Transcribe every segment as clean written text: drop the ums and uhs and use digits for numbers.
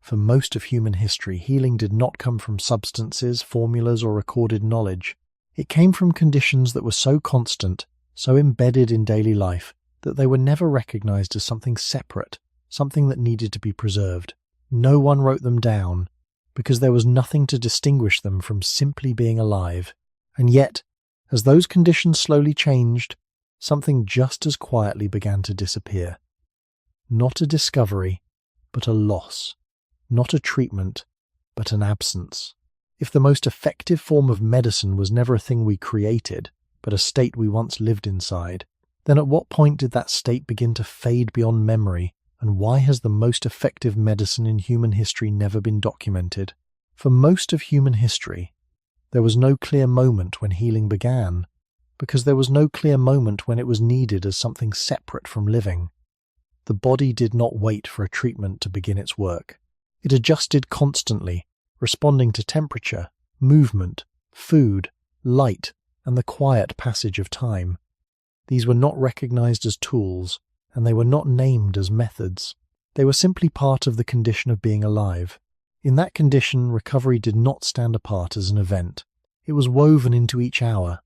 For most of human history, healing did not come from substances, formulas, or recorded knowledge. It came from conditions that were so constant, so embedded in daily life, that they were never recognized as something separate, something that needed to be preserved. No one wrote them down, because there was nothing to distinguish them from simply being alive. And yet, as those conditions slowly changed, something just as quietly began to disappear. Not a discovery, but a loss. Not a treatment, but an absence. If the most effective form of medicine was never a thing we created, but a state we once lived inside, then at what point did that state begin to fade beyond memory, and why has the most effective medicine in human history never been documented? For most of human history, there was no clear moment when healing began, because there was no clear moment when it was needed as something separate from living. The body did not wait for a treatment to begin its work. It adjusted constantly, responding to temperature, movement, food, light, and the quiet passage of time. These were not recognized as tools, and they were not named as methods. They were simply part of the condition of being alive. In that condition, recovery did not stand apart as an event. It was woven into each hour,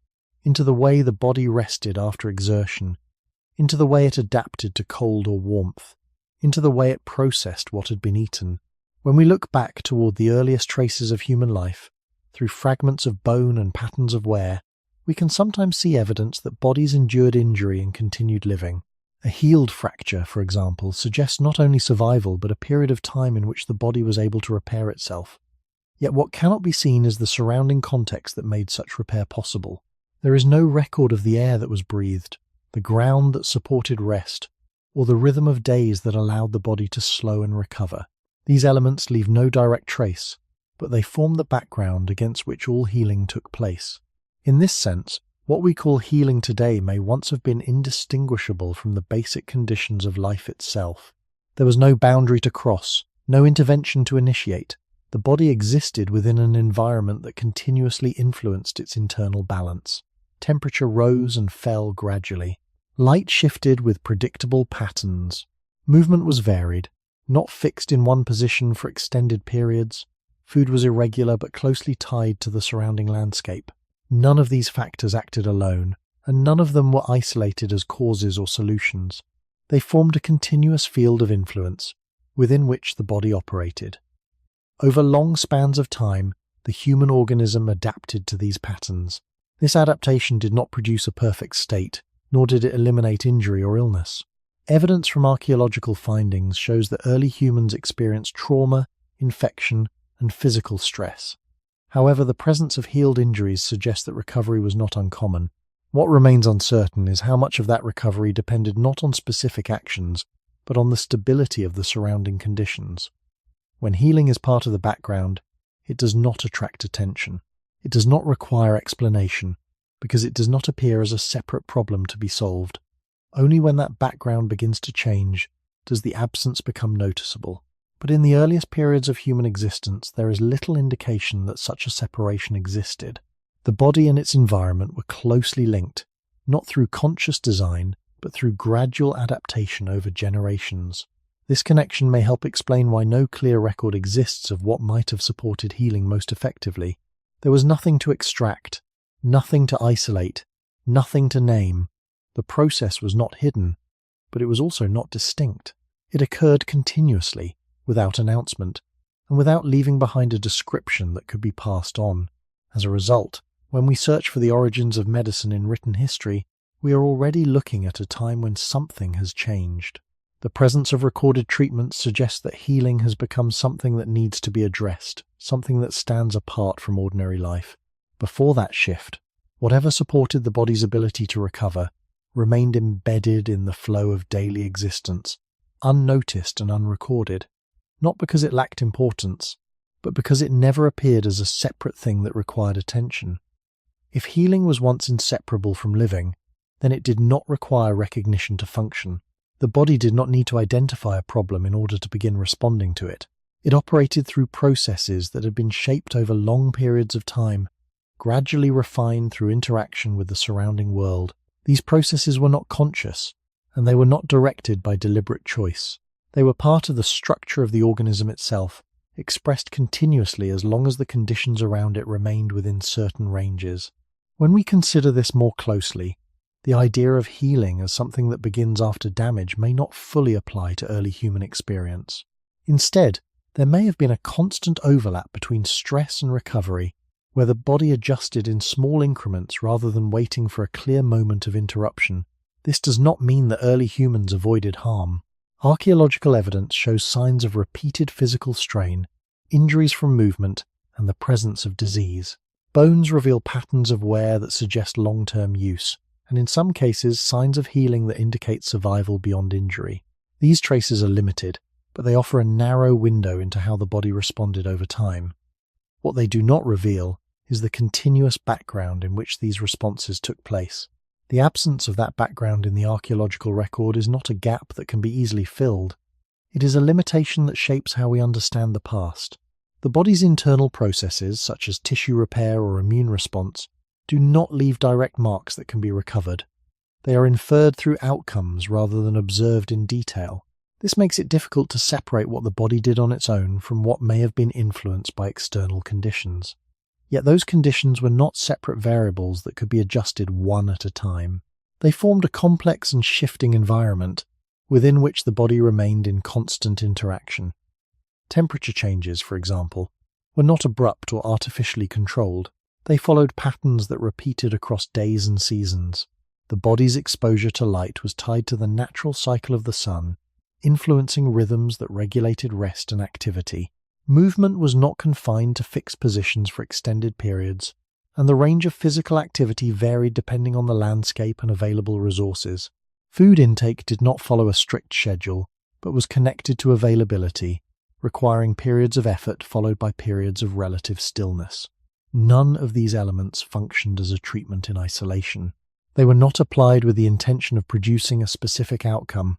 into the way the body rested after exertion, into the way it adapted to cold or warmth, into the way it processed what had been eaten. When we look back toward the earliest traces of human life, through fragments of bone and patterns of wear, we can sometimes see evidence that bodies endured injury and continued living. A healed fracture, for example, suggests not only survival but a period of time in which the body was able to repair itself. Yet what cannot be seen is the surrounding context that made such repair possible. There is no record of the air that was breathed, the ground that supported rest, or the rhythm of days that allowed the body to slow and recover. These elements leave no direct trace, but they form the background against which all healing took place. In this sense, what we call healing today may once have been indistinguishable from the basic conditions of life itself. There was no boundary to cross, no intervention to initiate. The body existed within an environment that continuously influenced its internal balance. Temperature rose and fell gradually. Light shifted with predictable patterns. Movement was varied, not fixed in one position for extended periods. Food was irregular but closely tied to the surrounding landscape. None of these factors acted alone, and none of them were isolated as causes or solutions. They formed a continuous field of influence, within which the body operated. Over long spans of time, the human organism adapted to these patterns. This adaptation did not produce a perfect state, nor did it eliminate injury or illness. Evidence from archaeological findings shows that early humans experienced trauma, infection, and physical stress. However, the presence of healed injuries suggests that recovery was not uncommon. What remains uncertain is how much of that recovery depended not on specific actions, but on the stability of the surrounding conditions. When healing is part of the background, it does not attract attention. It does not require explanation, because it does not appear as a separate problem to be solved. Only when that background begins to change does the absence become noticeable. But in the earliest periods of human existence, there is little indication that such a separation existed. The body and its environment were closely linked, not through conscious design, but through gradual adaptation over generations. This connection may help explain why no clear record exists of what might have supported healing most effectively. There was nothing to extract, nothing to isolate, nothing to name. The process was not hidden, but it was also not distinct. It occurred continuously, without announcement, and without leaving behind a description that could be passed on. As a result, when we search for the origins of medicine in written history, we are already looking at a time when something has changed. The presence of recorded treatments suggests that healing has become something that needs to be addressed, something that stands apart from ordinary life. Before that shift, whatever supported the body's ability to recover remained embedded in the flow of daily existence, unnoticed and unrecorded, not because it lacked importance, but because it never appeared as a separate thing that required attention. If healing was once inseparable from living, then it did not require recognition to function. The body did not need to identify a problem in order to begin responding to it. It operated through processes that had been shaped over long periods of time, gradually refined through interaction with the surrounding world. These processes were not conscious, and they were not directed by deliberate choice. They were part of the structure of the organism itself, expressed continuously as long as the conditions around it remained within certain ranges. When we consider this more closely, the idea of healing as something that begins after damage may not fully apply to early human experience. Instead, there may have been a constant overlap between stress and recovery, where the body adjusted in small increments rather than waiting for a clear moment of interruption. This does not mean that early humans avoided harm. Archaeological evidence shows signs of repeated physical strain, injuries from movement, and the presence of disease. Bones reveal patterns of wear that suggest long-term use, and in some cases signs of healing that indicate survival beyond injury. These traces are limited, but they offer a narrow window into how the body responded over time. What they do not reveal is the continuous background in which these responses took place. The absence of that background in the archaeological record is not a gap that can be easily filled. It is a limitation that shapes how we understand the past. The body's internal processes, such as tissue repair or immune response, do not leave direct marks that can be recovered. They are inferred through outcomes rather than observed in detail. This makes it difficult to separate what the body did on its own from what may have been influenced by external conditions. Yet those conditions were not separate variables that could be adjusted one at a time. They formed a complex and shifting environment within which the body remained in constant interaction. Temperature changes, for example, were not abrupt or artificially controlled. They followed patterns that repeated across days and seasons. The body's exposure to light was tied to the natural cycle of the sun, influencing rhythms that regulated rest and activity. Movement was not confined to fixed positions for extended periods, and the range of physical activity varied depending on the landscape and available resources. Food intake did not follow a strict schedule, but was connected to availability, requiring periods of effort followed by periods of relative stillness. None of these elements functioned as a treatment in isolation. They were not applied with the intention of producing a specific outcome.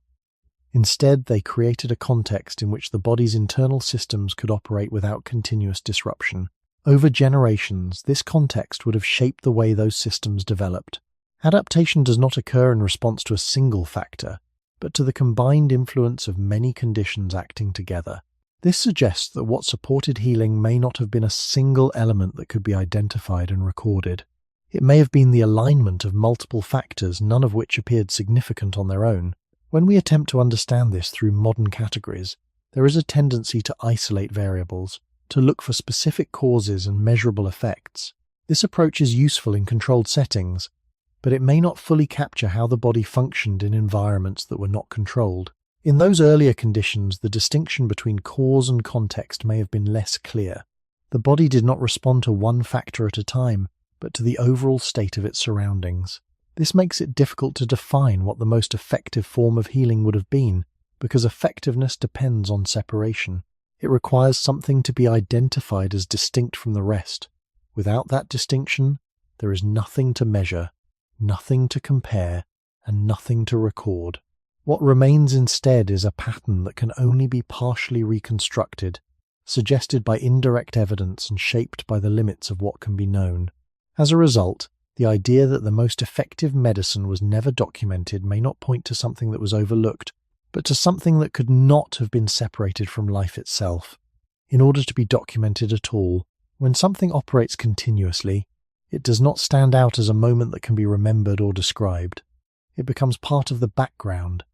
Instead, they created a context in which the body's internal systems could operate without continuous disruption. Over generations, this context would have shaped the way those systems developed. Adaptation does not occur in response to a single factor, but to the combined influence of many conditions acting together. This suggests that what supported healing may not have been a single element that could be identified and recorded. It may have been the alignment of multiple factors, none of which appeared significant on their own. When we attempt to understand this through modern categories, there is a tendency to isolate variables, to look for specific causes and measurable effects. This approach is useful in controlled settings, but it may not fully capture how the body functioned in environments that were not controlled. In those earlier conditions, the distinction between cause and context may have been less clear. The body did not respond to one factor at a time, but to the overall state of its surroundings. This makes it difficult to define what the most effective form of healing would have been, because effectiveness depends on separation. It requires something to be identified as distinct from the rest. Without that distinction, there is nothing to measure, nothing to compare, and nothing to record. What remains instead is a pattern that can only be partially reconstructed, suggested by indirect evidence and shaped by the limits of what can be known. As a result, the idea that the most effective medicine was never documented may not point to something that was overlooked, but to something that could not have been separated from life itself. In order to be documented at all, when something operates continuously, it does not stand out as a moment that can be remembered or described. It becomes part of the background,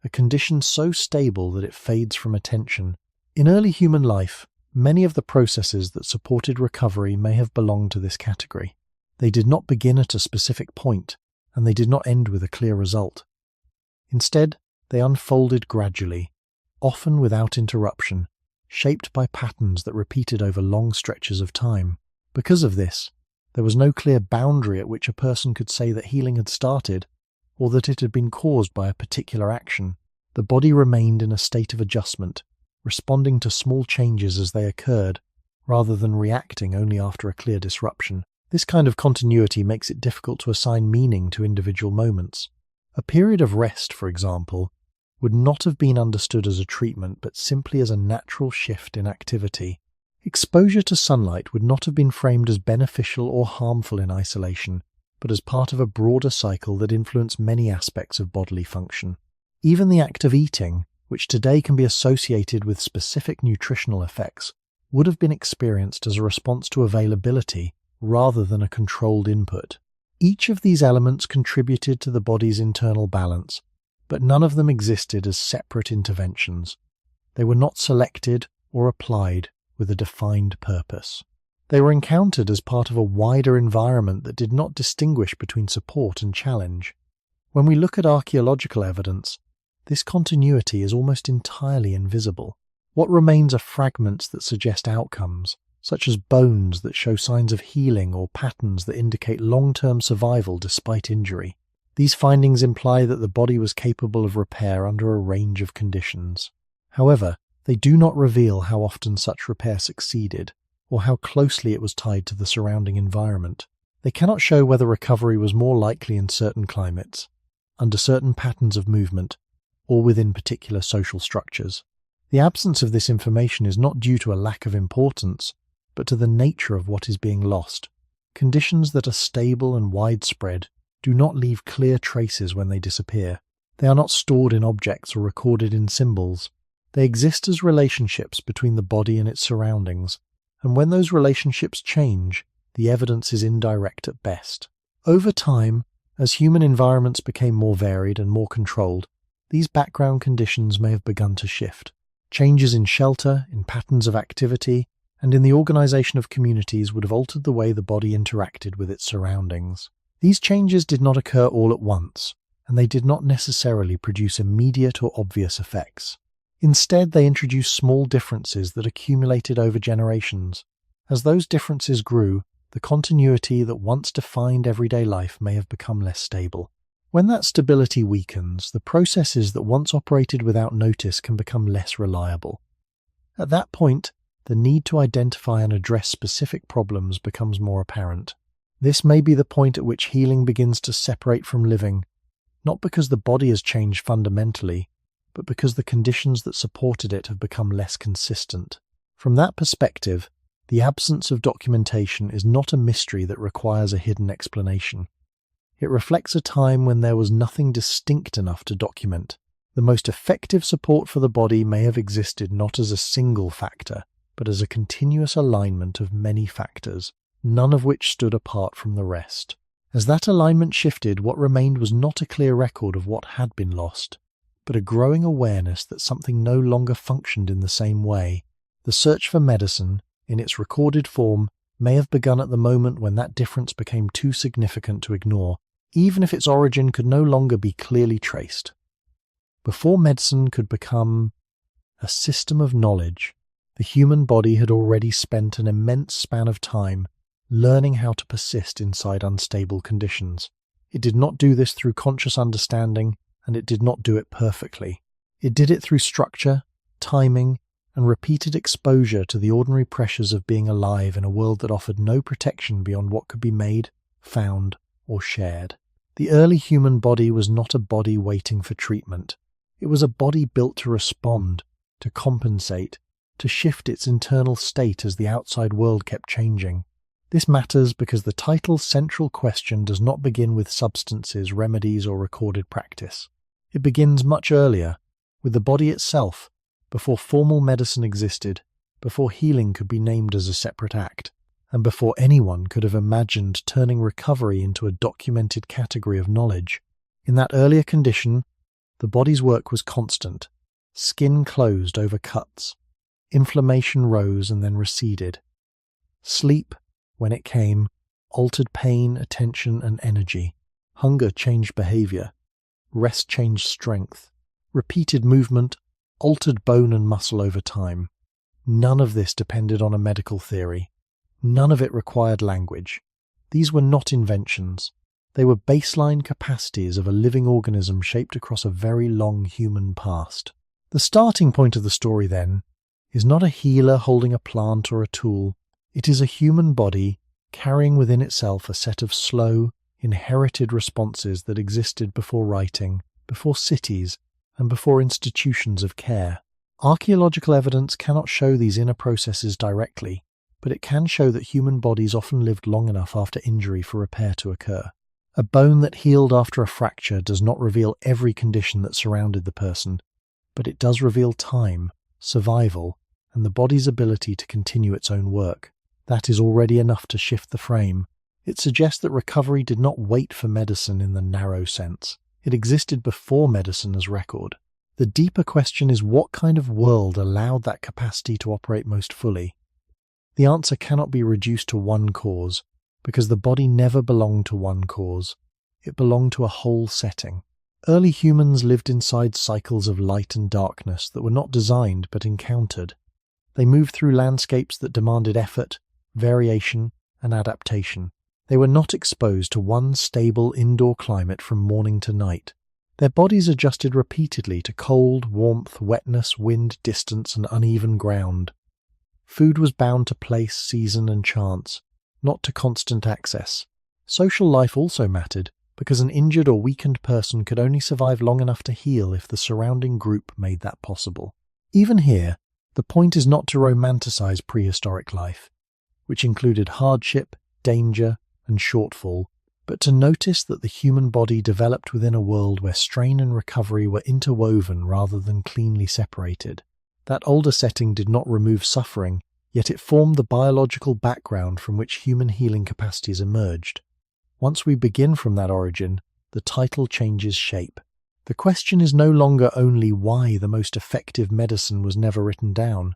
a condition so stable that it fades from attention. In early human life, many of the processes that supported recovery may have belonged to this category. They did not begin at a specific point, and they did not end with a clear result. Instead, they unfolded gradually, often without interruption, shaped by patterns that repeated over long stretches of time. Because of this, there was no clear boundary at which a person could say that healing had started, or that it had been caused by a particular action. The body remained in a state of adjustment, responding to small changes as they occurred, rather than reacting only after a clear disruption. This kind of continuity makes it difficult to assign meaning to individual moments. A period of rest, for example, would not have been understood as a treatment but simply as a natural shift in activity. Exposure to sunlight would not have been framed as beneficial or harmful in isolation, but as part of a broader cycle that influenced many aspects of bodily function. Even the act of eating, which today can be associated with specific nutritional effects, would have been experienced as a response to availability rather than a controlled input. Each of these elements contributed to the body's internal balance, but none of them existed as separate interventions. They were not selected or applied with a defined purpose. They were encountered as part of a wider environment that did not distinguish between support and challenge. When we look at archaeological evidence, this continuity is almost entirely invisible. What remains are fragments that suggest outcomes, such as bones that show signs of healing or patterns that indicate long-term survival despite injury. These findings imply that the body was capable of repair under a range of conditions. However, they do not reveal how often such repair succeeded, or how closely it was tied to the surrounding environment. They cannot show whether recovery was more likely in certain climates, under certain patterns of movement, or within particular social structures. The absence of this information is not due to a lack of importance, but to the nature of what is being lost. Conditions that are stable and widespread do not leave clear traces when they disappear. They are not stored in objects or recorded in symbols. They exist as relationships between the body and its surroundings, and when those relationships change, the evidence is indirect at best. Over time, as human environments became more varied and more controlled, these background conditions may have begun to shift. Changes in shelter, in patterns of activity, and in the organization of communities would have altered the way the body interacted with its surroundings. These changes did not occur all at once, and they did not necessarily produce immediate or obvious effects. Instead, they introduced small differences that accumulated over generations. As those differences grew, the continuity that once defined everyday life may have become less stable. When that stability weakens, the processes that once operated without notice can become less reliable. At that point, the need to identify and address specific problems becomes more apparent. This may be the point at which healing begins to separate from living, not because the body has changed fundamentally, but because the conditions that supported it have become less consistent. From that perspective, the absence of documentation is not a mystery that requires a hidden explanation. It reflects a time when there was nothing distinct enough to document. The most effective support for the body may have existed not as a single factor, but as a continuous alignment of many factors, none of which stood apart from the rest. As that alignment shifted, what remained was not a clear record of what had been lost, but a growing awareness that something no longer functioned in the same way. The search for medicine, in its recorded form, may have begun at the moment when that difference became too significant to ignore, even if its origin could no longer be clearly traced. Before medicine could become a system of knowledge, the human body had already spent an immense span of time learning how to persist inside unstable conditions. It did not do this through conscious understanding, and it did not do it perfectly. It did it through structure, timing, and repeated exposure to the ordinary pressures of being alive in a world that offered no protection beyond what could be made, found, or shared. The early human body was not a body waiting for treatment. It was a body built to respond, to compensate, to shift its internal state as the outside world kept changing. This matters because the title's central question does not begin with substances, remedies, or recorded practice. It begins much earlier, with the body itself, before formal medicine existed, before healing could be named as a separate act, and before anyone could have imagined turning recovery into a documented category of knowledge. In that earlier condition, the body's work was constant. Skin closed over cuts. Inflammation rose and then receded. Sleep, when it came, altered pain, attention, and energy. Hunger changed behavior. Rest changed strength. Repeated movement altered bone and muscle over time. None of this depended on a medical theory. None of it required language. These were not inventions. They were baseline capacities of a living organism shaped across a very long human past. The starting point of the story, then, is not a healer holding a plant or a tool. It is a human body carrying within itself a set of slow, inherited responses that existed before writing, before cities, and before institutions of care. Archaeological evidence cannot show these inner processes directly, but it can show that human bodies often lived long enough after injury for repair to occur. A bone that healed after a fracture does not reveal every condition that surrounded the person, but it does reveal time, survival, and the body's ability to continue its own work. That is already enough to shift the frame. It suggests that recovery did not wait for medicine in the narrow sense. It existed before medicine as record. The deeper question is, what kind of world allowed that capacity to operate most fully? The answer cannot be reduced to one cause, because the body never belonged to one cause. It belonged to a whole setting. Early humans lived inside cycles of light and darkness that were not designed but encountered. They moved through landscapes that demanded effort, variation, and adaptation. They were not exposed to one stable indoor climate from morning to night. Their bodies adjusted repeatedly to cold, warmth, wetness, wind, distance, and uneven ground. Food was bound to place, season, and chance, not to constant access. Social life also mattered, because an injured or weakened person could only survive long enough to heal if the surrounding group made that possible. Even here, the point is not to romanticize prehistoric life, which included hardship, danger, and shortfall, but to notice that the human body developed within a world where strain and recovery were interwoven rather than cleanly separated. That older setting did not remove suffering, yet it formed the biological background from which human healing capacities emerged. Once we begin from that origin, the title changes shape. The question is no longer only why the most effective medicine was never written down.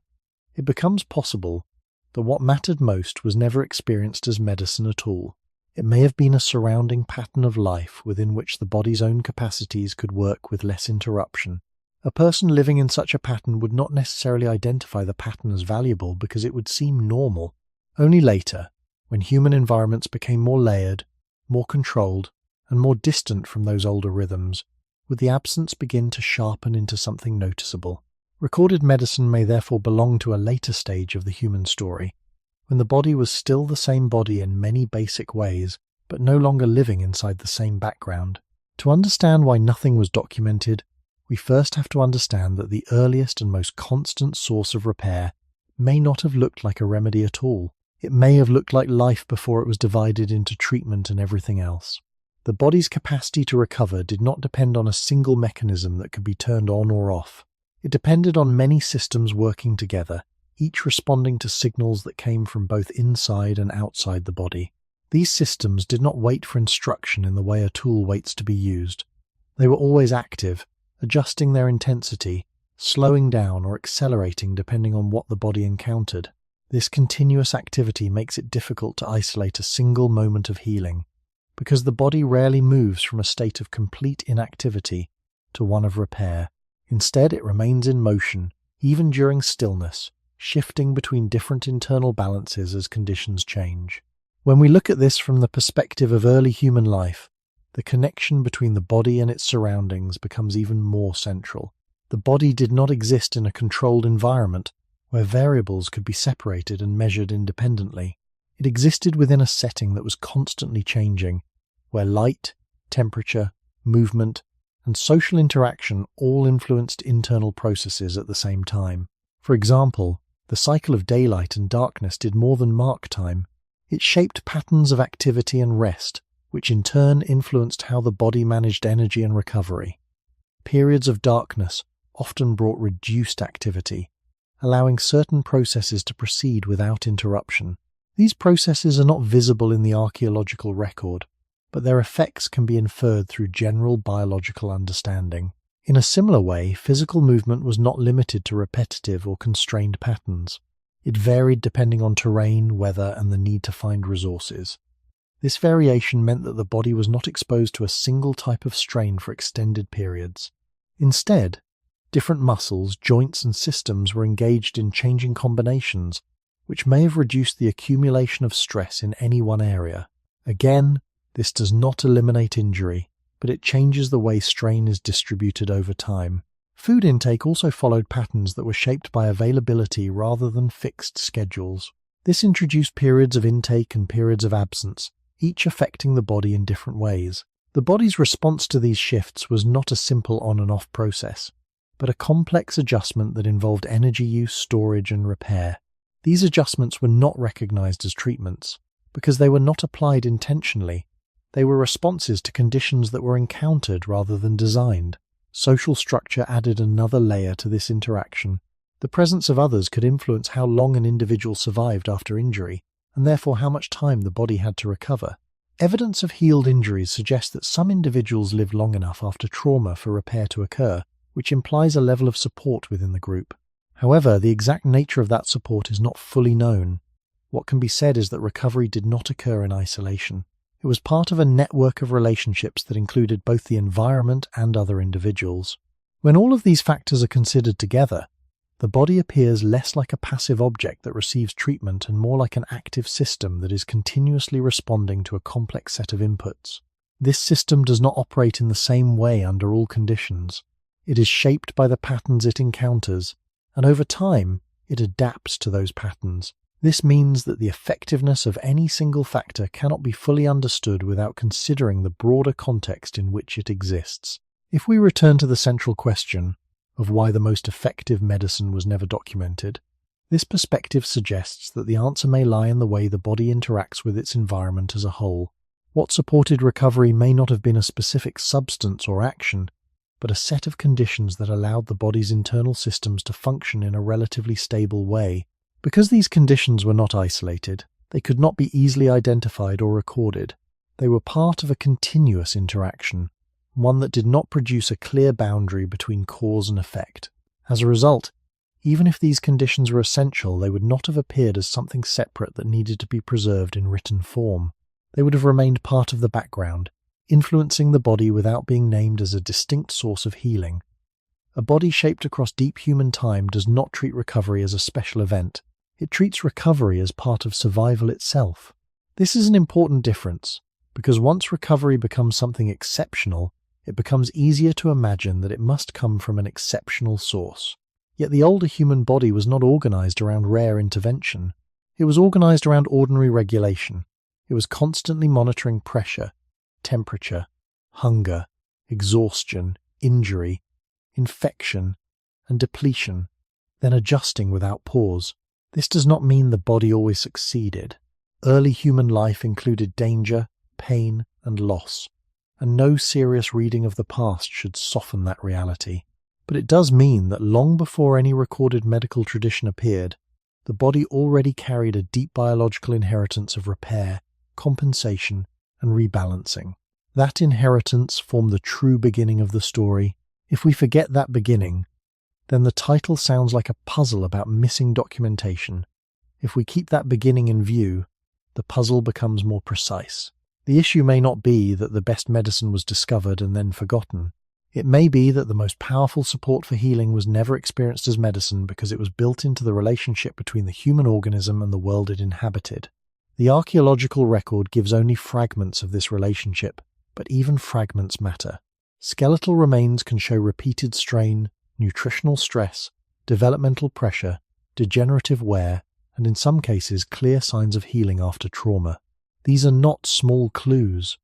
It becomes possible that what mattered most was never experienced as medicine at all. It may have been a surrounding pattern of life within which the body's own capacities could work with less interruption. A person living in such a pattern would not necessarily identify the pattern as valuable because it would seem normal. Only later, when human environments became more layered, more controlled, and more distant from those older rhythms, would the absence begin to sharpen into something noticeable. Recorded medicine may therefore belong to a later stage of the human story, when the body was still the same body in many basic ways, but no longer living inside the same background. To understand why nothing was documented, we first have to understand that the earliest and most constant source of repair may not have looked like a remedy at all. It may have looked like life before it was divided into treatment and everything else. The body's capacity to recover did not depend on a single mechanism that could be turned on or off. It depended on many systems working together, each responding to signals that came from both inside and outside the body. These systems did not wait for instruction in the way a tool waits to be used. They were always active, adjusting their intensity, slowing down or accelerating depending on what the body encountered. This continuous activity makes it difficult to isolate a single moment of healing, because the body rarely moves from a state of complete inactivity to one of repair. Instead, it remains in motion, even during stillness, shifting between different internal balances as conditions change. When we look at this from the perspective of early human life, the connection between the body and its surroundings becomes even more central. The body did not exist in a controlled environment where variables could be separated and measured independently. It existed within a setting that was constantly changing, where light, temperature, movement, and social interaction all influenced internal processes at the same time. For example, the cycle of daylight and darkness did more than mark time. It shaped patterns of activity and rest, which in turn influenced how the body managed energy and recovery. Periods of darkness often brought reduced activity, allowing certain processes to proceed without interruption. These processes are not visible in the archaeological record, but their effects can be inferred through general biological understanding. In a similar way, physical movement was not limited to repetitive or constrained patterns. It varied depending on terrain, weather, and the need to find resources. This variation meant that the body was not exposed to a single type of strain for extended periods. Instead, different muscles, joints, and systems were engaged in changing combinations, which may have reduced the accumulation of stress in any one area. Again, this does not eliminate injury, but it changes the way strain is distributed over time. Food intake also followed patterns that were shaped by availability rather than fixed schedules. This introduced periods of intake and periods of absence, each affecting the body in different ways. The body's response to these shifts was not a simple on and off process, but a complex adjustment that involved energy use, storage, and repair. These adjustments were not recognized as treatments, because they were not applied intentionally. They were responses to conditions that were encountered rather than designed. Social structure added another layer to this interaction. The presence of others could influence how long an individual survived after injury, and therefore how much time the body had to recover. Evidence of healed injuries suggests that some individuals lived long enough after trauma for repair to occur, which implies a level of support within the group. However, the exact nature of that support is not fully known. What can be said is that recovery did not occur in isolation. It was part of a network of relationships that included both the environment and other individuals. When all of these factors are considered together, the body appears less like a passive object that receives treatment and more like an active system that is continuously responding to a complex set of inputs. This system does not operate in the same way under all conditions. It is shaped by the patterns it encounters, and over time, it adapts to those patterns. This means that the effectiveness of any single factor cannot be fully understood without considering the broader context in which it exists. If we return to the central question of why the most effective medicine was never documented, this perspective suggests that the answer may lie in the way the body interacts with its environment as a whole. What supported recovery may not have been a specific substance or action, but a set of conditions that allowed the body's internal systems to function in a relatively stable way. Because these conditions were not isolated, they could not be easily identified or recorded. They were part of a continuous interaction, one that did not produce a clear boundary between cause and effect. As a result, even if these conditions were essential, they would not have appeared as something separate that needed to be preserved in written form. They would have remained part of the background, influencing the body without being named as a distinct source of healing. A body shaped across deep human time does not treat recovery as a special event. It treats recovery as part of survival itself. This is an important difference, because once recovery becomes something exceptional, it becomes easier to imagine that it must come from an exceptional source. Yet the older human body was not organized around rare intervention. It was organized around ordinary regulation. It was constantly monitoring pressure, temperature, hunger, exhaustion, injury, infection, and depletion, then adjusting without pause. This does not mean the body always succeeded. Early human life included danger, pain, and loss, and no serious reading of the past should soften that reality. But it does mean that long before any recorded medical tradition appeared, the body already carried a deep biological inheritance of repair, compensation, and rebalancing. That inheritance formed the true beginning of the story. If we forget that beginning, then the title sounds like a puzzle about missing documentation. If we keep that beginning in view, the puzzle becomes more precise. The issue may not be that the best medicine was discovered and then forgotten. It may be that the most powerful support for healing was never experienced as medicine because it was built into the relationship between the human organism and the world it inhabited. The archaeological record gives only fragments of this relationship, but even fragments matter. Skeletal remains can show repeated strain, nutritional stress, developmental pressure, degenerative wear, and in some cases clear signs of healing after trauma. These are not small clues.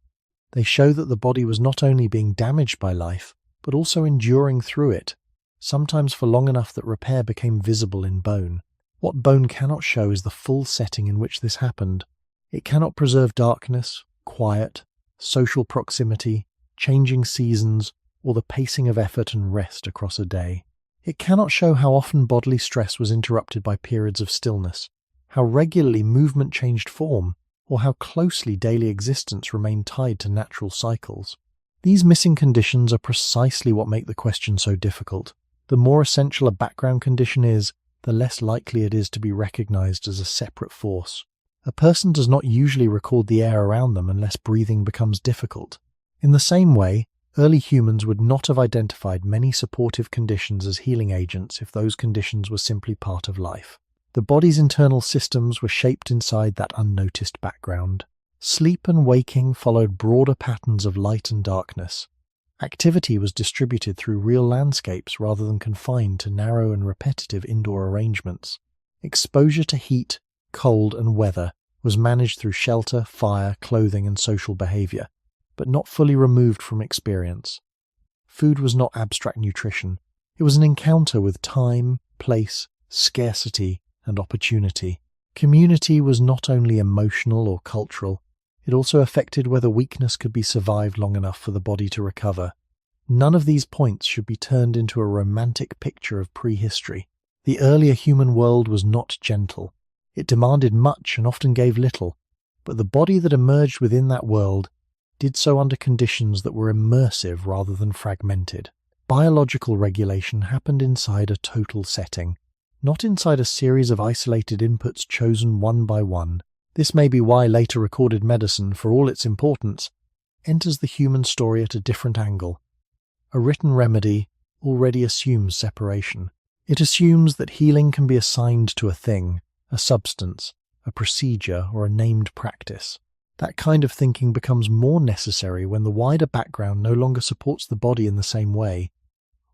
They show that the body was not only being damaged by life, but also enduring through it, sometimes for long enough that repair became visible in bone. What bone cannot show is the full setting in which this happened. It cannot preserve darkness, quiet, social proximity, changing seasons, or the pacing of effort and rest across a day. It cannot show how often bodily stress was interrupted by periods of stillness, how regularly movement changed form, or how closely daily existence remained tied to natural cycles. These missing conditions are precisely what make the question so difficult. The more essential a background condition is, the less likely it is to be recognized as a separate force. A person does not usually record the air around them unless breathing becomes difficult. In the same way, early humans would not have identified many supportive conditions as healing agents if those conditions were simply part of life. The body's internal systems were shaped inside that unnoticed background. Sleep and waking followed broader patterns of light and darkness. Activity was distributed through real landscapes rather than confined to narrow and repetitive indoor arrangements. Exposure to heat, cold, and weather was managed through shelter, fire, clothing, and social behavior, but not fully removed from experience. Food was not abstract nutrition. It was an encounter with time, place, scarcity, and opportunity. Community was not only emotional or cultural, it also affected whether weakness could be survived long enough for the body to recover. None of these points should be turned into a romantic picture of prehistory. The earlier human world was not gentle. It demanded much and often gave little, but the body that emerged within that world did so under conditions that were immersive rather than fragmented. Biological regulation happened inside a total setting, not inside a series of isolated inputs chosen one by one. This may be why later recorded medicine, for all its importance, enters the human story at a different angle. A written remedy already assumes separation. It assumes that healing can be assigned to a thing, a substance, a procedure, or a named practice. That kind of thinking becomes more necessary when the wider background no longer supports the body in the same way,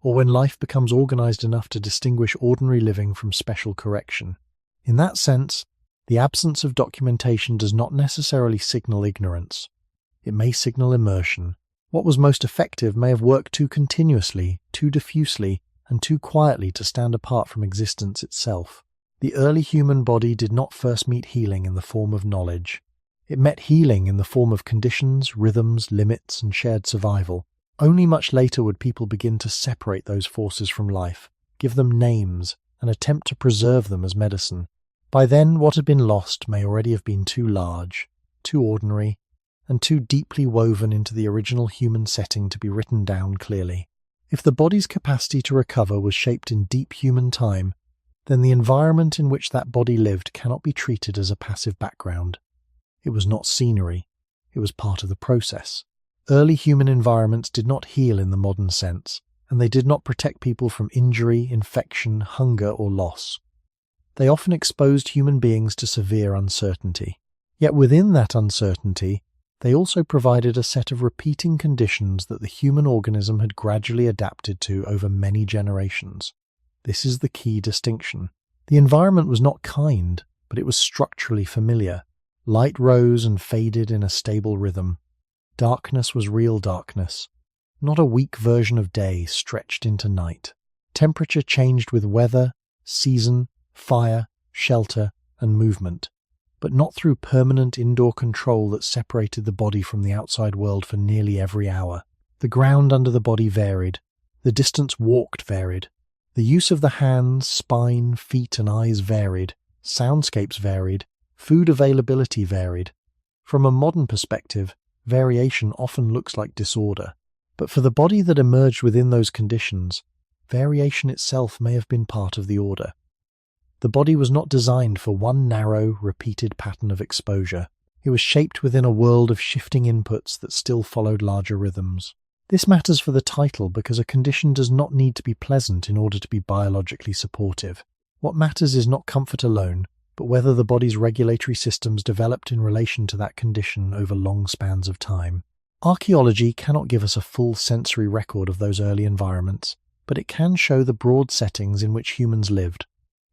or when life becomes organized enough to distinguish ordinary living from special correction. In that sense, the absence of documentation does not necessarily signal ignorance. It may signal immersion. What was most effective may have worked too continuously, too diffusely, and too quietly to stand apart from existence itself. The early human body did not first meet healing in the form of knowledge. It met healing in the form of conditions, rhythms, limits, and shared survival. Only much later would people begin to separate those forces from life, give them names, and attempt to preserve them as medicine. By then, what had been lost may already have been too large, too ordinary, and too deeply woven into the original human setting to be written down clearly. If the body's capacity to recover was shaped in deep human time, then the environment in which that body lived cannot be treated as a passive background. It was not scenery, it was part of the process. Early human environments did not heal in the modern sense, and they did not protect people from injury, infection, hunger, or loss. They often exposed human beings to severe uncertainty. Yet within that uncertainty, they also provided a set of repeating conditions that the human organism had gradually adapted to over many generations. This is the key distinction. The environment was not kind, but it was structurally familiar. Light rose and faded in a stable rhythm. Darkness was real darkness, not a weak version of day stretched into night. Temperature changed with weather, season, fire, shelter, and movement, but not through permanent indoor control that separated the body from the outside world for nearly every hour. The ground under the body varied. The distance walked varied. The use of the hands, spine, feet, and eyes varied. Soundscapes varied. Food availability varied. From a modern perspective, variation often looks like disorder. But for the body that emerged within those conditions, variation itself may have been part of the order. The body was not designed for one narrow, repeated pattern of exposure. It was shaped within a world of shifting inputs that still followed larger rhythms. This matters for the title because a condition does not need to be pleasant in order to be biologically supportive. What matters is not comfort alone, but whether the body's regulatory systems developed in relation to that condition over long spans of time. Archaeology cannot give us a full sensory record of those early environments, but it can show the broad settings in which humans lived.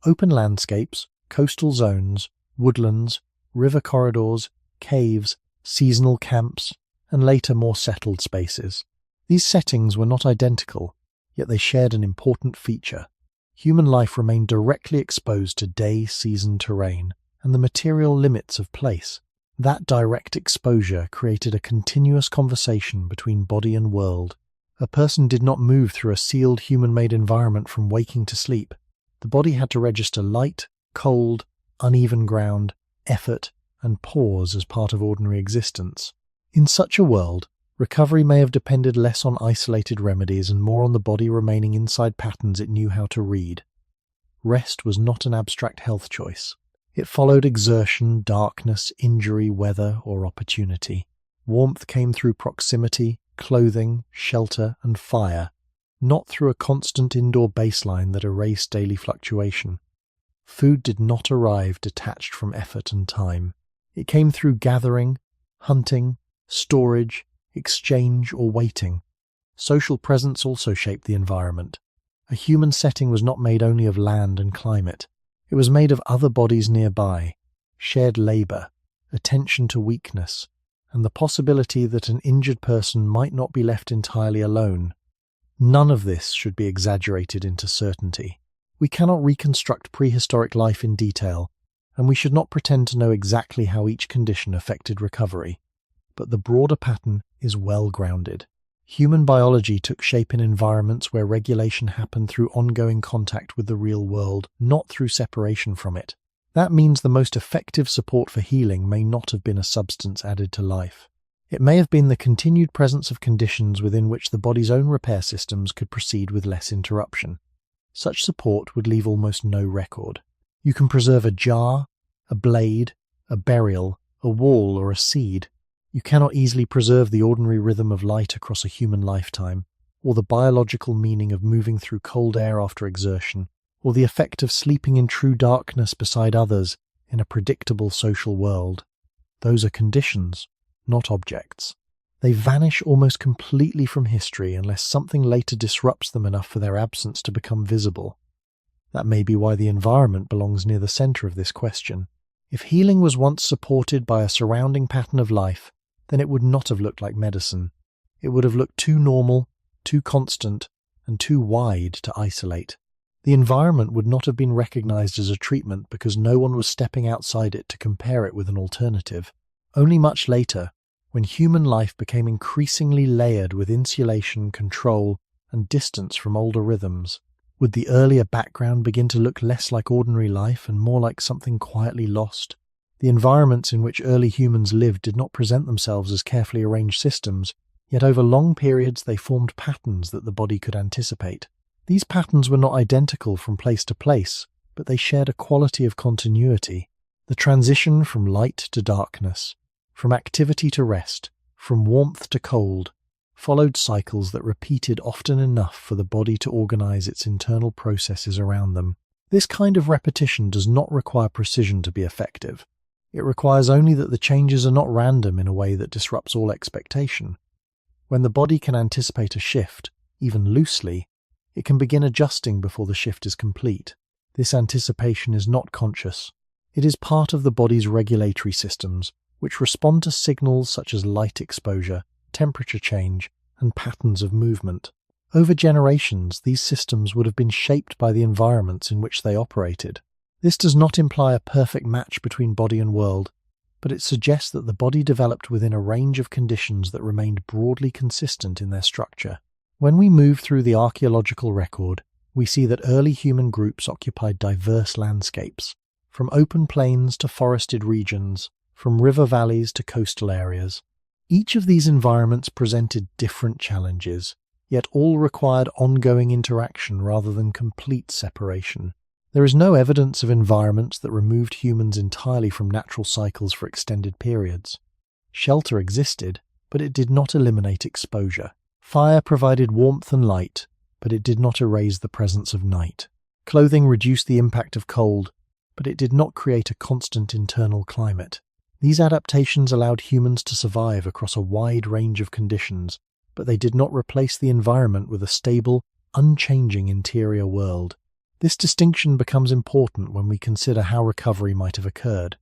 Open landscapes, coastal zones, woodlands, river corridors, caves, seasonal camps, and later more settled spaces. These settings were not identical, yet they shared an important feature. Human life remained directly exposed to day-season terrain and the material limits of place. That direct exposure created a continuous conversation between body and world. A person did not move through a sealed human-made environment from waking to sleep. The body had to register light, cold, uneven ground, effort, and pause as part of ordinary existence. In such a world, recovery may have depended less on isolated remedies and more on the body remaining inside patterns it knew how to read. Rest was not an abstract health choice. It followed exertion, darkness, injury, weather, or opportunity. Warmth came through proximity, clothing, shelter, and fire, not through a constant indoor baseline that erased daily fluctuation. Food did not arrive detached from effort and time. It came through gathering, hunting, storage, exchange, or waiting. Social presence also shaped the environment. A human setting was not made only of land and climate. It was made of other bodies nearby, shared labor, attention to weakness, and the possibility that an injured person might not be left entirely alone. None of this should be exaggerated into certainty. We cannot reconstruct prehistoric life in detail, and we should not pretend to know exactly how each condition affected recovery. But the broader pattern is well grounded. Human biology took shape in environments where regulation happened through ongoing contact with the real world, not through separation from it. That means the most effective support for healing may not have been a substance added to life. It may have been the continued presence of conditions within which the body's own repair systems could proceed with less interruption. Such support would leave almost no record. You can preserve a jar, a blade, a burial, a wall, or a seed. You cannot easily preserve the ordinary rhythm of light across a human lifetime, or the biological meaning of moving through cold air after exertion, or the effect of sleeping in true darkness beside others in a predictable social world. Those are conditions, not objects. They vanish almost completely from history unless something later disrupts them enough for their absence to become visible. That may be why the environment belongs near the center of this question. If healing was once supported by a surrounding pattern of life, then it would not have looked like medicine. It would have looked too normal, too constant, and too wide to isolate. The environment would not have been recognized as a treatment because no one was stepping outside it to compare it with an alternative. Only much later, when human life became increasingly layered with insulation, control, and distance from older rhythms, would the earlier background begin to look less like ordinary life and more like something quietly lost? The environments in which early humans lived did not present themselves as carefully arranged systems, yet over long periods they formed patterns that the body could anticipate. These patterns were not identical from place to place, but they shared a quality of continuity. The transition from light to darkness, from activity to rest, from warmth to cold, followed cycles that repeated often enough for the body to organize its internal processes around them. This kind of repetition does not require precision to be effective. It requires only that the changes are not random in a way that disrupts all expectation. When the body can anticipate a shift, even loosely, it can begin adjusting before the shift is complete. This anticipation is not conscious. It is part of the body's regulatory systems, which respond to signals such as light exposure, temperature change, and patterns of movement. Over generations, these systems would have been shaped by the environments in which they operated. This does not imply a perfect match between body and world, but it suggests that the body developed within a range of conditions that remained broadly consistent in their structure. When we move through the archaeological record, we see that early human groups occupied diverse landscapes, from open plains to forested regions, from river valleys to coastal areas. Each of these environments presented different challenges, yet all required ongoing interaction rather than complete separation. There is no evidence of environments that removed humans entirely from natural cycles for extended periods. Shelter existed, but it did not eliminate exposure. Fire provided warmth and light, but it did not erase the presence of night. Clothing reduced the impact of cold, but it did not create a constant internal climate. These adaptations allowed humans to survive across a wide range of conditions, but they did not replace the environment with a stable, unchanging interior world. This distinction becomes important when we consider how recovery might have occurred.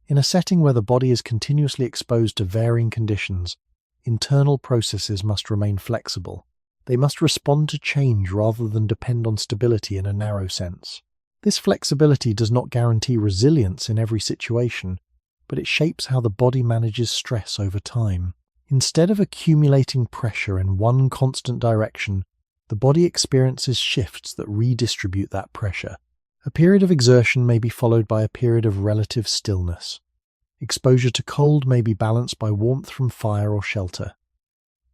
In a setting where the body is continuously exposed to varying conditions, internal processes must remain flexible. They must respond to change rather than depend on stability in a narrow sense. This flexibility does not guarantee resilience in every situation, but it shapes how the body manages stress over time. Instead of accumulating pressure in one constant direction, the body experiences shifts that redistribute that pressure. A period of exertion may be followed by a period of relative stillness. Exposure to cold may be balanced by warmth from fire or shelter.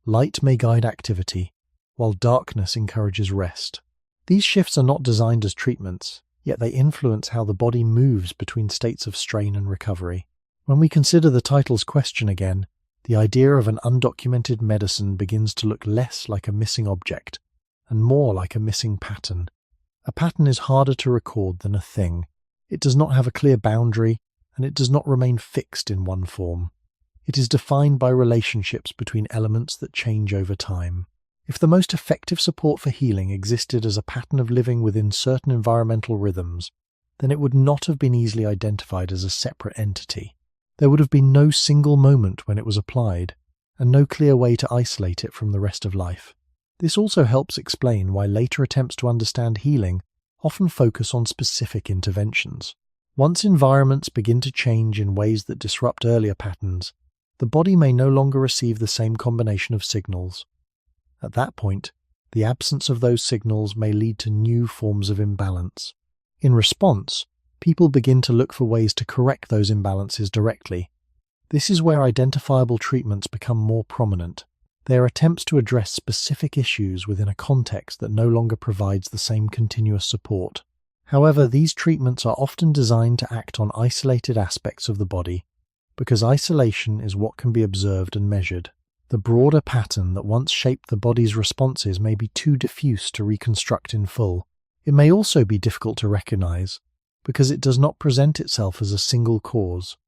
Light may guide activity, while darkness encourages rest. These shifts are not designed as treatments, yet they influence how the body moves between states of strain and recovery. When we consider the title's question again, the idea of an undocumented medicine begins to look less like a missing object and more like a missing pattern. A pattern is harder to record than a thing. It does not have a clear boundary, and it does not remain fixed in one form. It is defined by relationships between elements that change over time. If the most effective support for healing existed as a pattern of living within certain environmental rhythms, then it would not have been easily identified as a separate entity. There would have been no single moment when it was applied, and no clear way to isolate it from the rest of life. This also helps explain why later attempts to understand healing often focus on specific interventions. Once environments begin to change in ways that disrupt earlier patterns, the body may no longer receive the same combination of signals. At that point, the absence of those signals may lead to new forms of imbalance. In response, people begin to look for ways to correct those imbalances directly. This is where identifiable treatments become more prominent. They are attempts to address specific issues within a context that no longer provides the same continuous support. However, these treatments are often designed to act on isolated aspects of the body, because isolation is what can be observed and measured. The broader pattern that once shaped the body's responses may be too diffuse to reconstruct in full. It may also be difficult to recognize, because it does not present itself as a single cause.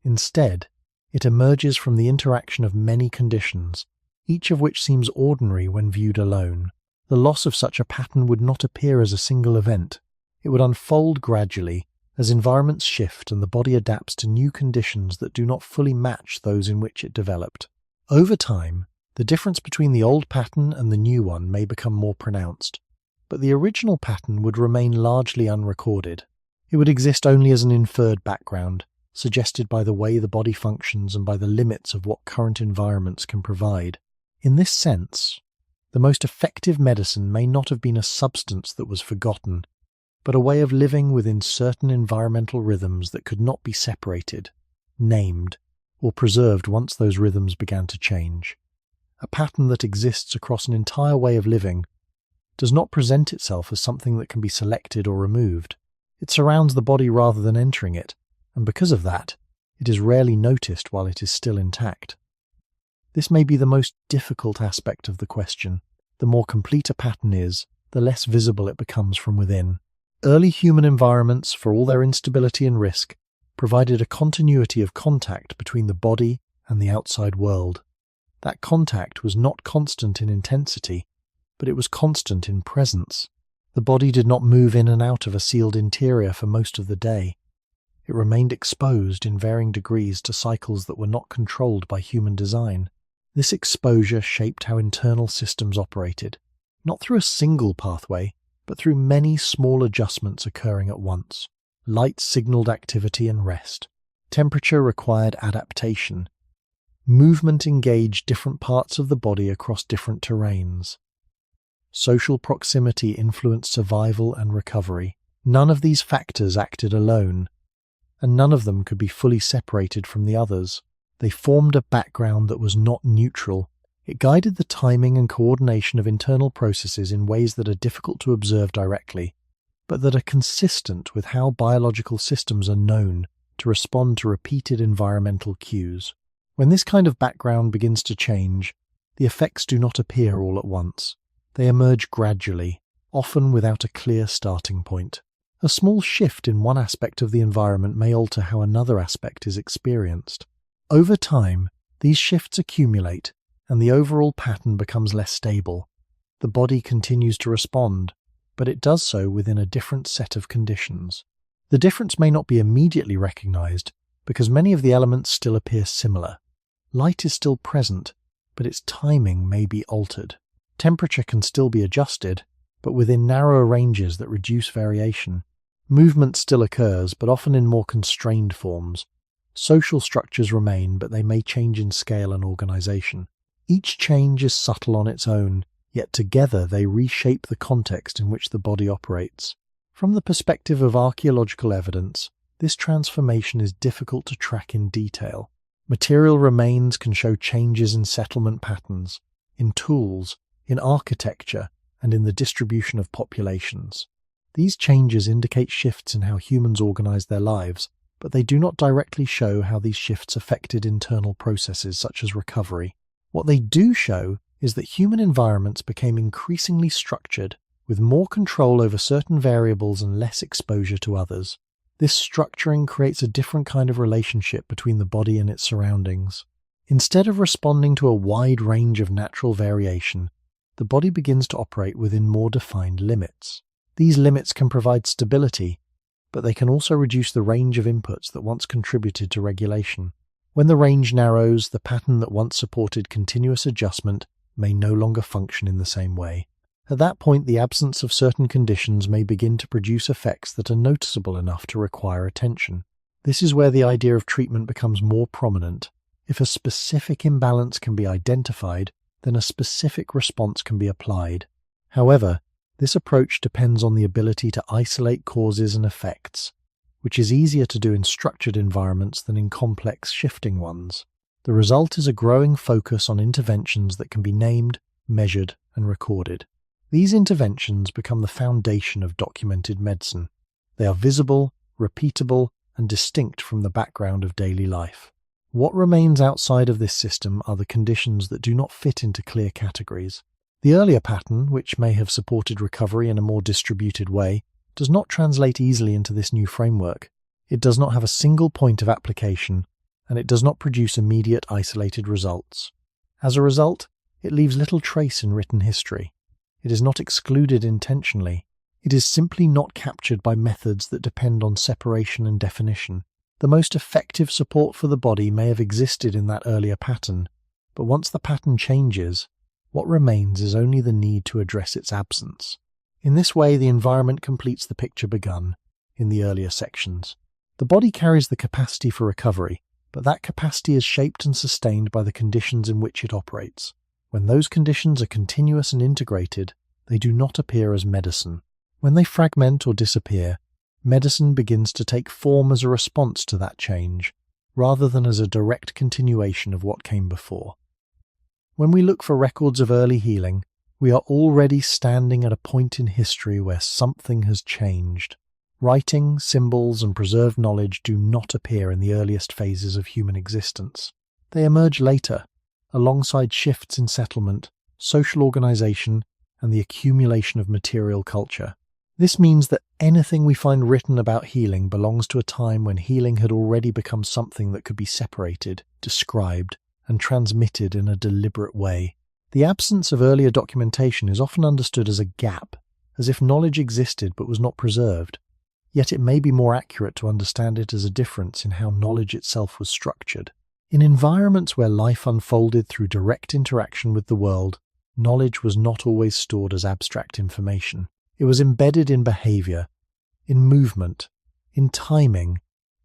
Instead, it emerges from the interaction of many conditions, each of which seems ordinary when viewed alone. The loss of such a pattern would not appear as a single event. It would unfold gradually as environments shift and the body adapts to new conditions that do not fully match those in which it developed. Over time, the difference between the old pattern and the new one may become more pronounced, but the original pattern would remain largely unrecorded. It would exist only as an inferred background, suggested by the way the body functions and by the limits of what current environments can provide. In this sense, the most effective medicine may not have been a substance that was forgotten, but a way of living within certain environmental rhythms that could not be separated, named, or preserved once those rhythms began to change. A pattern that exists across an entire way of living does not present itself as something that can be selected or removed. It surrounds the body rather than entering it, and because of that, it is rarely noticed while it is still intact. This may be the most difficult aspect of the question. The more complete a pattern is, the less visible it becomes from within. Early human environments, for all their instability and risk, provided a continuity of contact between the body and the outside world. That contact was not constant in intensity, but it was constant in presence. The body did not move in and out of a sealed interior for most of the day. It remained exposed in varying degrees to cycles that were not controlled by human design. This exposure shaped how internal systems operated, not through a single pathway, but through many small adjustments occurring at once. Light signaled activity and rest. Temperature required adaptation. Movement engaged different parts of the body across different terrains. Social proximity influenced survival and recovery. None of these factors acted alone, and none of them could be fully separated from the others. They formed a background that was not neutral. It guided the timing and coordination of internal processes in ways that are difficult to observe directly, but that are consistent with how biological systems are known to respond to repeated environmental cues. When this kind of background begins to change, the effects do not appear all at once. They emerge gradually, often without a clear starting point. A small shift in one aspect of the environment may alter how another aspect is experienced. Over time, these shifts accumulate, and the overall pattern becomes less stable. The body continues to respond, but it does so within a different set of conditions. The difference may not be immediately recognized, because many of the elements still appear similar. Light is still present, but its timing may be altered. Temperature can still be adjusted, but within narrower ranges that reduce variation. Movement still occurs, but often in more constrained forms. Social structures remain, but they may change in scale and organization. Each change is subtle on its own, yet together they reshape the context in which the body operates. From the perspective of archaeological evidence, this transformation is difficult to track in detail. Material remains can show changes in settlement patterns, in tools, in architecture, and in the distribution of populations. These changes indicate shifts in how humans organize their lives, but they do not directly show how these shifts affected internal processes such as recovery. What they do show is that human environments became increasingly structured, with more control over certain variables and less exposure to others. This structuring creates a different kind of relationship between the body and its surroundings. Instead of responding to a wide range of natural variation, the body begins to operate within more defined limits. These limits can provide stability, but they can also reduce the range of inputs that once contributed to regulation. When the range narrows, the pattern that once supported continuous adjustment may no longer function in the same way. At that point, the absence of certain conditions may begin to produce effects that are noticeable enough to require attention. This is where the idea of treatment becomes more prominent. If a specific imbalance can be identified, then a specific response can be applied. However, this approach depends on the ability to isolate causes and effects, which is easier to do in structured environments than in complex, shifting ones. The result is a growing focus on interventions that can be named, measured, and recorded. These interventions become the foundation of documented medicine. They are visible, repeatable, and distinct from the background of daily life. What remains outside of this system are the conditions that do not fit into clear categories. The earlier pattern, which may have supported recovery in a more distributed way, does not translate easily into this new framework. It does not have a single point of application, and it does not produce immediate isolated results. As a result, it leaves little trace in written history. It is not excluded intentionally. It is simply not captured by methods that depend on separation and definition. The most effective support for the body may have existed in that earlier pattern, but once the pattern changes, what remains is only the need to address its absence. In this way, the environment completes the picture begun in the earlier sections. The body carries the capacity for recovery, but that capacity is shaped and sustained by the conditions in which it operates. When those conditions are continuous and integrated, they do not appear as medicine. When they fragment or disappear, medicine begins to take form as a response to that change, rather than as a direct continuation of what came before. When we look for records of early healing, we are already standing at a point in history where something has changed. Writing, symbols, and preserved knowledge do not appear in the earliest phases of human existence. They emerge later, alongside shifts in settlement, social organization, and the accumulation of material culture. This means that anything we find written about healing belongs to a time when healing had already become something that could be separated, described, and transmitted in a deliberate way. The absence of earlier documentation is often understood as a gap, as if knowledge existed but was not preserved. Yet it may be more accurate to understand it as a difference in how knowledge itself was structured. In environments where life unfolded through direct interaction with the world, knowledge was not always stored as abstract information. It was embedded in behavior, in movement, in timing,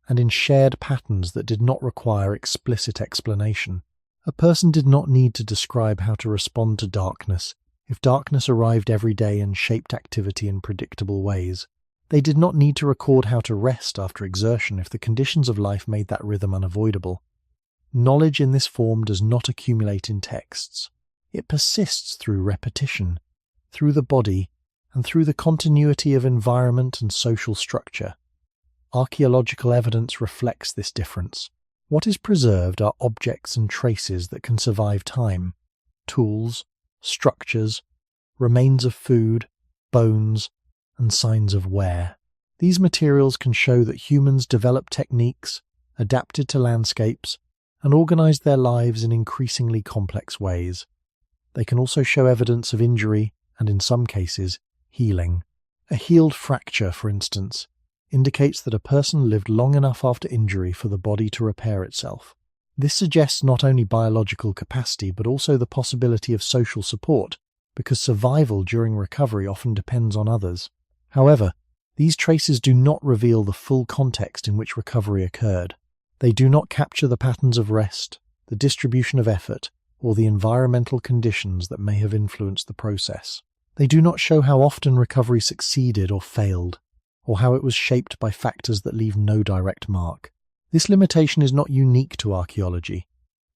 and in shared patterns that did not require explicit explanation. A person did not need to describe how to respond to darkness if darkness arrived every day and shaped activity in predictable ways. They did not need to record how to rest after exertion if the conditions of life made that rhythm unavoidable. Knowledge in this form does not accumulate in texts. It persists through repetition, through the body, and through the continuity of environment and social structure. Archaeological evidence reflects this difference. What is preserved are objects and traces that can survive time: tools, structures, remains of food, bones, and signs of wear. These materials can show that humans developed techniques, adapted to landscapes, and organized their lives in increasingly complex ways. They can also show evidence of injury and, in some cases, healing. A healed fracture, for instance, indicates that a person lived long enough after injury for the body to repair itself. This suggests not only biological capacity but also the possibility of social support, because survival during recovery often depends on others. However, these traces do not reveal the full context in which recovery occurred. They do not capture the patterns of rest, the distribution of effort, or the environmental conditions that may have influenced the process. They do not show how often recovery succeeded or failed, or how it was shaped by factors that leave no direct mark. This limitation is not unique to archaeology.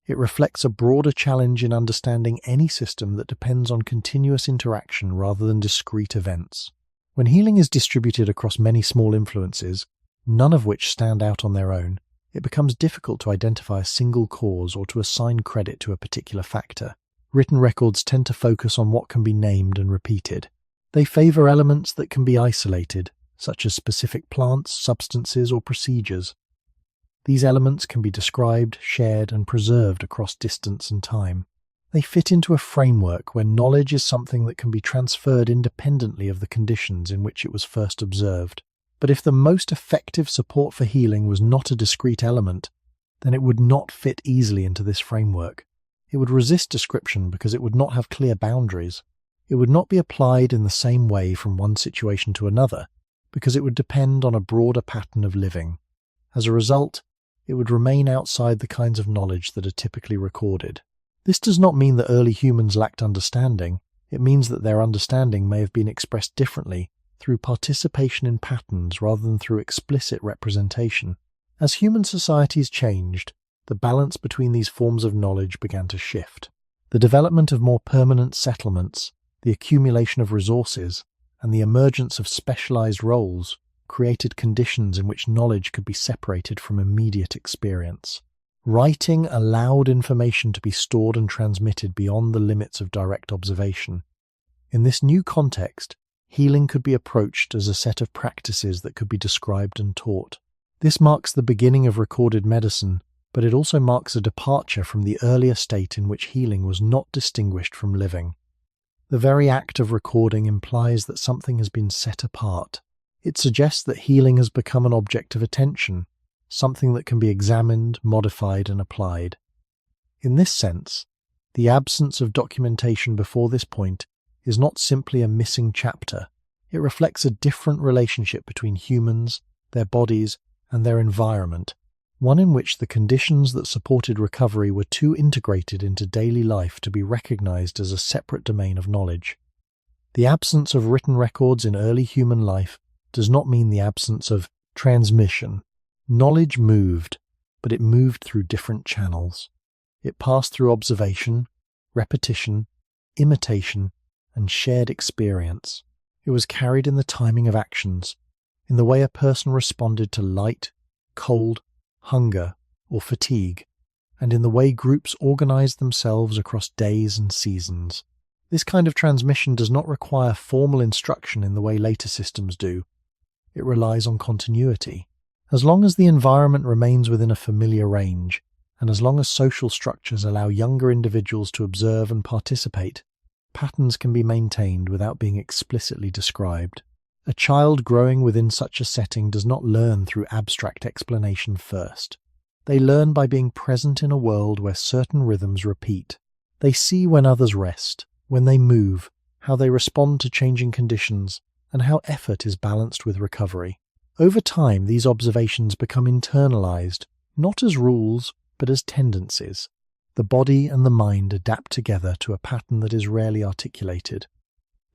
It reflects a broader challenge in understanding any system that depends on continuous interaction rather than discrete events. When healing is distributed across many small influences, none of which stand out on their own, it becomes difficult to identify a single cause or to assign credit to a particular factor. Written records tend to focus on what can be named and repeated. They favor elements that can be isolated, such as specific plants, substances, or procedures. These elements can be described, shared, and preserved across distance and time. They fit into a framework where knowledge is something that can be transferred independently of the conditions in which it was first observed. But if the most effective support for healing was not a discrete element, then it would not fit easily into this framework. It would resist description because it would not have clear boundaries. It would not be applied in the same way from one situation to another, because it would depend on a broader pattern of living. As a result, it would remain outside the kinds of knowledge that are typically recorded. This does not mean that early humans lacked understanding. It means that their understanding may have been expressed differently through participation in patterns rather than through explicit representation. As human societies changed, the balance between these forms of knowledge began to shift. The development of more permanent settlements, the accumulation of resources, and the emergence of specialized roles created conditions in which knowledge could be separated from immediate experience. Writing allowed information to be stored and transmitted beyond the limits of direct observation. In this new context, healing could be approached as a set of practices that could be described and taught. This marks the beginning of recorded medicine, but it also marks a departure from the earlier state in which healing was not distinguished from living. The very act of recording implies that something has been set apart. It suggests that healing has become an object of attention, something that can be examined, modified, and applied. In this sense, the absence of documentation before this point is not simply a missing chapter. It reflects a different relationship between humans, their bodies, and their environment, one in which the conditions that supported recovery were too integrated into daily life to be recognized as a separate domain of knowledge. The absence of written records in early human life does not mean the absence of transmission. Knowledge moved, but it moved through different channels. It passed through observation, repetition, imitation, and shared experience. It was carried in the timing of actions, in the way a person responded to light, cold, hunger, or fatigue, and in the way groups organized themselves across days and seasons. This kind of transmission does not require formal instruction in the way later systems do. It relies on continuity. As long as the environment remains within a familiar range, and as long as social structures allow younger individuals to observe and participate, patterns can be maintained without being explicitly described. A child growing within such a setting does not learn through abstract explanation first. They learn by being present in a world where certain rhythms repeat. They see when others rest, when they move, how they respond to changing conditions, and how effort is balanced with recovery. Over time, these observations become internalized, not as rules, but as tendencies. The body and the mind adapt together to a pattern that is rarely articulated.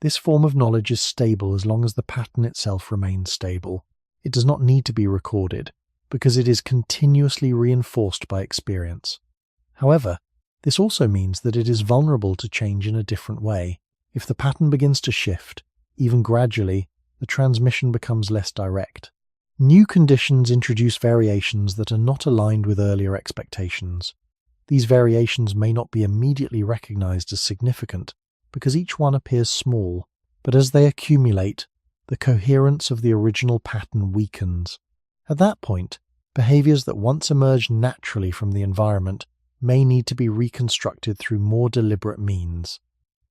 This form of knowledge is stable as long as the pattern itself remains stable. It does not need to be recorded, because it is continuously reinforced by experience. However, this also means that it is vulnerable to change in a different way. If the pattern begins to shift, even gradually, the transmission becomes less direct. New conditions introduce variations that are not aligned with earlier expectations. These variations may not be immediately recognized as significant, because each one appears small, but as they accumulate, the coherence of the original pattern weakens. At that point, behaviors that once emerged naturally from the environment may need to be reconstructed through more deliberate means.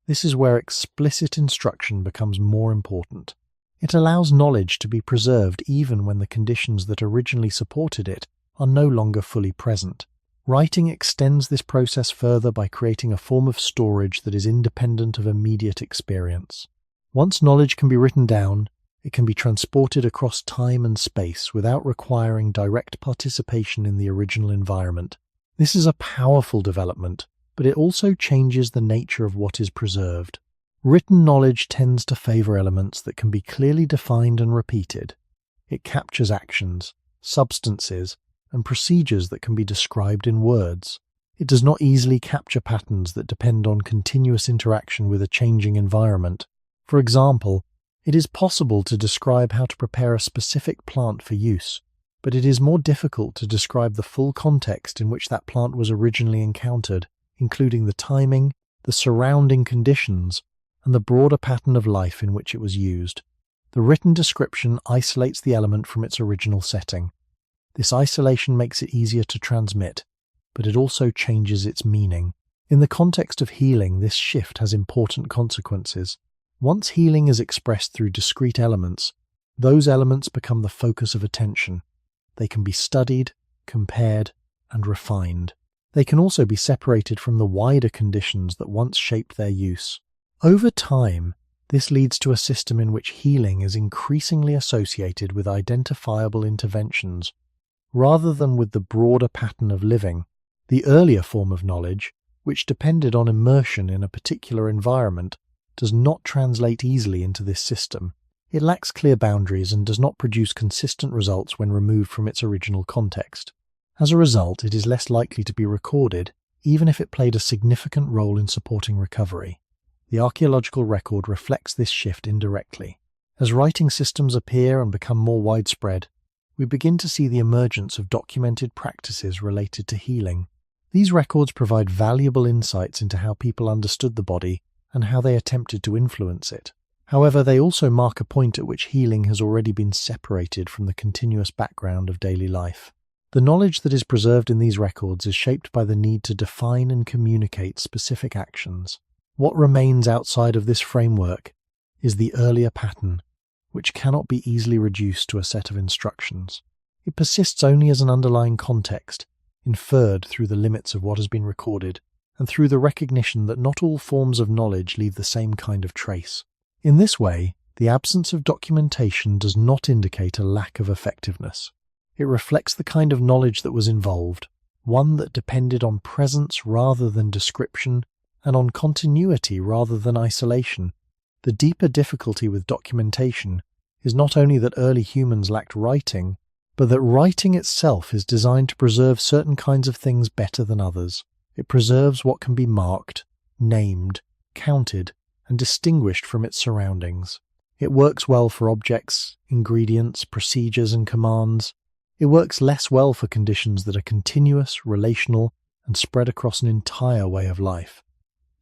This is where explicit instruction becomes more important. It allows knowledge to be preserved even when the conditions that originally supported it are no longer fully present. Writing extends this process further by creating a form of storage that is independent of immediate experience. Once knowledge can be written down, it can be transported across time and space without requiring direct participation in the original environment. This is a powerful development, but it also changes the nature of what is preserved. Written knowledge tends to favor elements that can be clearly defined and repeated. It captures actions, substances, and procedures that can be described in words. It does not easily capture patterns that depend on continuous interaction with a changing environment. For example, it is possible to describe how to prepare a specific plant for use, but it is more difficult to describe the full context in which that plant was originally encountered, including the timing, the surrounding conditions, and the broader pattern of life in which it was used. The written description isolates the element from its original setting. This isolation makes it easier to transmit, but it also changes its meaning. In the context of healing, this shift has important consequences. Once healing is expressed through discrete elements, those elements become the focus of attention. They can be studied, compared, and refined. They can also be separated from the wider conditions that once shaped their use. Over time, this leads to a system in which healing is increasingly associated with identifiable interventions, rather than with the broader pattern of living. The earlier form of knowledge, which depended on immersion in a particular environment, does not translate easily into this system. It lacks clear boundaries and does not produce consistent results when removed from its original context. As a result, it is less likely to be recorded, even if it played a significant role in supporting recovery. The archaeological record reflects this shift indirectly. As writing systems appear and become more widespread, we begin to see the emergence of documented practices related to healing. These records provide valuable insights into how people understood the body and how they attempted to influence it. However, they also mark a point at which healing has already been separated from the continuous background of daily life. The knowledge that is preserved in these records is shaped by the need to define and communicate specific actions. What remains outside of this framework is the earlier pattern, which cannot be easily reduced to a set of instructions. It persists only as an underlying context, inferred through the limits of what has been recorded, and through the recognition that not all forms of knowledge leave the same kind of trace. In this way, the absence of documentation does not indicate a lack of effectiveness. It reflects the kind of knowledge that was involved, one that depended on presence rather than description, and on continuity rather than isolation. The deeper difficulty with documentation is not only that early humans lacked writing, but that writing itself is designed to preserve certain kinds of things better than others. It preserves what can be marked, named, counted, and distinguished from its surroundings. It works well for objects, ingredients, procedures, and commands. It works less well for conditions that are continuous, relational, and spread across an entire way of life.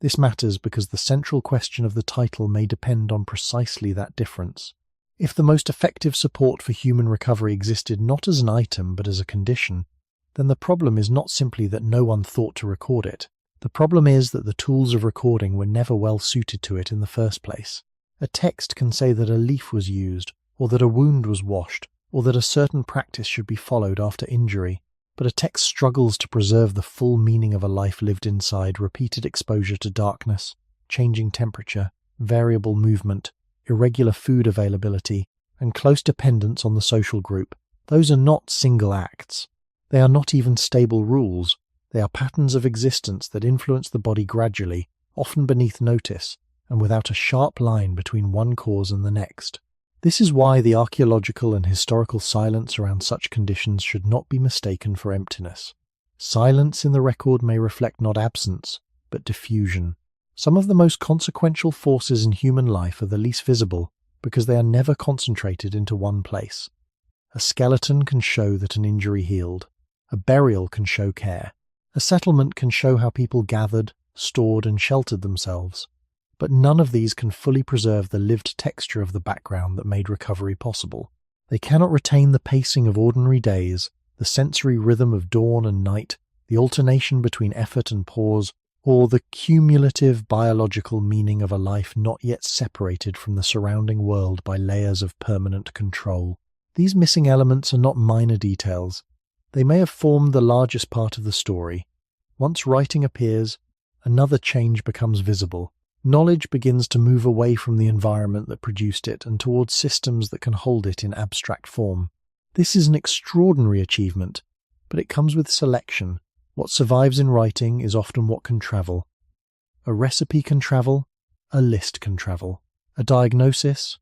This matters because the central question of the title may depend on precisely that difference. If the most effective support for human recovery existed not as an item but as a condition, then the problem is not simply that no one thought to record it. The problem is that the tools of recording were never well suited to it in the first place. A text can say that a leaf was used, or that a wound was washed, or that a certain practice should be followed after injury, but a text struggles to preserve the full meaning of a life lived inside repeated exposure to darkness, changing temperature, variable movement, irregular food availability, and close dependence on the social group. Those are not single acts. They are not even stable rules. They are patterns of existence that influence the body gradually, often beneath notice, and without a sharp line between one cause and the next. This is why the archaeological and historical silence around such conditions should not be mistaken for emptiness. Silence in the record may reflect not absence, but diffusion. Some of the most consequential forces in human life are the least visible because they are never concentrated into one place. A skeleton can show that an injury healed. A burial can show care. A settlement can show how people gathered, stored, and sheltered themselves. But none of these can fully preserve the lived texture of the background that made recovery possible. They cannot retain the pacing of ordinary days, the sensory rhythm of dawn and night, the alternation between effort and pause, or the cumulative biological meaning of a life not yet separated from the surrounding world by layers of permanent control. These missing elements are not minor details. They may have formed the largest part of the story. Once writing appears, another change becomes visible. Knowledge begins to move away from the environment that produced it and towards systems that can hold it in abstract form. This is an extraordinary achievement, but it comes with selection. What survives in writing is often what can travel. A recipe can travel, a list can travel. A diagnosis,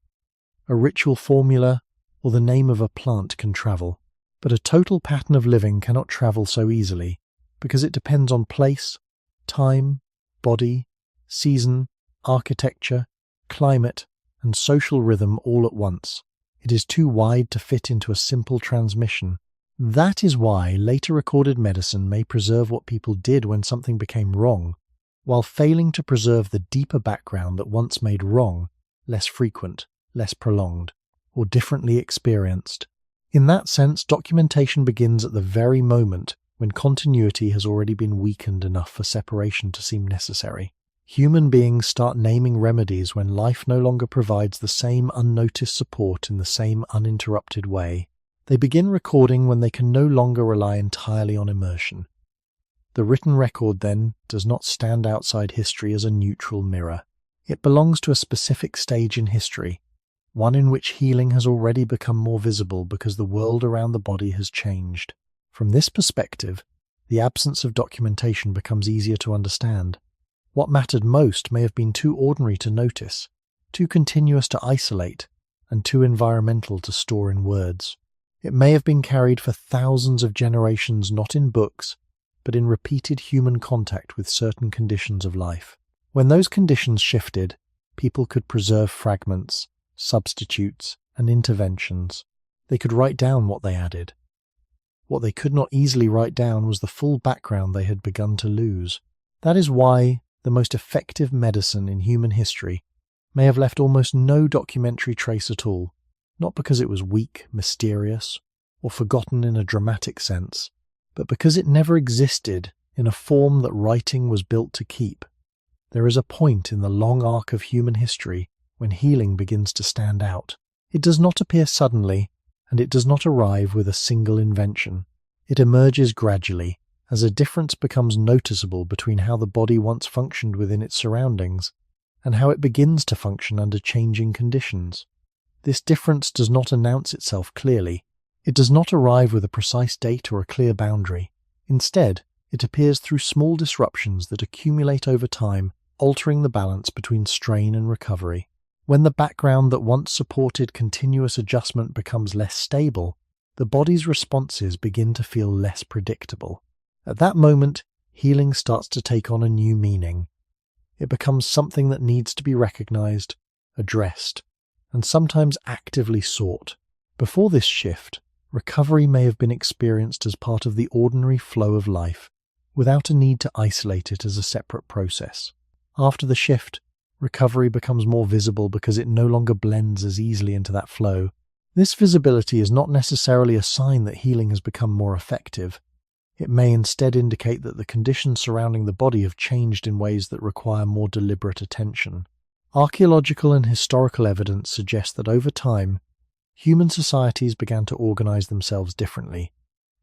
a ritual formula, or the name of a plant can travel. But a total pattern of living cannot travel so easily, because it depends on place, time, body, season, architecture, climate, and social rhythm all at once. It is too wide to fit into a simple transmission. That is why later recorded medicine may preserve what people did when something became wrong, while failing to preserve the deeper background that once made wrong less frequent, less prolonged, or differently experienced. In that sense, documentation begins at the very moment when continuity has already been weakened enough for separation to seem necessary. Human beings start naming remedies when life no longer provides the same unnoticed support in the same uninterrupted way. They begin recording when they can no longer rely entirely on immersion. The written record, then, does not stand outside history as a neutral mirror. It belongs to a specific stage in history, one in which healing has already become more visible because the world around the body has changed. From this perspective, The absence of documentation becomes easier to understand. What mattered most may have been too ordinary to notice, too continuous to isolate, and too environmental to store in words. It may have been carried for thousands of generations not in books, but in repeated human contact with certain conditions of life. When those conditions shifted, people could preserve fragments, substitutes, and interventions. They could write down what they added. What they could not easily write down was the full background they had begun to lose. That is why the most effective medicine in human history may have left almost no documentary trace at all, not because it was weak, mysterious, or forgotten in a dramatic sense, but because it never existed in a form that writing was built to keep. There is a point in the long arc of human history when healing begins to stand out. It does not appear suddenly, and it does not arrive with a single invention. It emerges gradually, as a difference becomes noticeable between how the body once functioned within its surroundings and how it begins to function under changing conditions. This difference does not announce itself clearly. It does not arrive with a precise date or a clear boundary. Instead, it appears through small disruptions that accumulate over time, altering the balance between strain and recovery. When the background that once supported continuous adjustment becomes less stable, the body's responses begin to feel less predictable. At that moment, healing starts to take on a new meaning. It becomes something that needs to be recognized, addressed, and sometimes actively sought. Before this shift, recovery may have been experienced as part of the ordinary flow of life, without a need to isolate it as a separate process. After the shift, recovery becomes more visible because it no longer blends as easily into that flow. This visibility is not necessarily a sign that healing has become more effective. It may instead indicate that the conditions surrounding the body have changed in ways that require more deliberate attention. Archaeological and historical evidence suggests that over time, human societies began to organize themselves differently.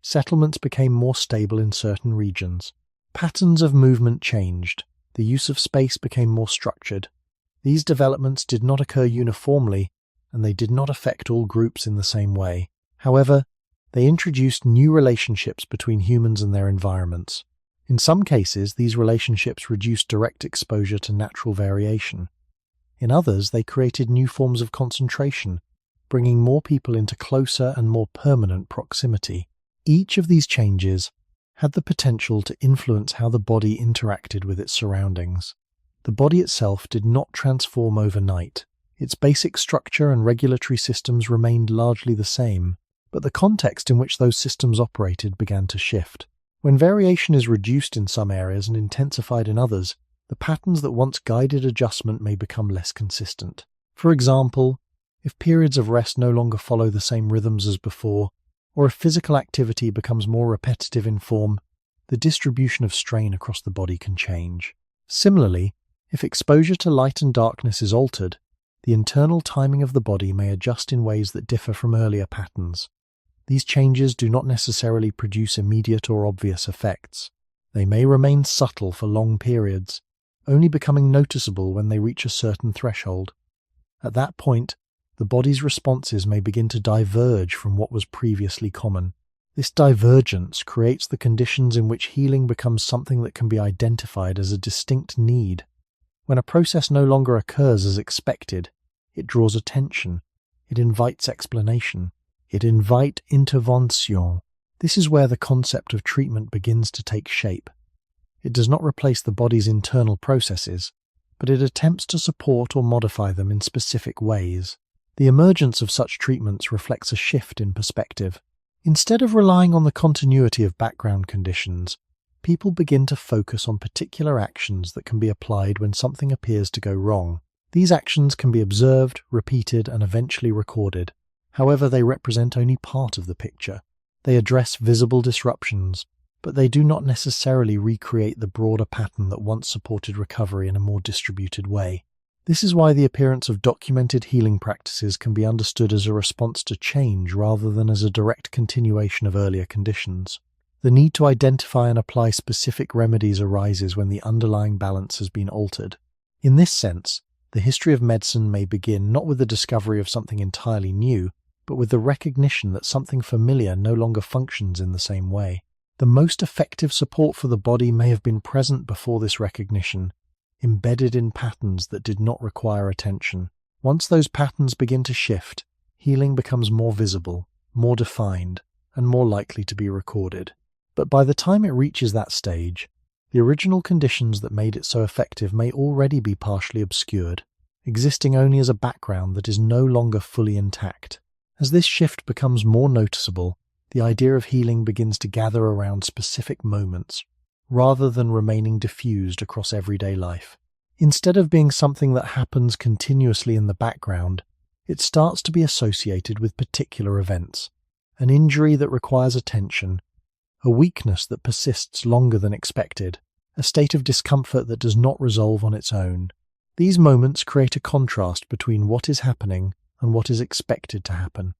Settlements became more stable in certain regions. Patterns of movement changed. The use of space became more structured. These developments did not occur uniformly, and they did not affect all groups in the same way. However, they introduced new relationships between humans and their environments. In some cases, these relationships reduced direct exposure to natural variation. In others, they created new forms of concentration, bringing more people into closer and more permanent proximity. Each of these changes had the potential to influence how the body interacted with its surroundings. The body itself did not transform overnight. Its basic structure and regulatory systems remained largely the same, but the context in which those systems operated began to shift. When variation is reduced in some areas and intensified in others, the patterns that once guided adjustment may become less consistent. For example, if periods of rest no longer follow the same rhythms as before, or if physical activity becomes more repetitive in form, the distribution of strain across the body can change. Similarly, if exposure to light and darkness is altered, the internal timing of the body may adjust in ways that differ from earlier patterns. These changes do not necessarily produce immediate or obvious effects. They may remain subtle for long periods, only becoming noticeable when they reach a certain threshold. At that point, the body's responses may begin to diverge from what was previously common. This divergence creates the conditions in which healing becomes something that can be identified as a distinct need. When a process no longer occurs as expected, it draws attention, it invites explanation, it invites intervention. This is where the concept of treatment begins to take shape. It does not replace the body's internal processes, but it attempts to support or modify them in specific ways. The emergence of such treatments reflects a shift in perspective. Instead of relying on the continuity of background conditions, people begin to focus on particular actions that can be applied when something appears to go wrong. These actions can be observed, repeated, and eventually recorded. However, they represent only part of the picture. They address visible disruptions, but they do not necessarily recreate the broader pattern that once supported recovery in a more distributed way. This is why the appearance of documented healing practices can be understood as a response to change rather than as a direct continuation of earlier conditions. The need to identify and apply specific remedies arises when the underlying balance has been altered. In this sense, the history of medicine may begin not with the discovery of something entirely new, but with the recognition that something familiar no longer functions in the same way. The most effective support for the body may have been present before this recognition, embedded in patterns that did not require attention. Once those patterns begin to shift, healing becomes more visible, more defined, and more likely to be recorded. But by the time it reaches that stage, the original conditions that made it so effective may already be partially obscured, existing only as a background that is no longer fully intact. As this shift becomes more noticeable, the idea of healing begins to gather around specific moments, rather than remaining diffused across everyday life. Instead of being something that happens continuously in the background, it starts to be associated with particular events, an injury that requires attention, a weakness that persists longer than expected, a state of discomfort that does not resolve on its own. These moments create a contrast between what is happening and what is expected to happen.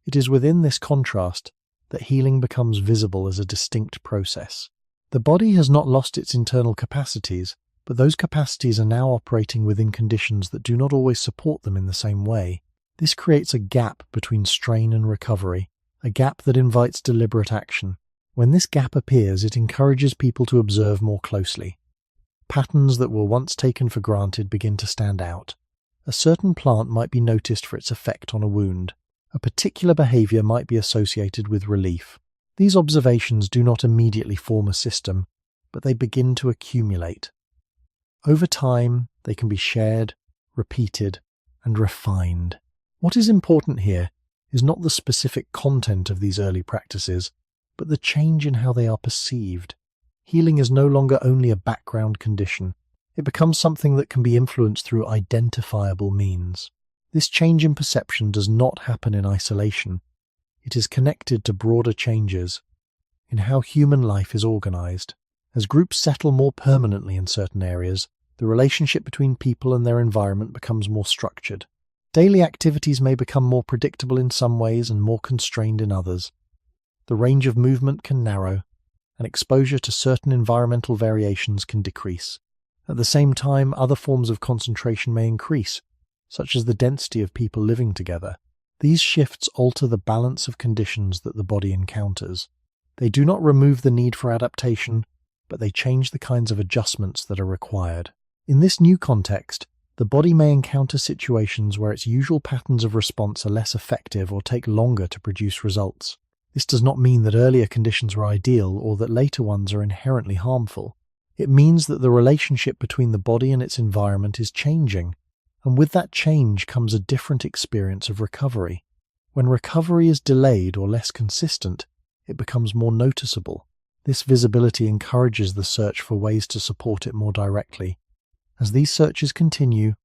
It is within this contrast that healing becomes visible as a distinct process. The body has not lost its internal capacities, but those capacities are now operating within conditions that do not always support them in the same way. This creates a gap between strain and recovery, a gap that invites deliberate action. When this gap appears, it encourages people to observe more closely. Patterns that were once taken for granted begin to stand out. A certain plant might be noticed for its effect on a wound. A particular behavior might be associated with relief. These observations do not immediately form a system, but they begin to accumulate. Over time, they can be shared, repeated, and refined. What is important here is not the specific content of these early practices, but the change in how they are perceived. Healing is no longer only a background condition. It becomes something that can be influenced through identifiable means. This change in perception does not happen in isolation. It is connected to broader changes in how human life is organized. As groups settle more permanently in certain areas, the relationship between people and their environment becomes more structured. Daily activities may become more predictable in some ways and more constrained in others. The range of movement can narrow, and exposure to certain environmental variations can decrease. At the same time, other forms of concentration may increase, such as the density of people living together. These shifts alter the balance of conditions that the body encounters. They do not remove the need for adaptation, but they change the kinds of adjustments that are required. In this new context, the body may encounter situations where its usual patterns of response are less effective or take longer to produce results. This does not mean that earlier conditions were ideal or that later ones are inherently harmful. It means that the relationship between the body and its environment is changing, and with that change comes a different experience of recovery. When recovery is delayed or less consistent, it becomes more noticeable. This visibility encourages the search for ways to support it more directly. As these searches continue,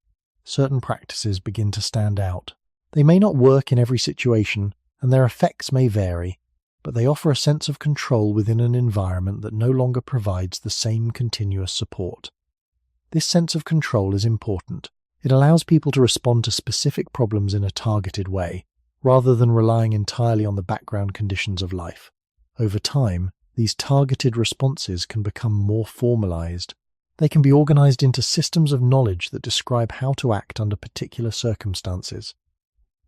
certain practices begin to stand out. They may not work in every situation, and their effects may vary, but they offer a sense of control within an environment that no longer provides the same continuous support. This sense of control is important. It allows people to respond to specific problems in a targeted way, rather than relying entirely on the background conditions of life. Over time, these targeted responses can become more formalized. They can be organized into systems of knowledge that describe how to act under particular circumstances.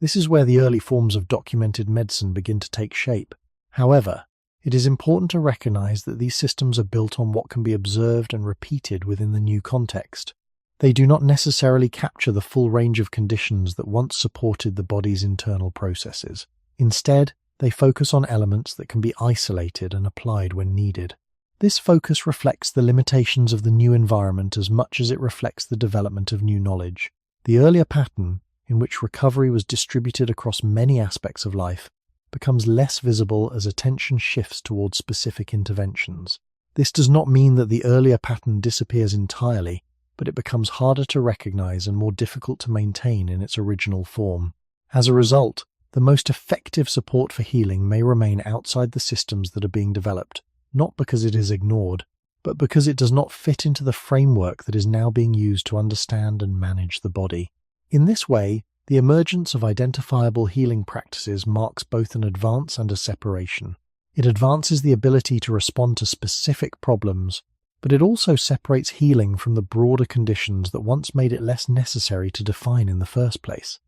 This is where the early forms of documented medicine begin to take shape. However, it is important to recognize that these systems are built on what can be observed and repeated within the new context. They do not necessarily capture the full range of conditions that once supported the body's internal processes. Instead, they focus on elements that can be isolated and applied when needed. This focus reflects the limitations of the new environment as much as it reflects the development of new knowledge. The earlier pattern, in which recovery was distributed across many aspects of life, becomes less visible as attention shifts towards specific interventions. This does not mean that the earlier pattern disappears entirely, but it becomes harder to recognize and more difficult to maintain in its original form. As a result, the most effective support for healing may remain outside the systems that are being developed, not because it is ignored, but because it does not fit into the framework that is now being used to understand and manage the body. In this way, the emergence of identifiable healing practices marks both an advance and a separation. It advances the ability to respond to specific problems, but it also separates healing from the broader conditions that once made it less necessary to define in the first place.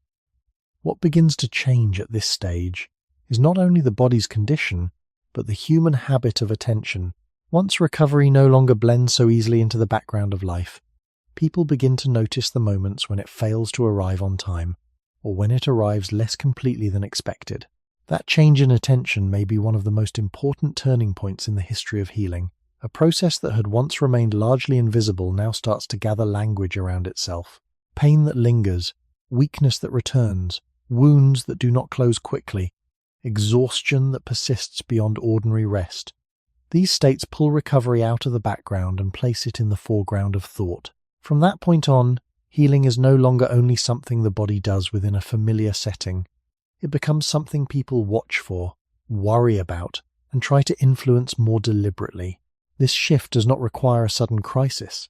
What begins to change at this stage is not only the body's condition, but the human habit of attention. Once recovery no longer blends so easily into the background of life, people begin to notice the moments when it fails to arrive on time, or when it arrives less completely than expected. That change in attention may be one of the most important turning points in the history of healing. A process that had once remained largely invisible now starts to gather language around itself. Pain that lingers, weakness that returns, wounds that do not close quickly, exhaustion that persists beyond ordinary rest. These states pull recovery out of the background and place it in the foreground of thought. From that point on, healing is no longer only something the body does within a familiar setting. It becomes something people watch for, worry about, and try to influence more deliberately. This shift does not require a sudden crisis.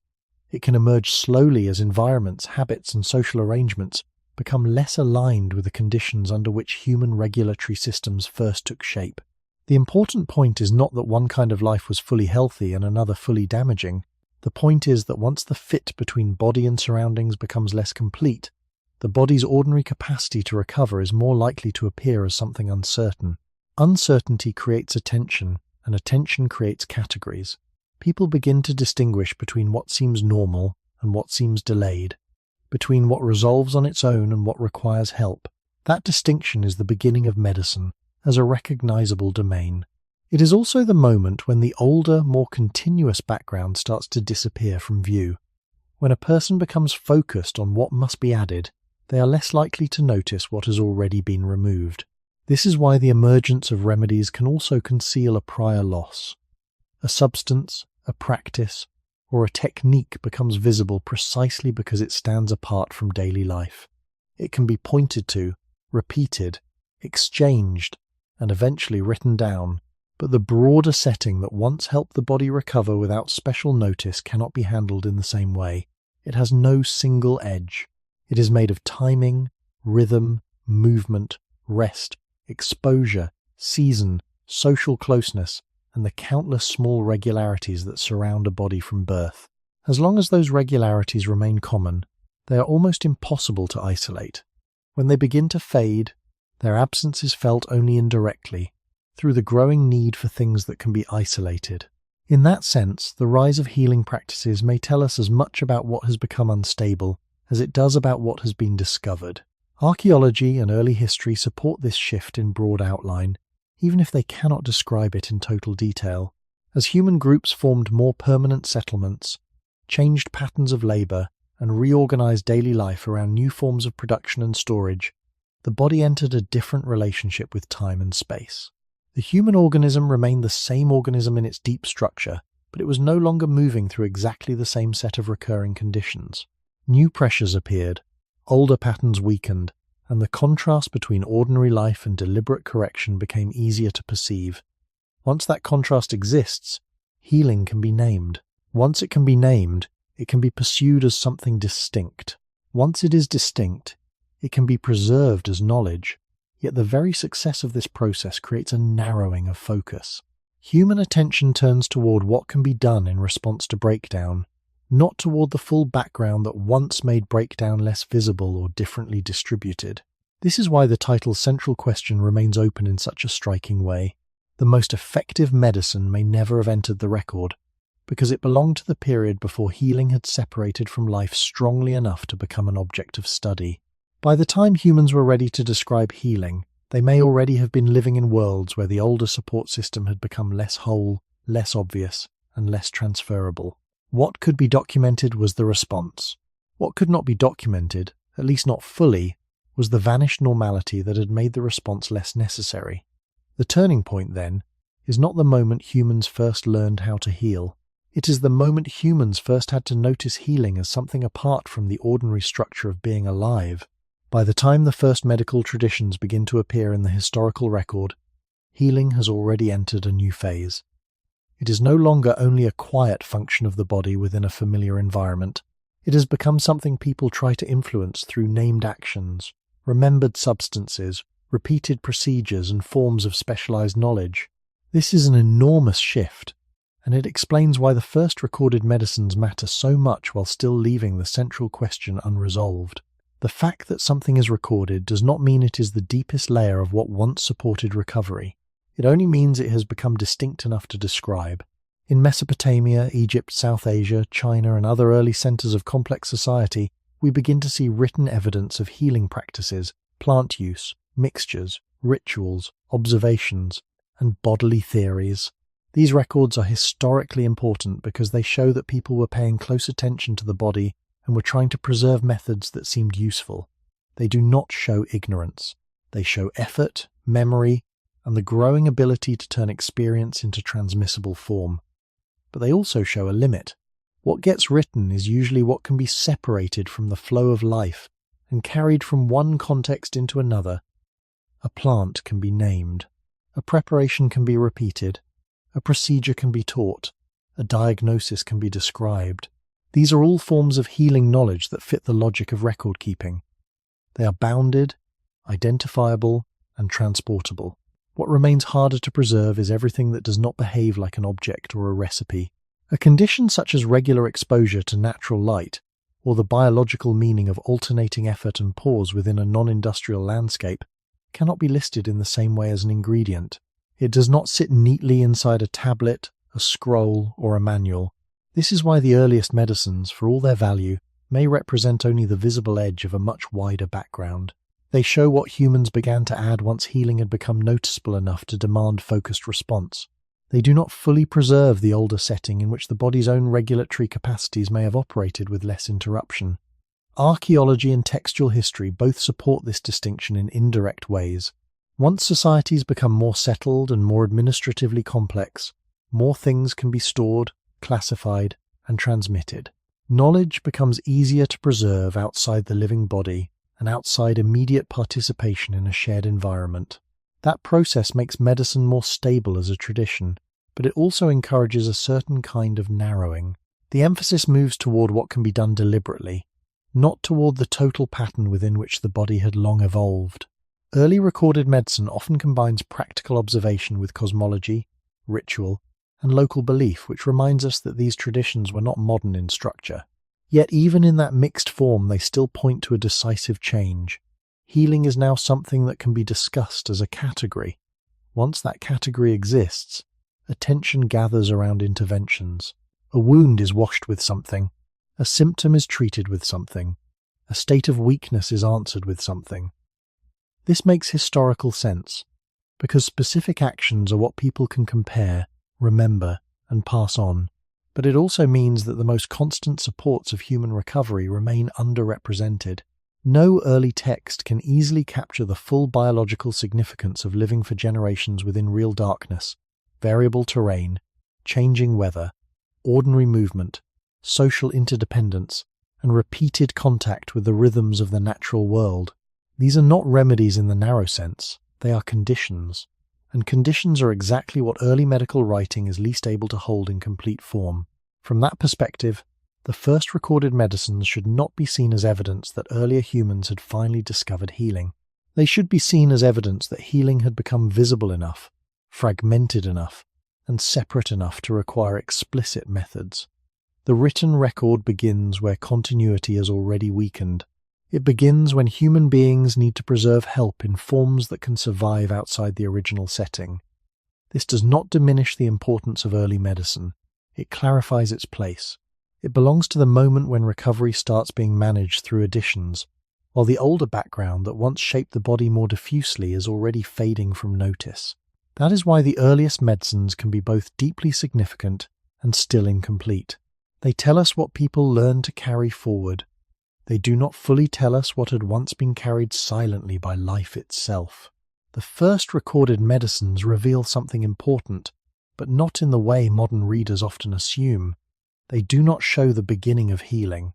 It can emerge slowly as environments, habits, and social arrangements become less aligned with the conditions under which human regulatory systems first took shape. The important point is not that one kind of life was fully healthy and another fully damaging. The point is that once the fit between body and surroundings becomes less complete, the body's ordinary capacity to recover is more likely to appear as something uncertain. Uncertainty creates attention, and attention creates categories. People begin to distinguish between what seems normal and what seems delayed, between what resolves on its own and what requires help. That distinction is the beginning of medicine, as a recognizable domain. It is also the moment when the older, more continuous background starts to disappear from view. When a person becomes focused on what must be added, they are less likely to notice what has already been removed. This is why the emergence of remedies can also conceal a prior loss. A substance, a practice, or a technique becomes visible precisely because it stands apart from daily life. It can be pointed to, repeated, exchanged, and eventually written down, but the broader setting that once helped the body recover without special notice cannot be handled in the same way. It has no single edge. It is made of timing, rhythm, movement, rest, exposure, season, social closeness, and the countless small regularities that surround a body from birth. As long as those regularities remain common, they are almost impossible to isolate. When they begin to fade, their absence is felt only indirectly, through the growing need for things that can be isolated. In that sense, the rise of healing practices may tell us as much about what has become unstable as it does about what has been discovered. Archaeology and early history support this shift in broad outline, even if they cannot describe it in total detail. As human groups formed more permanent settlements, changed patterns of labor, and reorganized daily life around new forms of production and storage, the body entered a different relationship with time and space. The human organism remained the same organism in its deep structure, but it was no longer moving through exactly the same set of recurring conditions. New pressures appeared, older patterns weakened, and the contrast between ordinary life and deliberate correction became easier to perceive. Once that contrast exists, healing can be named. Once it can be named, it can be pursued as something distinct. Once it is distinct, it can be preserved as knowledge. Yet the very success of this process creates a narrowing of focus. Human attention turns toward what can be done in response to breakdown, not toward the full background that once made breakdown less visible or differently distributed. This is why the title's central question remains open in such a striking way. The most effective medicine may never have entered the record, because it belonged to the period before healing had separated from life strongly enough to become an object of study. By the time humans were ready to describe healing, they may already have been living in worlds where the older support system had become less whole, less obvious, and less transferable. What could be documented was the response. What could not be documented, at least not fully, was the vanished normality that had made the response less necessary. The turning point, then, is not the moment humans first learned how to heal. It is the moment humans first had to notice healing as something apart from the ordinary structure of being alive. By the time the first medical traditions begin to appear in the historical record, healing has already entered a new phase. It is no longer only a quiet function of the body within a familiar environment. It has become something people try to influence through named actions, remembered substances, repeated procedures, and forms of specialized knowledge. This is an enormous shift, and it explains why the first recorded medicines matter so much while still leaving the central question unresolved. The fact that something is recorded does not mean it is the deepest layer of what once supported recovery. It only means it has become distinct enough to describe. In Mesopotamia, Egypt, South Asia, China, and other early centers of complex society, we begin to see written evidence of healing practices, plant use, mixtures, rituals, observations, and bodily theories. These records are historically important because they show that people were paying close attention to the body and were trying to preserve methods that seemed useful. They do not show ignorance. They show effort, memory, and the growing ability to turn experience into transmissible form. But they also show a limit. What gets written is usually what can be separated from the flow of life and carried from one context into another. A plant can be named. A preparation can be repeated. A procedure can be taught. A diagnosis can be described. These are all forms of healing knowledge that fit the logic of record keeping. They are bounded, identifiable, and transportable. What remains harder to preserve is everything that does not behave like an object or a recipe. A condition such as regular exposure to natural light, or the biological meaning of alternating effort and pause within a non-industrial landscape, cannot be listed in the same way as an ingredient. It does not sit neatly inside a tablet, a scroll, or a manual. This is why the earliest medicines, for all their value, may represent only the visible edge of a much wider background. They show what humans began to add once healing had become noticeable enough to demand focused response. They do not fully preserve the older setting in which the body's own regulatory capacities may have operated with less interruption. Archaeology and textual history both support this distinction in indirect ways. Once societies become more settled and more administratively complex, more things can be stored, classified, and transmitted. Knowledge becomes easier to preserve outside the living body and outside immediate participation in a shared environment. That process makes medicine more stable as a tradition, but it also encourages a certain kind of narrowing. The emphasis moves toward what can be done deliberately, not toward the total pattern within which the body had long evolved. Early recorded medicine often combines practical observation with cosmology, ritual, and local belief, which reminds us that these traditions were not modern in structure. Yet even in that mixed form, they still point to a decisive change. Healing is now something that can be discussed as a category. Once that category exists, attention gathers around interventions. A wound is washed with something. A symptom is treated with something. A state of weakness is answered with something. This makes historical sense, because specific actions are what people can compare, remember, and pass on. But it also means that the most constant supports of human recovery remain underrepresented. No early text can easily capture the full biological significance of living for generations within real darkness, variable terrain, changing weather, ordinary movement, social interdependence, and repeated contact with the rhythms of the natural world. These are not remedies in the narrow sense, they are conditions. And conditions are exactly what early medical writing is least able to hold in complete form. From that perspective, the first recorded medicines should not be seen as evidence that earlier humans had finally discovered healing. They should be seen as evidence that healing had become visible enough, fragmented enough, and separate enough to require explicit methods. The written record begins where continuity has already weakened. It begins when human beings need to preserve help in forms that can survive outside the original setting. This does not diminish the importance of early medicine. It clarifies its place. It belongs to the moment when recovery starts being managed through additions, while the older background that once shaped the body more diffusely is already fading from notice. That is why the earliest medicines can be both deeply significant and still incomplete. They tell us what people learn to carry forward. They do not fully tell us what had once been carried silently by life itself. The first recorded medicines reveal something important, but not in the way modern readers often assume. They do not show the beginning of healing.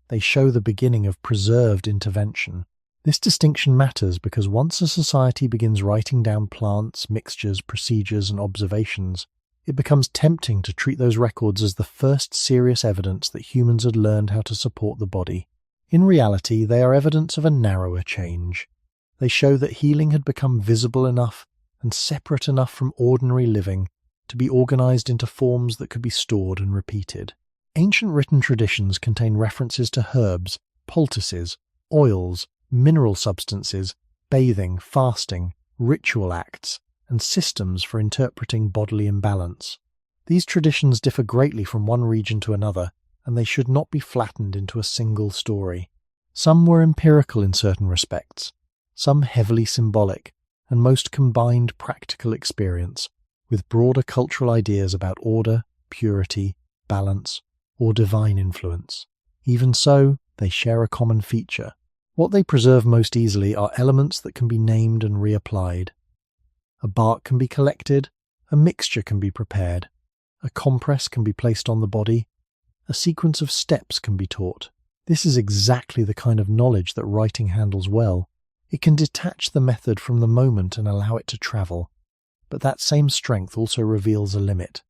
They show the beginning of preserved intervention. This distinction matters because once a society begins writing down plants, mixtures, procedures, and observations, it becomes tempting to treat those records as the first serious evidence that humans had learned how to support the body. In reality, they are evidence of a narrower change. They show that healing had become visible enough and separate enough from ordinary living to be organized into forms that could be stored and repeated. Ancient written traditions contain references to herbs, poultices, oils, mineral substances, bathing, fasting, ritual acts, and systems for interpreting bodily imbalance. These traditions differ greatly from one region to another, and they should not be flattened into a single story. Some were empirical in certain respects, some heavily symbolic, and most combined practical experience, with broader cultural ideas about order, purity, balance, or divine influence. Even so, they share a common feature. What they preserve most easily are elements that can be named and reapplied. A bark can be collected, a mixture can be prepared, a compress can be placed on the body, a sequence of steps can be taught. This is exactly the kind of knowledge that writing handles well. It can detach the method from the moment and allow it to travel. But that same strength also reveals a limit.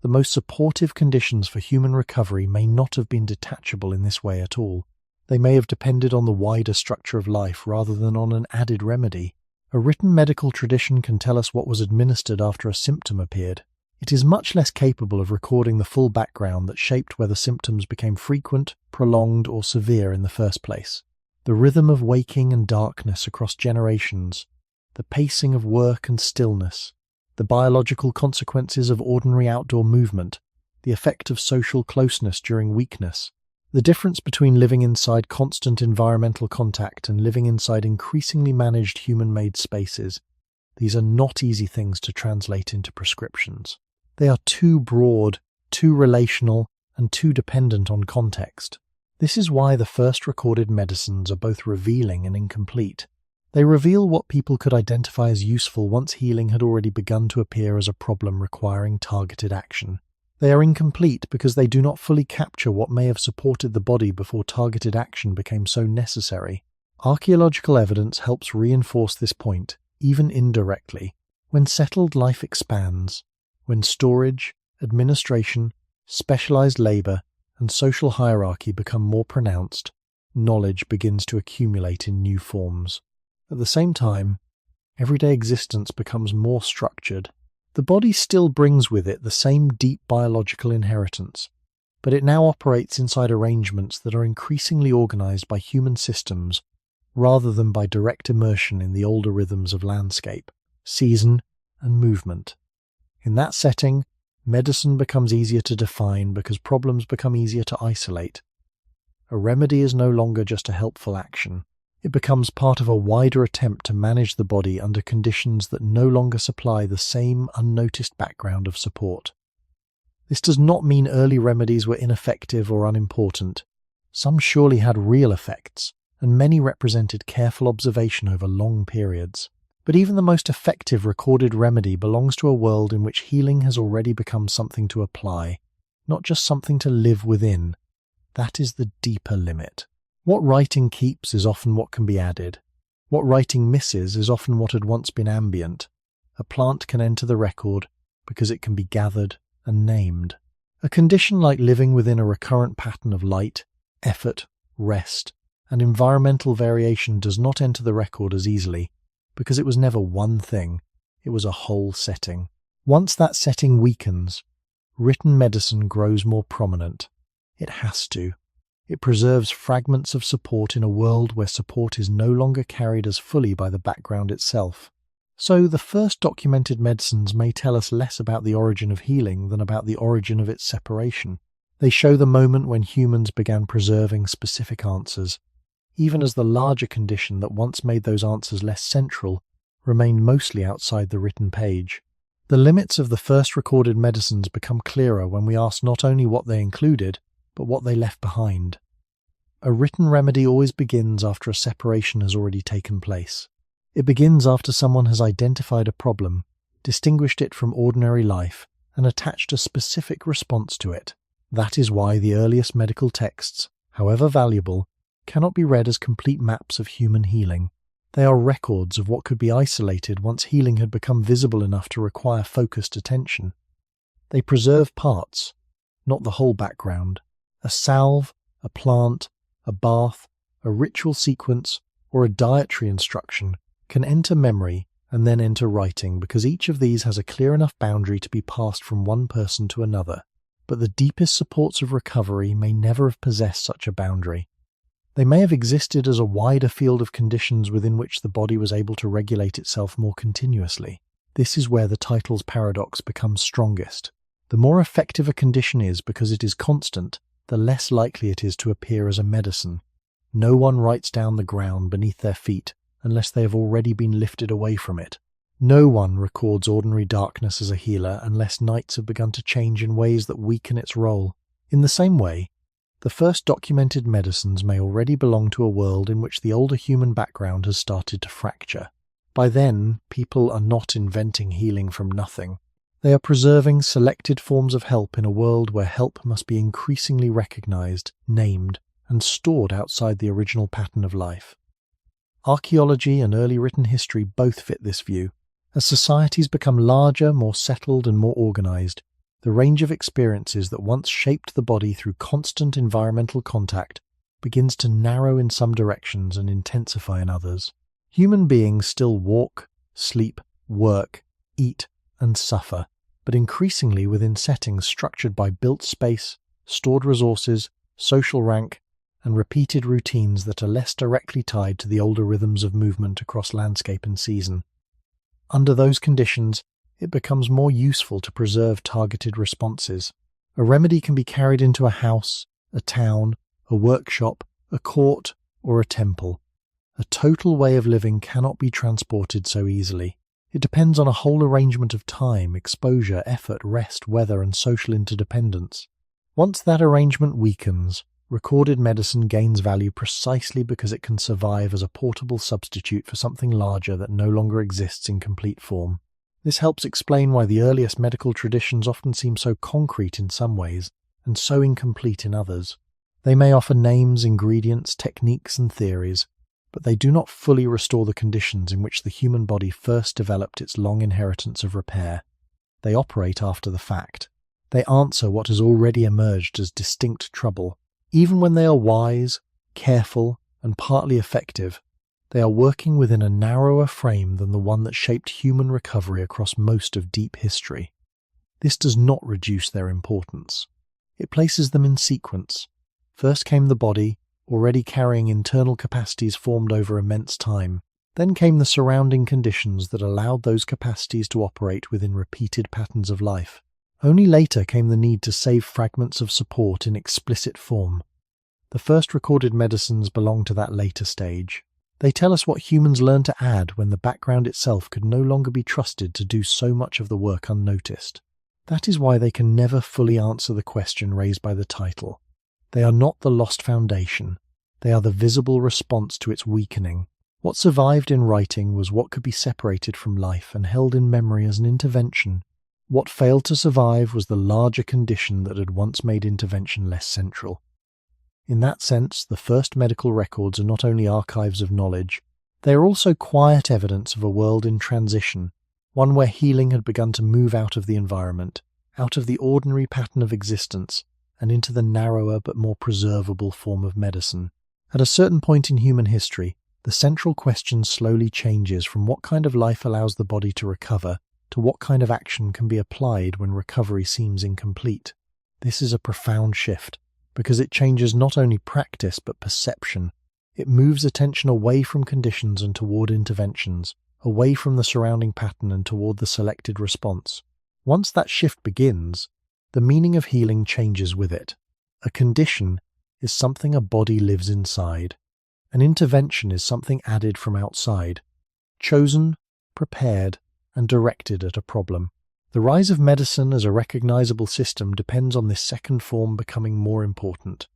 The most supportive conditions for human recovery may not have been detachable in this way at all. They may have depended on the wider structure of life rather than on an added remedy. A written medical tradition can tell us what was administered after a symptom appeared. It is much less capable of recording the full background that shaped whether symptoms became frequent, prolonged, or severe in the first place. The rhythm of waking and darkness across generations, the pacing of work and stillness, the biological consequences of ordinary outdoor movement, the effect of social closeness during weakness, the difference between living inside constant environmental contact and living inside increasingly managed human-made spaces. These are not easy things to translate into prescriptions. They are too broad, too relational, and too dependent on context. This is why the first recorded medicines are both revealing and incomplete. They reveal what people could identify as useful once healing had already begun to appear as a problem requiring targeted action. They are incomplete because they do not fully capture what may have supported the body before targeted action became so necessary. Archaeological evidence helps reinforce this point, even indirectly. When settled life expands, when storage, administration, specialized labor, and social hierarchy become more pronounced, knowledge begins to accumulate in new forms. At the same time, everyday existence becomes more structured. The body still brings with it the same deep biological inheritance, but it now operates inside arrangements that are increasingly organized by human systems rather than by direct immersion in the older rhythms of landscape, season, and movement. In that setting, medicine becomes easier to define because problems become easier to isolate. A remedy is no longer just a helpful action. It becomes part of a wider attempt to manage the body under conditions that no longer supply the same unnoticed background of support. This does not mean early remedies were ineffective or unimportant. Some surely had real effects, and many represented careful observation over long periods. But even the most effective recorded remedy belongs to a world in which healing has already become something to apply, not just something to live within. That is the deeper limit. What writing keeps is often what can be added. What writing misses is often what had once been ambient. A plant can enter the record because it can be gathered and named. A condition like living within a recurrent pattern of light, effort, rest, and environmental variation does not enter the record as easily, because it was never one thing, it was a whole setting. Once that setting weakens, written medicine grows more prominent. It has to. It preserves fragments of support in a world where support is no longer carried as fully by the background itself. So the first documented medicines may tell us less about the origin of healing than about the origin of its separation. They show the moment when humans began preserving specific answers, even as the larger condition that once made those answers less central remained mostly outside the written page. The limits of the first recorded medicines become clearer when we ask not only what they included, but what they left behind. A written remedy always begins after a separation has already taken place. It begins after someone has identified a problem, distinguished it from ordinary life, and attached a specific response to it. That is why the earliest medical texts, however valuable, cannot be read as complete maps of human healing. They are records of what could be isolated once healing had become visible enough to require focused attention. They preserve parts, not the whole background. A salve, a plant, a bath, a ritual sequence, or a dietary instruction can enter memory and then enter writing because each of these has a clear enough boundary to be passed from one person to another. But the deepest supports of recovery may never have possessed such a boundary. They may have existed as a wider field of conditions within which the body was able to regulate itself more continuously. This is where the title's paradox becomes strongest. The more effective a condition is because it is constant, the less likely it is to appear as a medicine. No one writes down the ground beneath their feet unless they have already been lifted away from it. No one records ordinary darkness as a healer unless nights have begun to change in ways that weaken its role. In the same way, the first documented medicines may already belong to a world in which the older human background has started to fracture. By then, people are not inventing healing from nothing. They are preserving selected forms of help in a world where help must be increasingly recognized, named, and stored outside the original pattern of life. Archaeology and early written history both fit this view. As societies become larger, more settled, and more organized, the range of experiences that once shaped the body through constant environmental contact begins to narrow in some directions and intensify in others. Human beings still walk, sleep, work, eat, and suffer, but increasingly within settings structured by built space, stored resources, social rank, and repeated routines that are less directly tied to the older rhythms of movement across landscape and season. Under those conditions, it becomes more useful to preserve targeted responses. A remedy can be carried into a house, a town, a workshop, a court, or a temple. A total way of living cannot be transported so easily. It depends on a whole arrangement of time, exposure, effort, rest, weather, and social interdependence. Once that arrangement weakens, recorded medicine gains value precisely because it can survive as a portable substitute for something larger that no longer exists in complete form. This helps explain why the earliest medical traditions often seem so concrete in some ways and so incomplete in others. They may offer names, ingredients, techniques, and theories, but they do not fully restore the conditions in which the human body first developed its long inheritance of repair. They operate after the fact. They answer what has already emerged as distinct trouble. Even when they are wise, careful, and partly effective, they are working within a narrower frame than the one that shaped human recovery across most of deep history. This does not reduce their importance. It places them in sequence. First came the body, already carrying internal capacities formed over immense time. Then came the surrounding conditions that allowed those capacities to operate within repeated patterns of life. Only later came the need to save fragments of support in explicit form. The first recorded medicines belong to that later stage. They tell us what humans learned to add when the background itself could no longer be trusted to do so much of the work unnoticed. That is why they can never fully answer the question raised by the title. They are not the lost foundation. They are the visible response to its weakening. What survived in writing was what could be separated from life and held in memory as an intervention. What failed to survive was the larger condition that had once made intervention less central. In that sense, the first medical records are not only archives of knowledge, they are also quiet evidence of a world in transition, one where healing had begun to move out of the environment, out of the ordinary pattern of existence, and into the narrower but more preservable form of medicine. At a certain point in human history, the central question slowly changes from what kind of life allows the body to recover to what kind of action can be applied when recovery seems incomplete. This is a profound shift, because it changes not only practice but perception. It moves attention away from conditions and toward interventions, away from the surrounding pattern and toward the selected response. Once that shift begins, the meaning of healing changes with it. A condition is something a body lives inside. An intervention is something added from outside, chosen, prepared, and directed at a problem. The rise of medicine as a recognizable system depends on this second form becoming more important.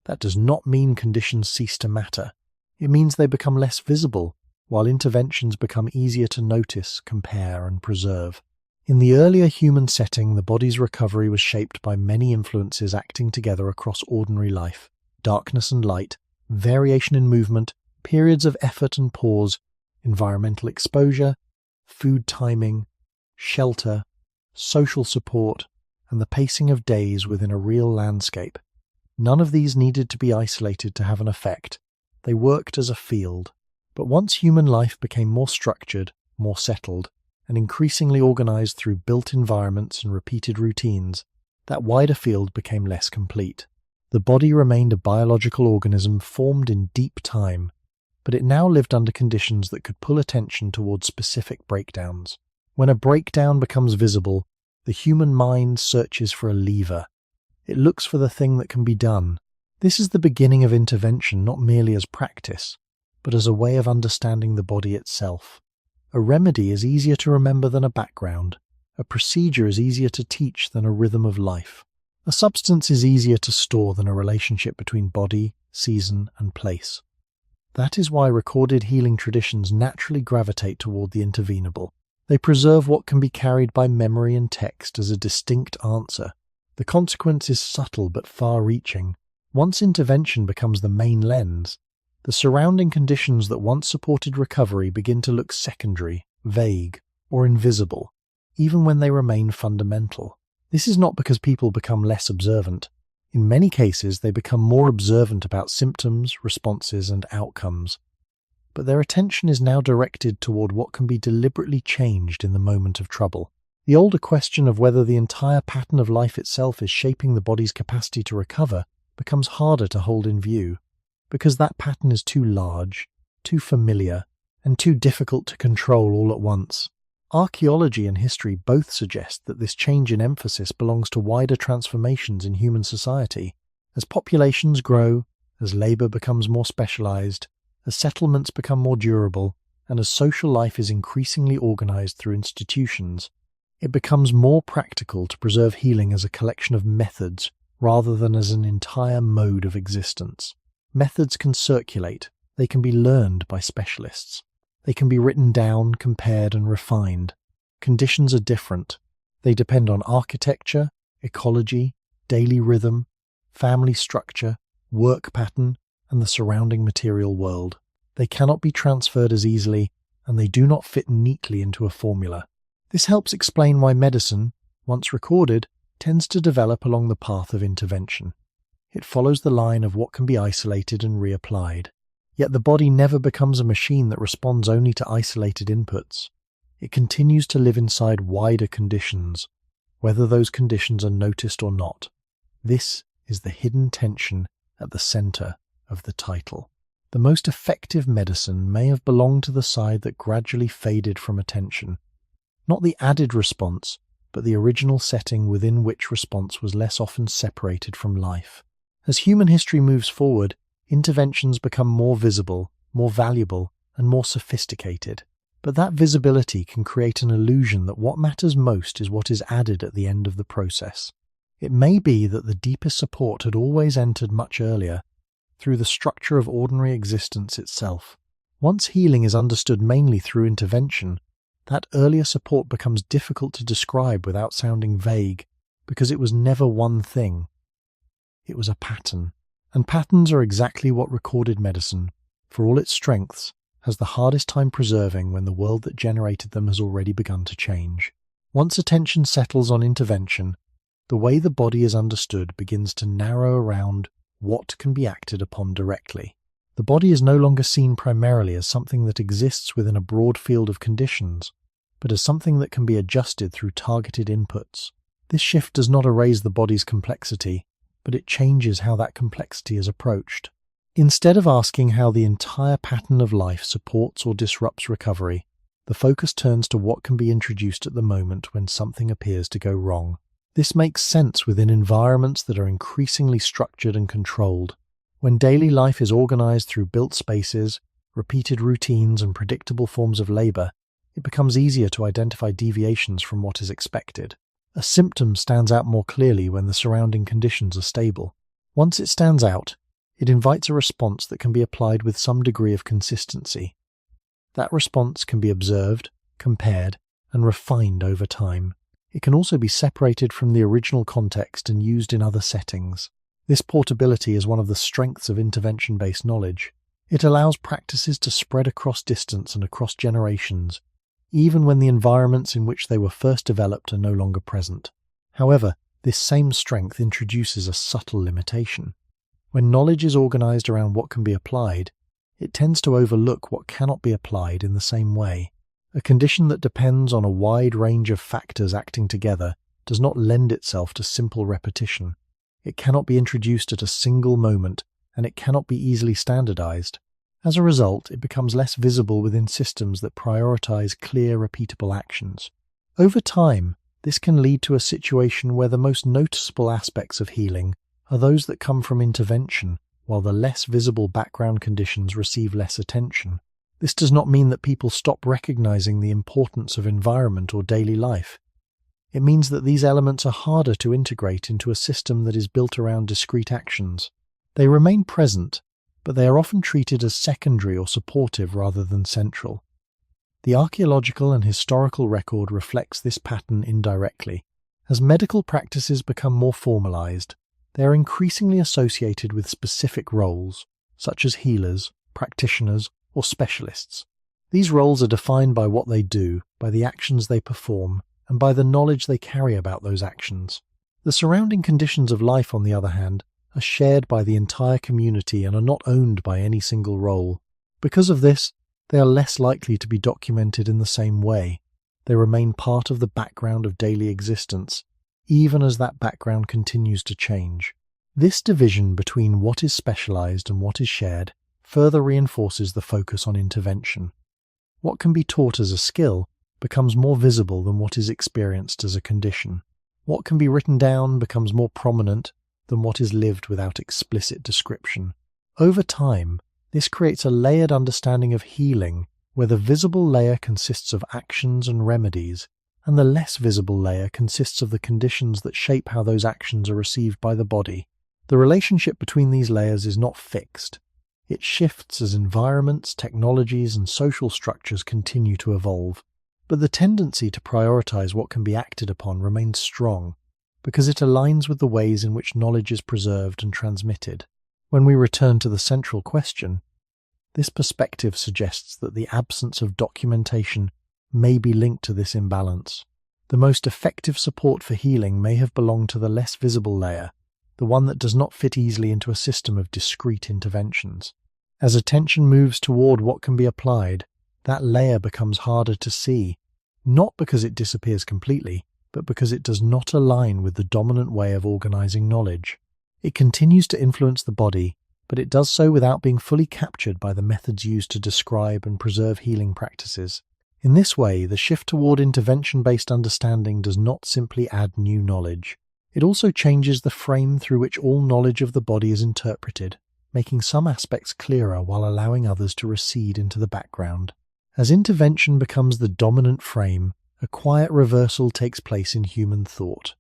That does not mean conditions cease to matter. It means they become less visible, while interventions become easier to notice, compare, and preserve. In the earlier human setting, the body's recovery was shaped by many influences acting together across ordinary life: darkness and light, variation in movement, periods of effort and pause, environmental exposure, food timing, shelter, social support, and the pacing of days within a real landscape. None of these needed to be isolated to have an effect. They worked as a field. But once human life became more structured, more settled, and increasingly organized through built environments and repeated routines, that wider field became less complete. The body remained a biological organism formed in deep time, but it now lived under conditions that could pull attention towards specific breakdowns. When a breakdown becomes visible, the human mind searches for a lever. It looks for the thing that can be done. This is the beginning of intervention, not merely as practice, but as a way of understanding the body itself. A remedy is easier to remember than a background. A procedure is easier to teach than a rhythm of life. A substance is easier to store than a relationship between body, season, and place. That is why recorded healing traditions naturally gravitate toward the intervenable. They preserve what can be carried by memory and text as a distinct answer. The consequence is subtle but far-reaching. Once intervention becomes the main lens, the surrounding conditions that once supported recovery begin to look secondary, vague, or invisible, even when they remain fundamental. This is not because people become less observant. In many cases, they become more observant about symptoms, responses, and outcomes. But their attention is now directed toward what can be deliberately changed in the moment of trouble. The older question of whether the entire pattern of life itself is shaping the body's capacity to recover becomes harder to hold in view, because that pattern is too large, too familiar, and too difficult to control all at once. Archaeology and history both suggest that this change in emphasis belongs to wider transformations in human society. As populations grow, as labor becomes more specialized, as settlements become more durable, and as social life is increasingly organized through institutions, it becomes more practical to preserve healing as a collection of methods rather than as an entire mode of existence. Methods can circulate. They can be learned by specialists. They can be written down, compared, and refined. Conditions are different. They depend on architecture, ecology, daily rhythm, family structure, work pattern, and the surrounding material world. They cannot be transferred as easily, and they do not fit neatly into a formula. This helps explain why medicine, once recorded, tends to develop along the path of intervention. It follows the line of what can be isolated and reapplied. Yet the body never becomes a machine that responds only to isolated inputs. It continues to live inside wider conditions, whether those conditions are noticed or not. This is the hidden tension at the center of the title. The most effective medicine may have belonged to the side that gradually faded from attention. Not the added response, but the original setting within which response was less often separated from life. As human history moves forward, interventions become more visible, more valuable, and more sophisticated. But that visibility can create an illusion that what matters most is what is added at the end of the process. It may be that the deepest support had always entered much earlier, through the structure of ordinary existence itself. Once healing is understood mainly through intervention, that earlier support becomes difficult to describe without sounding vague, because it was never one thing. It was a pattern. And patterns are exactly what recorded medicine, for all its strengths, has the hardest time preserving when the world that generated them has already begun to change. Once attention settles on intervention, the way the body is understood begins to narrow around what can be acted upon directly. The body is no longer seen primarily as something that exists within a broad field of conditions, but as something that can be adjusted through targeted inputs. This shift does not erase the body's complexity, but it changes how that complexity is approached. Instead of asking how the entire pattern of life supports or disrupts recovery, the focus turns to what can be introduced at the moment when something appears to go wrong. This makes sense within environments that are increasingly structured and controlled. When daily life is organized through built spaces, repeated routines, and predictable forms of labor, it becomes easier to identify deviations from what is expected. A symptom stands out more clearly when the surrounding conditions are stable. Once it stands out, it invites a response that can be applied with some degree of consistency. That response can be observed, compared, and refined over time. It can also be separated from the original context and used in other settings. This portability is one of the strengths of intervention-based knowledge. It allows practices to spread across distance and across generations, even when the environments in which they were first developed are no longer present. However, this same strength introduces a subtle limitation. When knowledge is organized around what can be applied, it tends to overlook what cannot be applied in the same way. A condition that depends on a wide range of factors acting together does not lend itself to simple repetition. It cannot be introduced at a single moment, and it cannot be easily standardized. As a result, it becomes less visible within systems that prioritize clear, repeatable actions. Over time, this can lead to a situation where the most noticeable aspects of healing are those that come from intervention, while the less visible background conditions receive less attention. This does not mean that people stop recognizing the importance of environment or daily life. It means that these elements are harder to integrate into a system that is built around discrete actions. They remain present, but they are often treated as secondary or supportive rather than central. The archaeological and historical record reflects this pattern indirectly. As medical practices become more formalized, they are increasingly associated with specific roles, such as healers, practitioners, or specialists. These roles are defined by what they do, by the actions they perform, and by the knowledge they carry about those actions. The surrounding conditions of life, on the other hand, are shared by the entire community and are not owned by any single role. Because of this, they are less likely to be documented in the same way. They remain part of the background of daily existence, even as that background continues to change. This division between what is specialized and what is shared further reinforces the focus on intervention. What can be taught as a skill becomes more visible than what is experienced as a condition. What can be written down becomes more prominent than what is lived without explicit description. Over time, this creates a layered understanding of healing, where the visible layer consists of actions and remedies, and the less visible layer consists of the conditions that shape how those actions are received by the body. The relationship between these layers is not fixed. It shifts as environments, technologies, and social structures continue to evolve. But the tendency to prioritize what can be acted upon remains strong, because it aligns with the ways in which knowledge is preserved and transmitted. When we return to the central question, this perspective suggests that the absence of documentation may be linked to this imbalance. The most effective support for healing may have belonged to the less visible layer, the one that does not fit easily into a system of discrete interventions. As attention moves toward what can be applied, that layer becomes harder to see, not because it disappears completely, but because it does not align with the dominant way of organizing knowledge. It continues to influence the body, but it does so without being fully captured by the methods used to describe and preserve healing practices. In this way, the shift toward intervention-based understanding does not simply add new knowledge. It also changes the frame through which all knowledge of the body is interpreted, making some aspects clearer while allowing others to recede into the background. As intervention becomes the dominant frame, a quiet reversal takes place in human thought.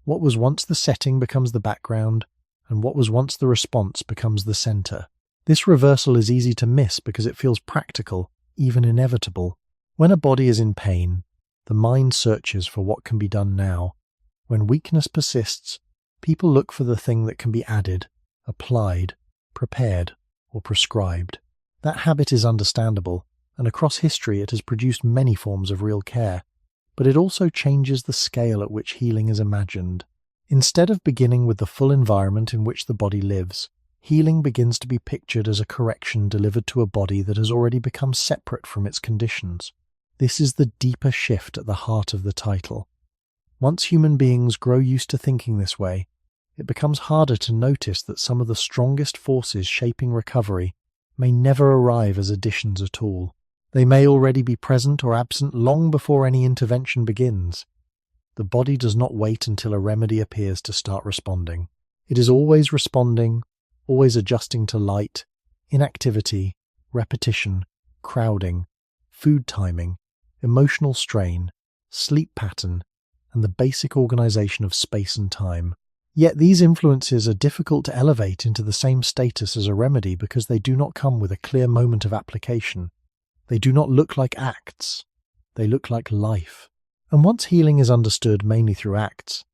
What was once the setting becomes the background, and what was once the response becomes the center. This reversal is easy to miss because it feels practical, even inevitable. When a body is in pain, the mind searches for what can be done now. When weakness persists, people look for the thing that can be added, applied, prepared, or prescribed. That habit is understandable, and across history it has produced many forms of real care. But it also changes the scale at which healing is imagined. Instead of beginning with the full environment in which the body lives, healing begins to be pictured as a correction delivered to a body that has already become separate from its conditions. This is the deeper shift at the heart of the title. Once human beings grow used to thinking this way, it becomes harder to notice that some of the strongest forces shaping recovery may never arrive as additions at all. They may already be present or absent long before any intervention begins. The body does not wait until a remedy appears to start responding. It is always responding, always adjusting to light, inactivity, repetition, crowding, food timing, emotional strain, sleep pattern, and the basic organization of space and time. Yet these influences are difficult to elevate into the same status as a remedy because they do not come with a clear moment of application. They do not look like acts. They look like life. And once healing is understood mainly through acts,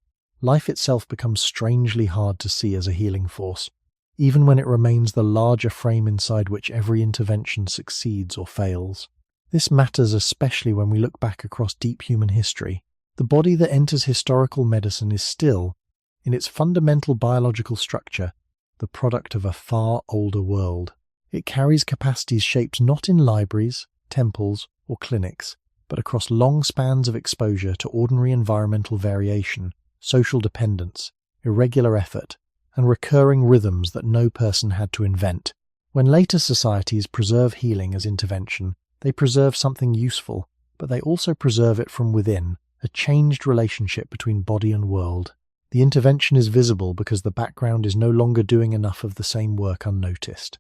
life itself becomes strangely hard to see as a healing force, even when it remains the larger frame inside which every intervention succeeds or fails. This matters especially when we look back across deep human history. The body that enters historical medicine is still, in its fundamental biological structure, the product of a far older world. It carries capacities shaped not in libraries, temples, or clinics, but across long spans of exposure to ordinary environmental variation, social dependence, irregular effort, and recurring rhythms that no person had to invent. When later societies preserve healing as intervention, they preserve something useful, but they also preserve it from within, a changed relationship between body and world. The intervention is visible because the background is no longer doing enough of the same work unnoticed.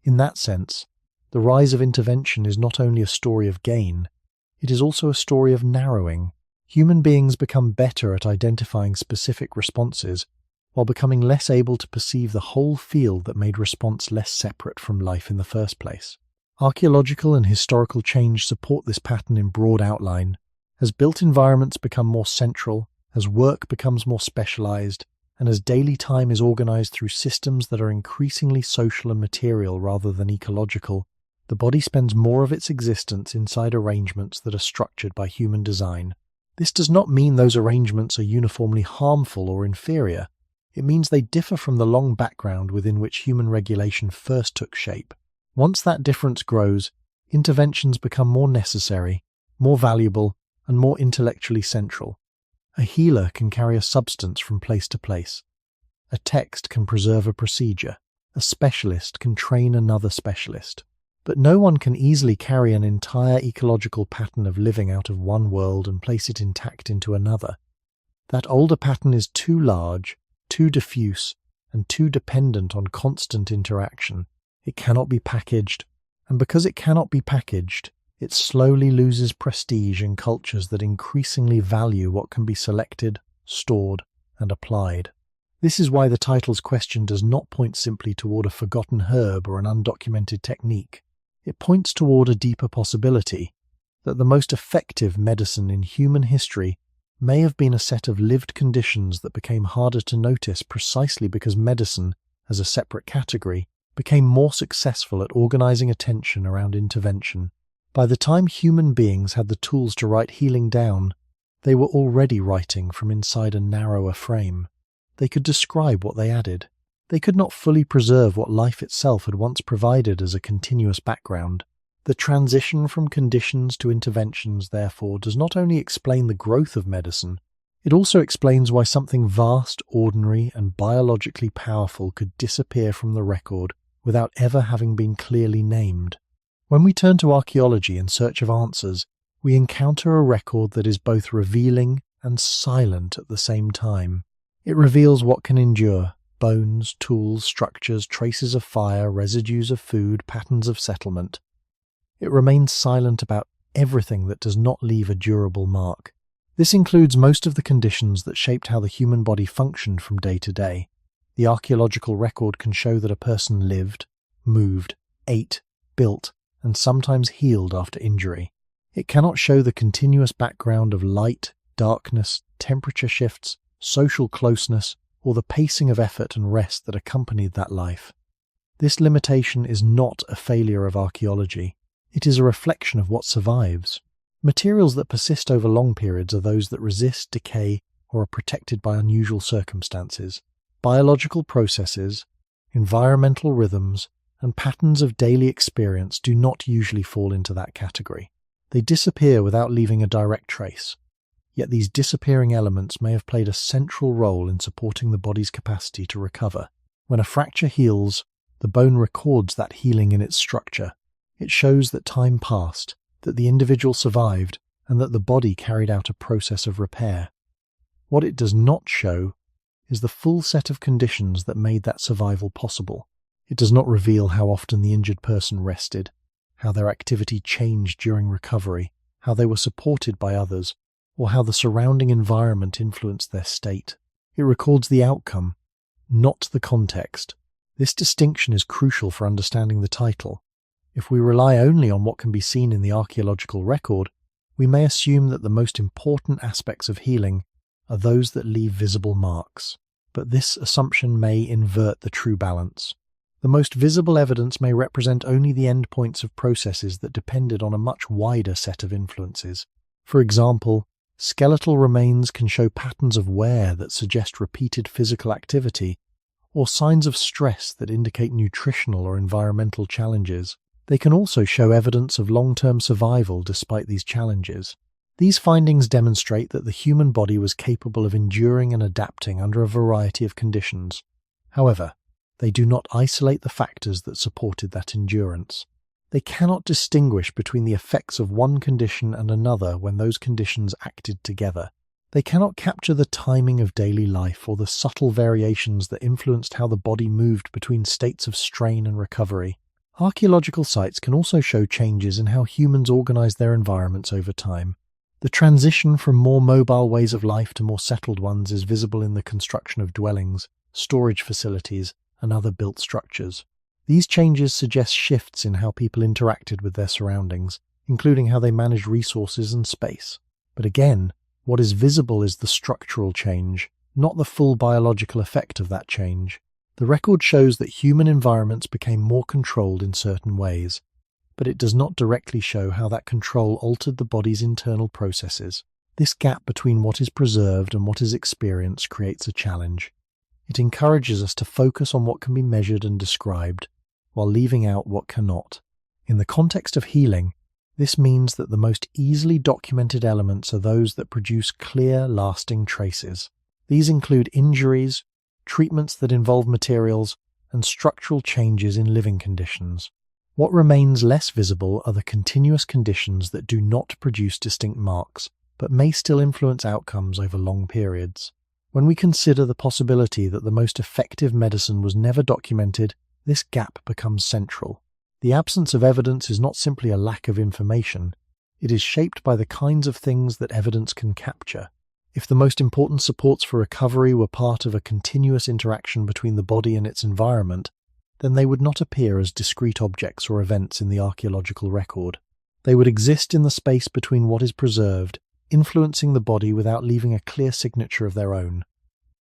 In that sense, the rise of intervention is not only a story of gain, it is also a story of narrowing. Human beings become better at identifying specific responses, while becoming less able to perceive the whole field that made response less separate from life in the first place. Archaeological and historical change support this pattern in broad outline. As built environments become more central, as work becomes more specialized, and as daily time is organized through systems that are increasingly social and material rather than ecological, the body spends more of its existence inside arrangements that are structured by human design. This does not mean those arrangements are uniformly harmful or inferior. It means they differ from the long background within which human regulation first took shape. Once that difference grows, interventions become more necessary, more valuable, and more intellectually central. A healer can carry a substance from place to place. A text can preserve a procedure. A specialist can train another specialist. But no one can easily carry an entire ecological pattern of living out of one world and place it intact into another. That older pattern is too large, too diffuse, and too dependent on constant interaction. It cannot be packaged, and because it cannot be packaged, it slowly loses prestige in cultures that increasingly value what can be selected, stored, and applied. This is why the title's question does not point simply toward a forgotten herb or an undocumented technique. It points toward a deeper possibility, that the most effective medicine in human history may have been a set of lived conditions that became harder to notice precisely because medicine, as a separate category, became more successful at organizing attention around intervention. By the time human beings had the tools to write healing down, they were already writing from inside a narrower frame. They could describe what they added. They could not fully preserve what life itself had once provided as a continuous background. The transition from conditions to interventions, therefore, does not only explain the growth of medicine, it also explains why something vast, ordinary, and biologically powerful could disappear from the record without ever having been clearly named. When we turn to archaeology in search of answers, we encounter a record that is both revealing and silent at the same time. It reveals what can endure: bones, tools, structures, traces of fire, residues of food, patterns of settlement. It remains silent about everything that does not leave a durable mark. This includes most of the conditions that shaped how the human body functioned from day to day. The archaeological record can show that a person lived, moved, ate, built, and sometimes healed after injury. It cannot show the continuous background of light, darkness, temperature shifts, social closeness, or the pacing of effort and rest that accompanied that life. This limitation is not a failure of archaeology. It is a reflection of what survives. Materials that persist over long periods are those that resist decay or are protected by unusual circumstances. Biological processes, environmental rhythms, and patterns of daily experience do not usually fall into that category. They disappear without leaving a direct trace. Yet these disappearing elements may have played a central role in supporting the body's capacity to recover. When a fracture heals, the bone records that healing in its structure. It shows that time passed, that the individual survived, and that the body carried out a process of repair. What it does not show is the full set of conditions that made that survival possible. It does not reveal how often the injured person rested, how their activity changed during recovery, how they were supported by others, or how the surrounding environment influenced their state. It records the outcome, not the context. This distinction is crucial for understanding the title. If we rely only on what can be seen in the archaeological record, we may assume that the most important aspects of healing are those that leave visible marks. But this assumption may invert the true balance. The most visible evidence may represent only the endpoints of processes that depended on a much wider set of influences. For example, skeletal remains can show patterns of wear that suggest repeated physical activity, or signs of stress that indicate nutritional or environmental challenges. They can also show evidence of long-term survival despite these challenges. These findings demonstrate that the human body was capable of enduring and adapting under a variety of conditions. However, they do not isolate the factors that supported that endurance. They cannot distinguish between the effects of one condition and another when those conditions acted together. They cannot capture the timing of daily life or the subtle variations that influenced how the body moved between states of strain and recovery. Archaeological sites can also show changes in how humans organize their environments over time. The transition from more mobile ways of life to more settled ones is visible in the construction of dwellings, storage facilities, and other built structures. These changes suggest shifts in how people interacted with their surroundings, including how they managed resources and space. But again, what is visible is the structural change, not the full biological effect of that change. The record shows that human environments became more controlled in certain ways, but it does not directly show how that control altered the body's internal processes. This gap between what is preserved and what is experienced creates a challenge. It encourages us to focus on what can be measured and described, while leaving out what cannot. In the context of healing, this means that the most easily documented elements are those that produce clear, lasting traces. These include injuries, treatments that involve materials, and structural changes in living conditions. What remains less visible are the continuous conditions that do not produce distinct marks, but may still influence outcomes over long periods. When we consider the possibility that the most effective medicine was never documented, this gap becomes central. The absence of evidence is not simply a lack of information, it is shaped by the kinds of things that evidence can capture. If the most important supports for recovery were part of a continuous interaction between the body and its environment, then they would not appear as discrete objects or events in the archaeological record. They would exist in the space between what is preserved, influencing the body without leaving a clear signature of their own.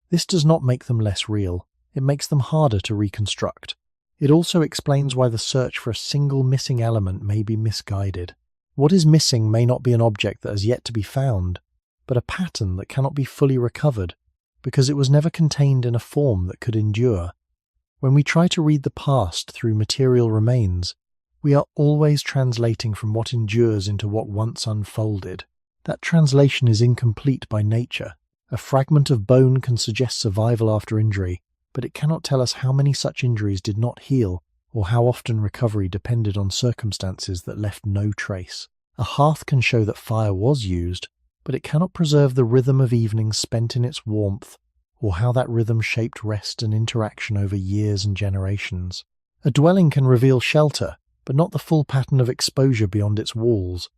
This does not make them less real, it makes them harder to reconstruct. It also explains why the search for a single missing element may be misguided. What is missing may not be an object that has yet to be found, but a pattern that cannot be fully recovered, because it was never contained in a form that could endure. When we try to read the past through material remains, we are always translating from what endures into what once unfolded. That translation is incomplete by nature. A fragment of bone can suggest survival after injury, but it cannot tell us how many such injuries did not heal, or how often recovery depended on circumstances that left no trace. A hearth can show that fire was used, but it cannot preserve the rhythm of evenings spent in its warmth, or how that rhythm shaped rest and interaction over years and generations. A dwelling can reveal shelter, but not the full pattern of exposure beyond its walls,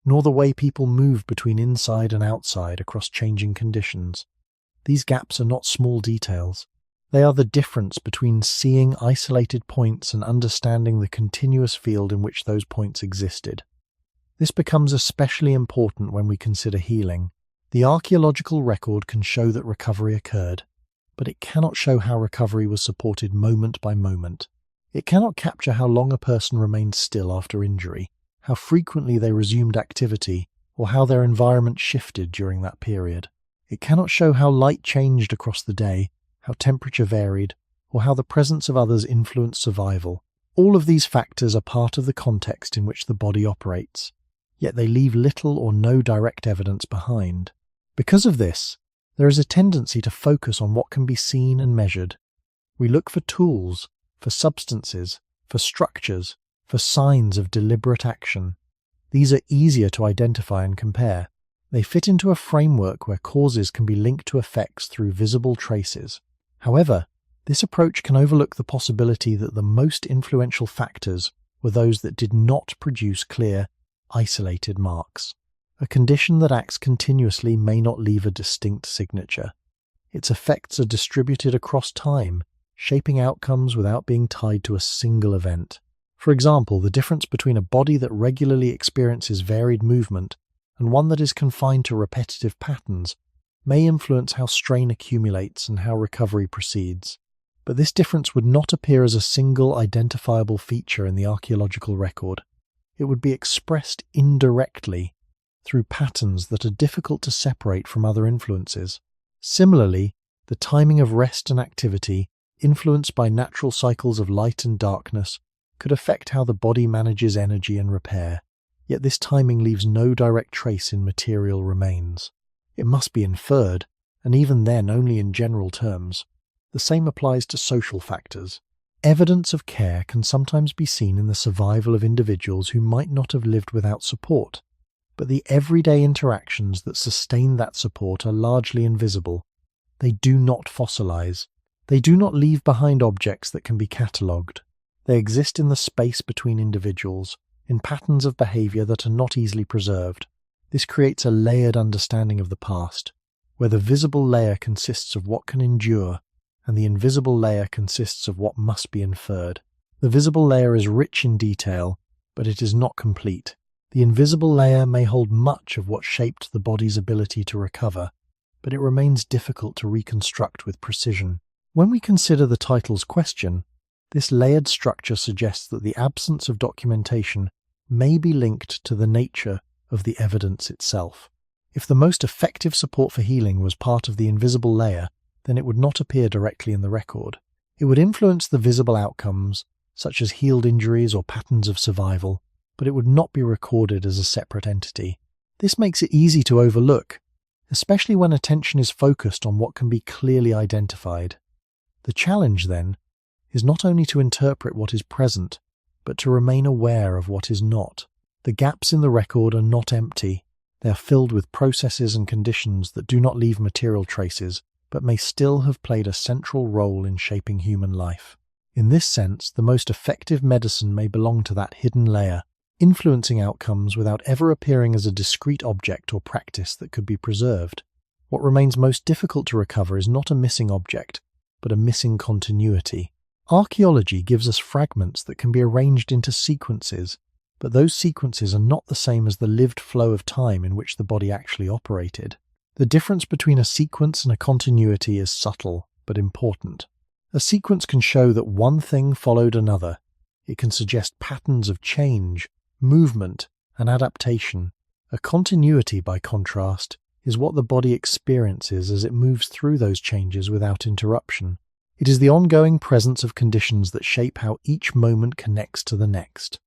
nor the way people move between inside and outside across changing conditions. These gaps are not small details. They are the difference between seeing isolated points and understanding the continuous field in which those points existed. This becomes especially important when we consider healing. The archaeological record can show that recovery occurred, but it cannot show how recovery was supported moment by moment. It cannot capture how long a person remained still after injury, how frequently they resumed activity, or how their environment shifted during that period. It cannot show how light changed across the day, how temperature varied, or how the presence of others influenced survival. All of these factors are part of the context in which the body operates, yet they leave little or no direct evidence behind. Because of this, there is a tendency to focus on what can be seen and measured. We look for tools, for substances, for structures, for signs of deliberate action. These are easier to identify and compare. They fit into a framework where causes can be linked to effects through visible traces. However, this approach can overlook the possibility that the most influential factors were those that did not produce clear, isolated marks. A condition that acts continuously may not leave a distinct signature. Its effects are distributed across time, shaping outcomes without being tied to a single event. For example, the difference between a body that regularly experiences varied movement and one that is confined to repetitive patterns may influence how strain accumulates and how recovery proceeds. But this difference would not appear as a single identifiable feature in the archaeological record. It would be expressed indirectly through patterns that are difficult to separate from other influences. Similarly, the timing of rest and activity, influenced by natural cycles of light and darkness, could affect how the body manages energy and repair, yet this timing leaves no direct trace in material remains. It must be inferred, and even then only in general terms. The same applies to social factors. Evidence of care can sometimes be seen in the survival of individuals who might not have lived without support, but the everyday interactions that sustain that support are largely invisible. They do not fossilize. They do not leave behind objects that can be catalogued. They exist in the space between individuals, in patterns of behavior that are not easily preserved. This creates a layered understanding of the past, where the visible layer consists of what can endure, and the invisible layer consists of what must be inferred. The visible layer is rich in detail, but it is not complete. The invisible layer may hold much of what shaped the body's ability to recover, but it remains difficult to reconstruct with precision. When we consider the title's question, this layered structure suggests that the absence of documentation may be linked to the nature of the evidence itself. If the most effective support for healing was part of the invisible layer, then it would not appear directly in the record. It would influence the visible outcomes, such as healed injuries or patterns of survival, but it would not be recorded as a separate entity. This makes it easy to overlook, especially when attention is focused on what can be clearly identified. The challenge, then, is not only to interpret what is present, but to remain aware of what is not. The gaps in the record are not empty. They are filled with processes and conditions that do not leave material traces, but may still have played a central role in shaping human life. In this sense, the most effective medicine may belong to that hidden layer, influencing outcomes without ever appearing as a discrete object or practice that could be preserved. What remains most difficult to recover is not a missing object, but a missing continuity. Archaeology gives us fragments that can be arranged into sequences, but those sequences are not the same as the lived flow of time in which the body actually operated. The difference between a sequence and a continuity is subtle, but important. A sequence can show that one thing followed another. It can suggest patterns of change, movement, and adaptation. A continuity, by contrast, is what the body experiences as it moves through those changes without interruption. It is the ongoing presence of conditions that shape how each moment connects to the next.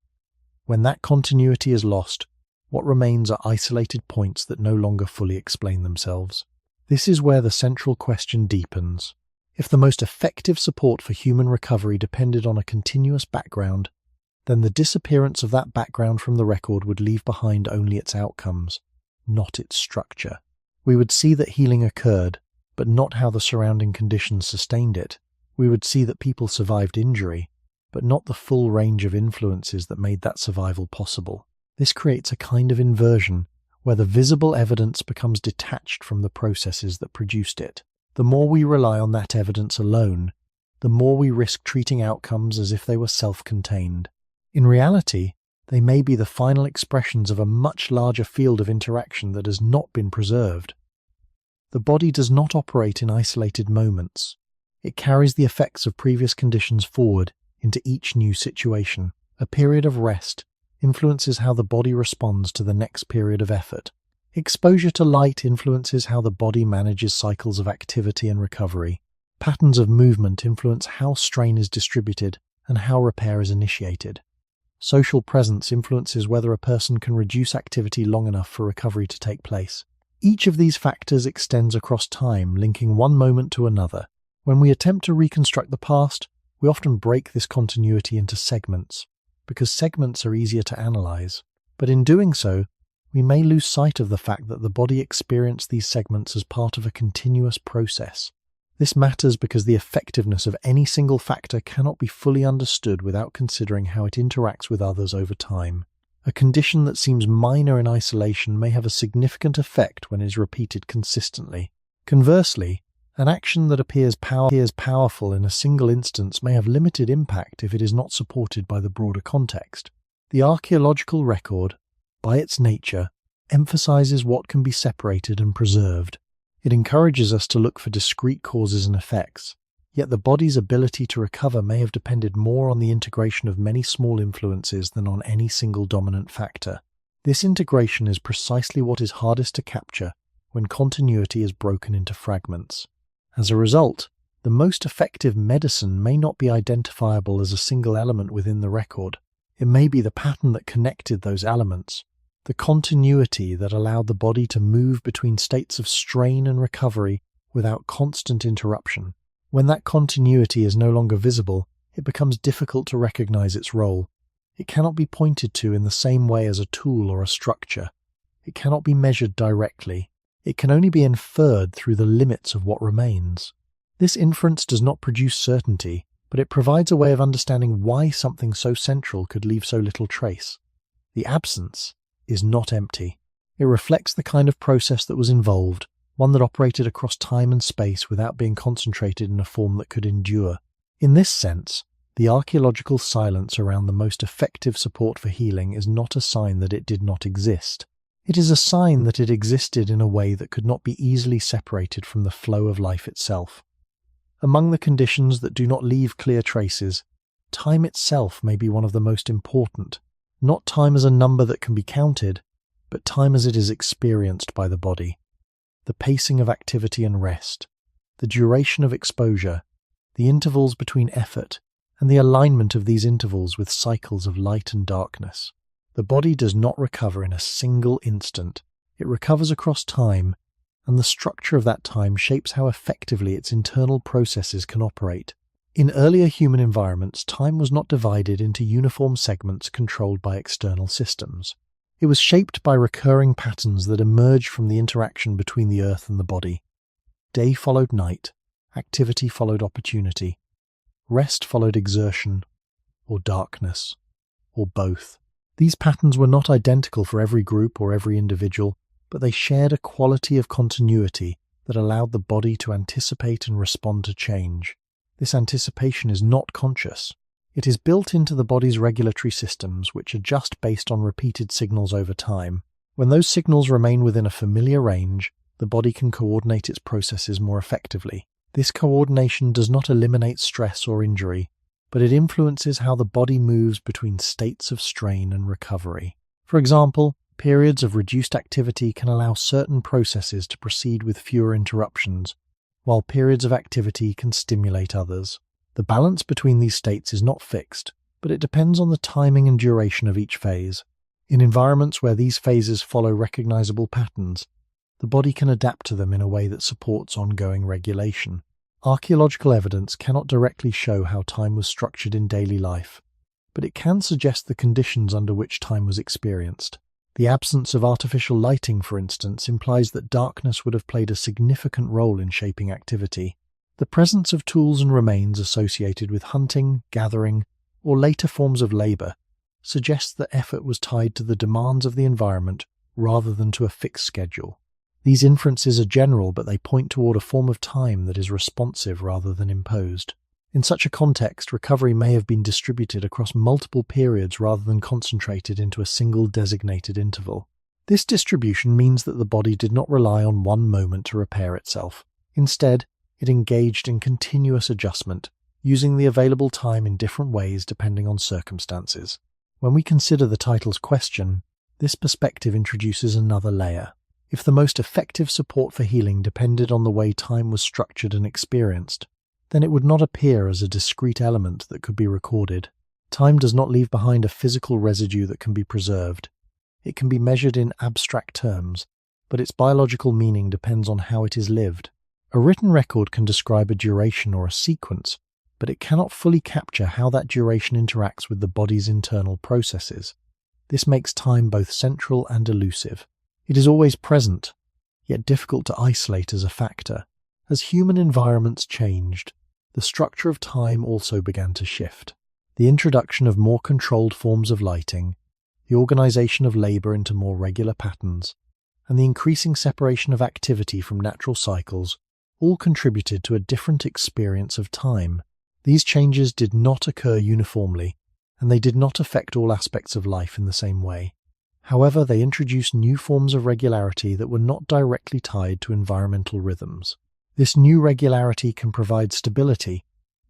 When that continuity is lost, what remains are isolated points that no longer fully explain themselves. This is where the central question deepens. If the most effective support for human recovery depended on a continuous background, then the disappearance of that background from the record would leave behind only its outcomes, not its structure. We would see that healing occurred, but not how the surrounding conditions sustained it. We would see that people survived injury, but not the full range of influences that made that survival possible. This creates a kind of inversion, where the visible evidence becomes detached from the processes that produced it. The more we rely on that evidence alone, the more we risk treating outcomes as if they were self-contained. In reality, they may be the final expressions of a much larger field of interaction that has not been preserved. The body does not operate in isolated moments. It carries the effects of previous conditions forward into each new situation. A period of rest influences how the body responds to the next period of effort. Exposure to light influences how the body manages cycles of activity and recovery. Patterns of movement influence how strain is distributed and how repair is initiated. Social presence influences whether a person can reduce activity long enough for recovery to take place. Each of these factors extends across time, linking one moment to another. When we attempt to reconstruct the past, we often break this continuity into segments, because segments are easier to analyze. But in doing so, we may lose sight of the fact that the body experienced these segments as part of a continuous process. This matters because the effectiveness of any single factor cannot be fully understood without considering how it interacts with others over time. A condition that seems minor in isolation may have a significant effect when it is repeated consistently. Conversely, an action that appears powerful in a single instance may have limited impact if it is not supported by the broader context. The archaeological record, by its nature, emphasizes what can be separated and preserved. It encourages us to look for discrete causes and effects, yet the body's ability to recover may have depended more on the integration of many small influences than on any single dominant factor. This integration is precisely what is hardest to capture when continuity is broken into fragments. As a result, the most effective medicine may not be identifiable as a single element within the record. It may be the pattern that connected those elements, the continuity that allowed the body to move between states of strain and recovery without constant interruption. When that continuity is no longer visible, it becomes difficult to recognize its role. It cannot be pointed to in the same way as a tool or a structure. It cannot be measured directly. It can only be inferred through the limits of what remains. This inference does not produce certainty, but it provides a way of understanding why something so central could leave so little trace. The absence is not empty. It reflects the kind of process that was involved, one that operated across time and space without being concentrated in a form that could endure. In this sense, the archaeological silence around the most effective support for healing is not a sign that it did not exist. It is a sign that it existed in a way that could not be easily separated from the flow of life itself. Among the conditions that do not leave clear traces, time itself may be one of the most important. Not time as a number that can be counted, but time as it is experienced by the body. The pacing of activity and rest, the duration of exposure, the intervals between effort, and the alignment of these intervals with cycles of light and darkness. The body does not recover in a single instant. It recovers across time, and the structure of that time shapes how effectively its internal processes can operate. In earlier human environments, time was not divided into uniform segments controlled by external systems. It was shaped by recurring patterns that emerged from the interaction between the earth and the body. Day followed night, activity followed opportunity, rest followed exertion, or darkness, or both. These patterns were not identical for every group or every individual, but they shared a quality of continuity that allowed the body to anticipate and respond to change. This anticipation is not conscious. It is built into the body's regulatory systems, which adjust based on repeated signals over time. When those signals remain within a familiar range, the body can coordinate its processes more effectively. This coordination does not eliminate stress or injury, but it influences how the body moves between states of strain and recovery. For example, periods of reduced activity can allow certain processes to proceed with fewer interruptions, while periods of activity can stimulate others. The balance between these states is not fixed, but it depends on the timing and duration of each phase. In environments where these phases follow recognizable patterns, the body can adapt to them in a way that supports ongoing regulation. Archaeological evidence cannot directly show how time was structured in daily life, but it can suggest the conditions under which time was experienced. The absence of artificial lighting, for instance, implies that darkness would have played a significant role in shaping activity. The presence of tools and remains associated with hunting, gathering, or later forms of labor suggests that effort was tied to the demands of the environment rather than to a fixed schedule. These inferences are general, but they point toward a form of time that is responsive rather than imposed. In such a context, recovery may have been distributed across multiple periods rather than concentrated into a single designated interval. This distribution means that the body did not rely on one moment to repair itself. Instead, it engaged in continuous adjustment, using the available time in different ways depending on circumstances. When we consider the title's question, this perspective introduces another layer. If the most effective support for healing depended on the way time was structured and experienced, then it would not appear as a discrete element that could be recorded. Time does not leave behind a physical residue that can be preserved. It can be measured in abstract terms, but its biological meaning depends on how it is lived. A written record can describe a duration or a sequence, but it cannot fully capture how that duration interacts with the body's internal processes. This makes time both central and elusive. It is always present, yet difficult to isolate as a factor. As human environments changed, the structure of time also began to shift. The introduction of more controlled forms of lighting, the organization of labor into more regular patterns, and the increasing separation of activity from natural cycles all contributed to a different experience of time. These changes did not occur uniformly, and they did not affect all aspects of life in the same way. However, they introduced new forms of regularity that were not directly tied to environmental rhythms. This new regularity can provide stability,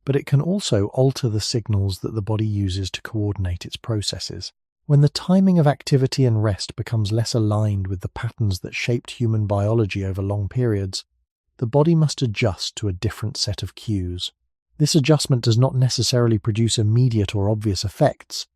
but it can also alter the signals that the body uses to coordinate its processes. When the timing of activity and rest becomes less aligned with the patterns that shaped human biology over long periods, the body must adjust to a different set of cues. This adjustment does not necessarily produce immediate or obvious effects,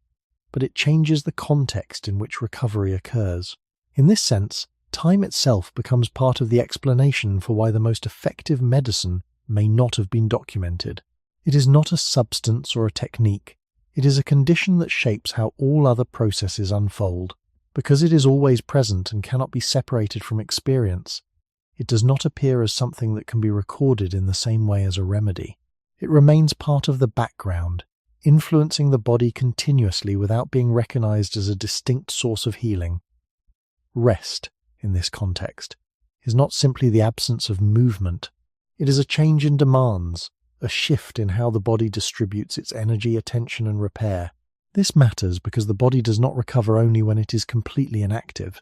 but it changes the context in which recovery occurs. In this sense, time itself becomes part of the explanation for why the most effective medicine may not have been documented. It is not a substance or a technique. It is a condition that shapes how all other processes unfold. Because it is always present and cannot be separated from experience, it does not appear as something that can be recorded in the same way as a remedy. It remains part of the background, influencing the body continuously without being recognized as a distinct source of healing. Rest, in this context, is not simply the absence of movement. It is a change in demands, a shift in how the body distributes its energy, attention, and repair. This matters because the body does not recover only when it is completely inactive.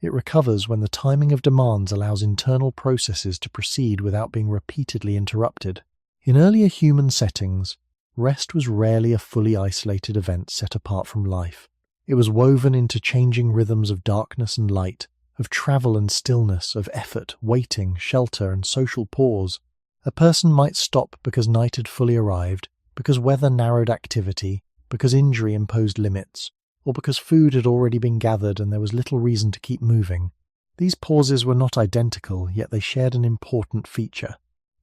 It recovers when the timing of demands allows internal processes to proceed without being repeatedly interrupted. In earlier human settings, rest was rarely a fully isolated event set apart from life. It was woven into changing rhythms of darkness and light, of travel and stillness, of effort, waiting, shelter, and social pause. A person might stop because night had fully arrived, because weather narrowed activity, because injury imposed limits, or because food had already been gathered and there was little reason to keep moving. These pauses were not identical, yet they shared an important feature.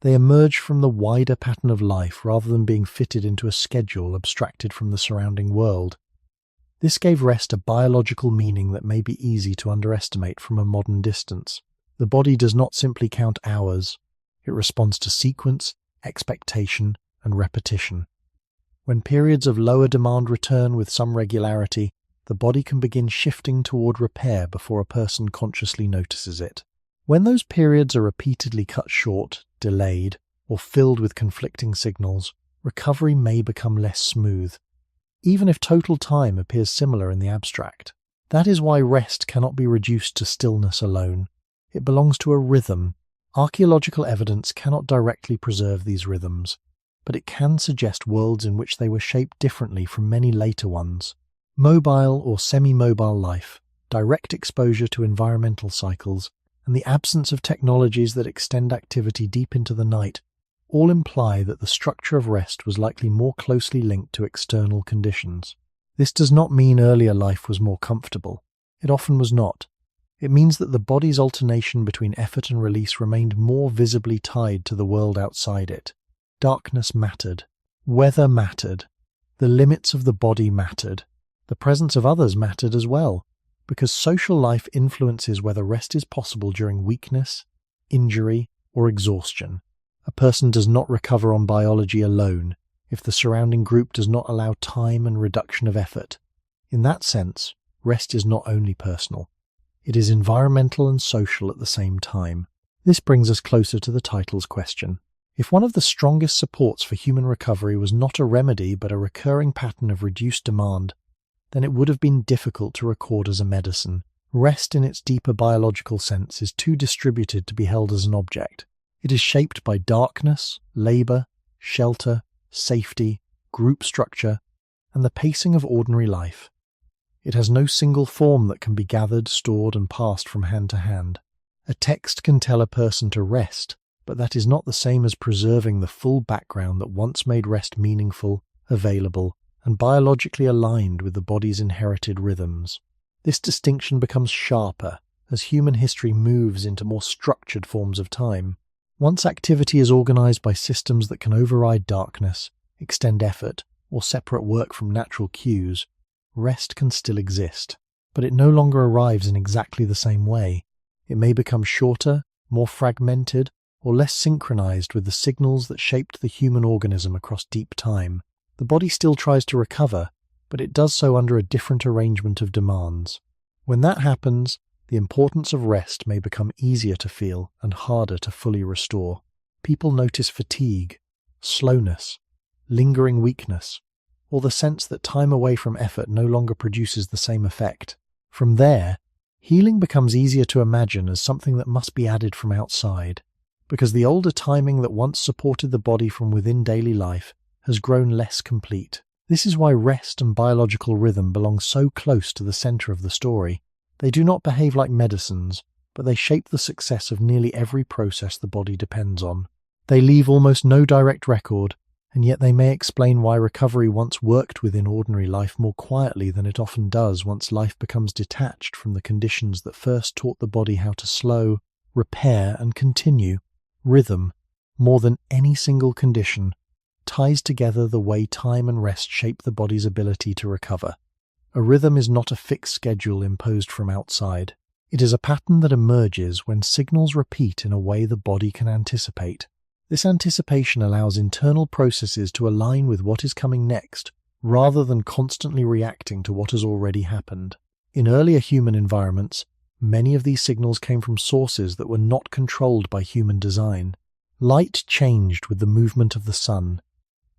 They emerged from the wider pattern of life rather than being fitted into a schedule abstracted from the surrounding world. This gave rest a biological meaning that may be easy to underestimate from a modern distance. The body does not simply count hours. It responds to sequence, expectation, and repetition. When periods of lower demand return with some regularity, the body can begin shifting toward repair before a person consciously notices it. When those periods are repeatedly cut short, delayed, or filled with conflicting signals, recovery may become less smooth, even if total time appears similar in the abstract. That is why rest cannot be reduced to stillness alone. It belongs to a rhythm. Archaeological evidence cannot directly preserve these rhythms, but it can suggest worlds in which they were shaped differently from many later ones. Mobile or semi-mobile life, direct exposure to environmental cycles, and the absence of technologies that extend activity deep into the night all imply that the structure of rest was likely more closely linked to external conditions. This does not mean earlier life was more comfortable. It often was not. It means that the body's alternation between effort and release remained more visibly tied to the world outside it. Darkness mattered. Weather mattered. The limits of the body mattered. The presence of others mattered as well, because social life influences whether rest is possible during weakness, injury, or exhaustion. A person does not recover on biology alone if the surrounding group does not allow time and reduction of effort. In that sense, rest is not only personal. It is environmental and social at the same time. This brings us closer to the title's question. If one of the strongest supports for human recovery was not a remedy but a recurring pattern of reduced demand, then it would have been difficult to record as a medicine. Rest in its deeper biological sense is too distributed to be held as an object. It is shaped by darkness, labor, shelter, safety, group structure, and the pacing of ordinary life. It has no single form that can be gathered, stored, and passed from hand to hand. A text can tell a person to rest, but that is not the same as preserving the full background that once made rest meaningful, available, and biologically aligned with the body's inherited rhythms. This distinction becomes sharper as human history moves into more structured forms of time. Once activity is organized by systems that can override darkness, extend effort, or separate work from natural cues, rest can still exist, but it no longer arrives in exactly the same way. It may become shorter, more fragmented, or less synchronized with the signals that shaped the human organism across deep time. The body still tries to recover, but it does so under a different arrangement of demands. When that happens, the importance of rest may become easier to feel and harder to fully restore. People notice fatigue, slowness, lingering weakness, or the sense that time away from effort no longer produces the same effect. From there, healing becomes easier to imagine as something that must be added from outside, because the older timing that once supported the body from within daily life has grown less complete. This is why rest and biological rhythm belong so close to the center of the story. They do not behave like medicines, but they shape the success of nearly every process the body depends on. They leave almost no direct record, and yet they may explain why recovery once worked within ordinary life more quietly than it often does once life becomes detached from the conditions that first taught the body how to slow, repair, and continue. Rhythm, more than any single condition, ties together the way time and rest shape the body's ability to recover. A rhythm is not a fixed schedule imposed from outside. It is a pattern that emerges when signals repeat in a way the body can anticipate. This anticipation allows internal processes to align with what is coming next, rather than constantly reacting to what has already happened. In earlier human environments, many of these signals came from sources that were not controlled by human design. Light changed with the movement of the sun.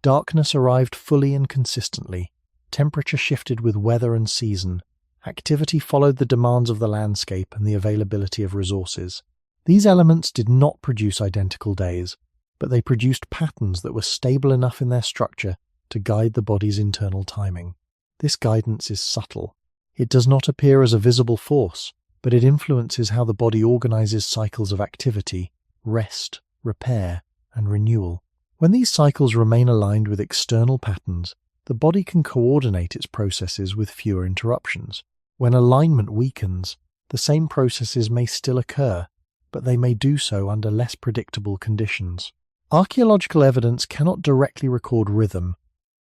Darkness arrived fully and consistently. Temperature shifted with weather and season. Activity followed the demands of the landscape and the availability of resources. These elements did not produce identical days, but they produced patterns that were stable enough in their structure to guide the body's internal timing. This guidance is subtle. It does not appear as a visible force, but it influences how the body organizes cycles of activity, rest, repair, and renewal. When these cycles remain aligned with external patterns, the body can coordinate its processes with fewer interruptions. When alignment weakens, the same processes may still occur, but they may do so under less predictable conditions. Archaeological evidence cannot directly record rhythm,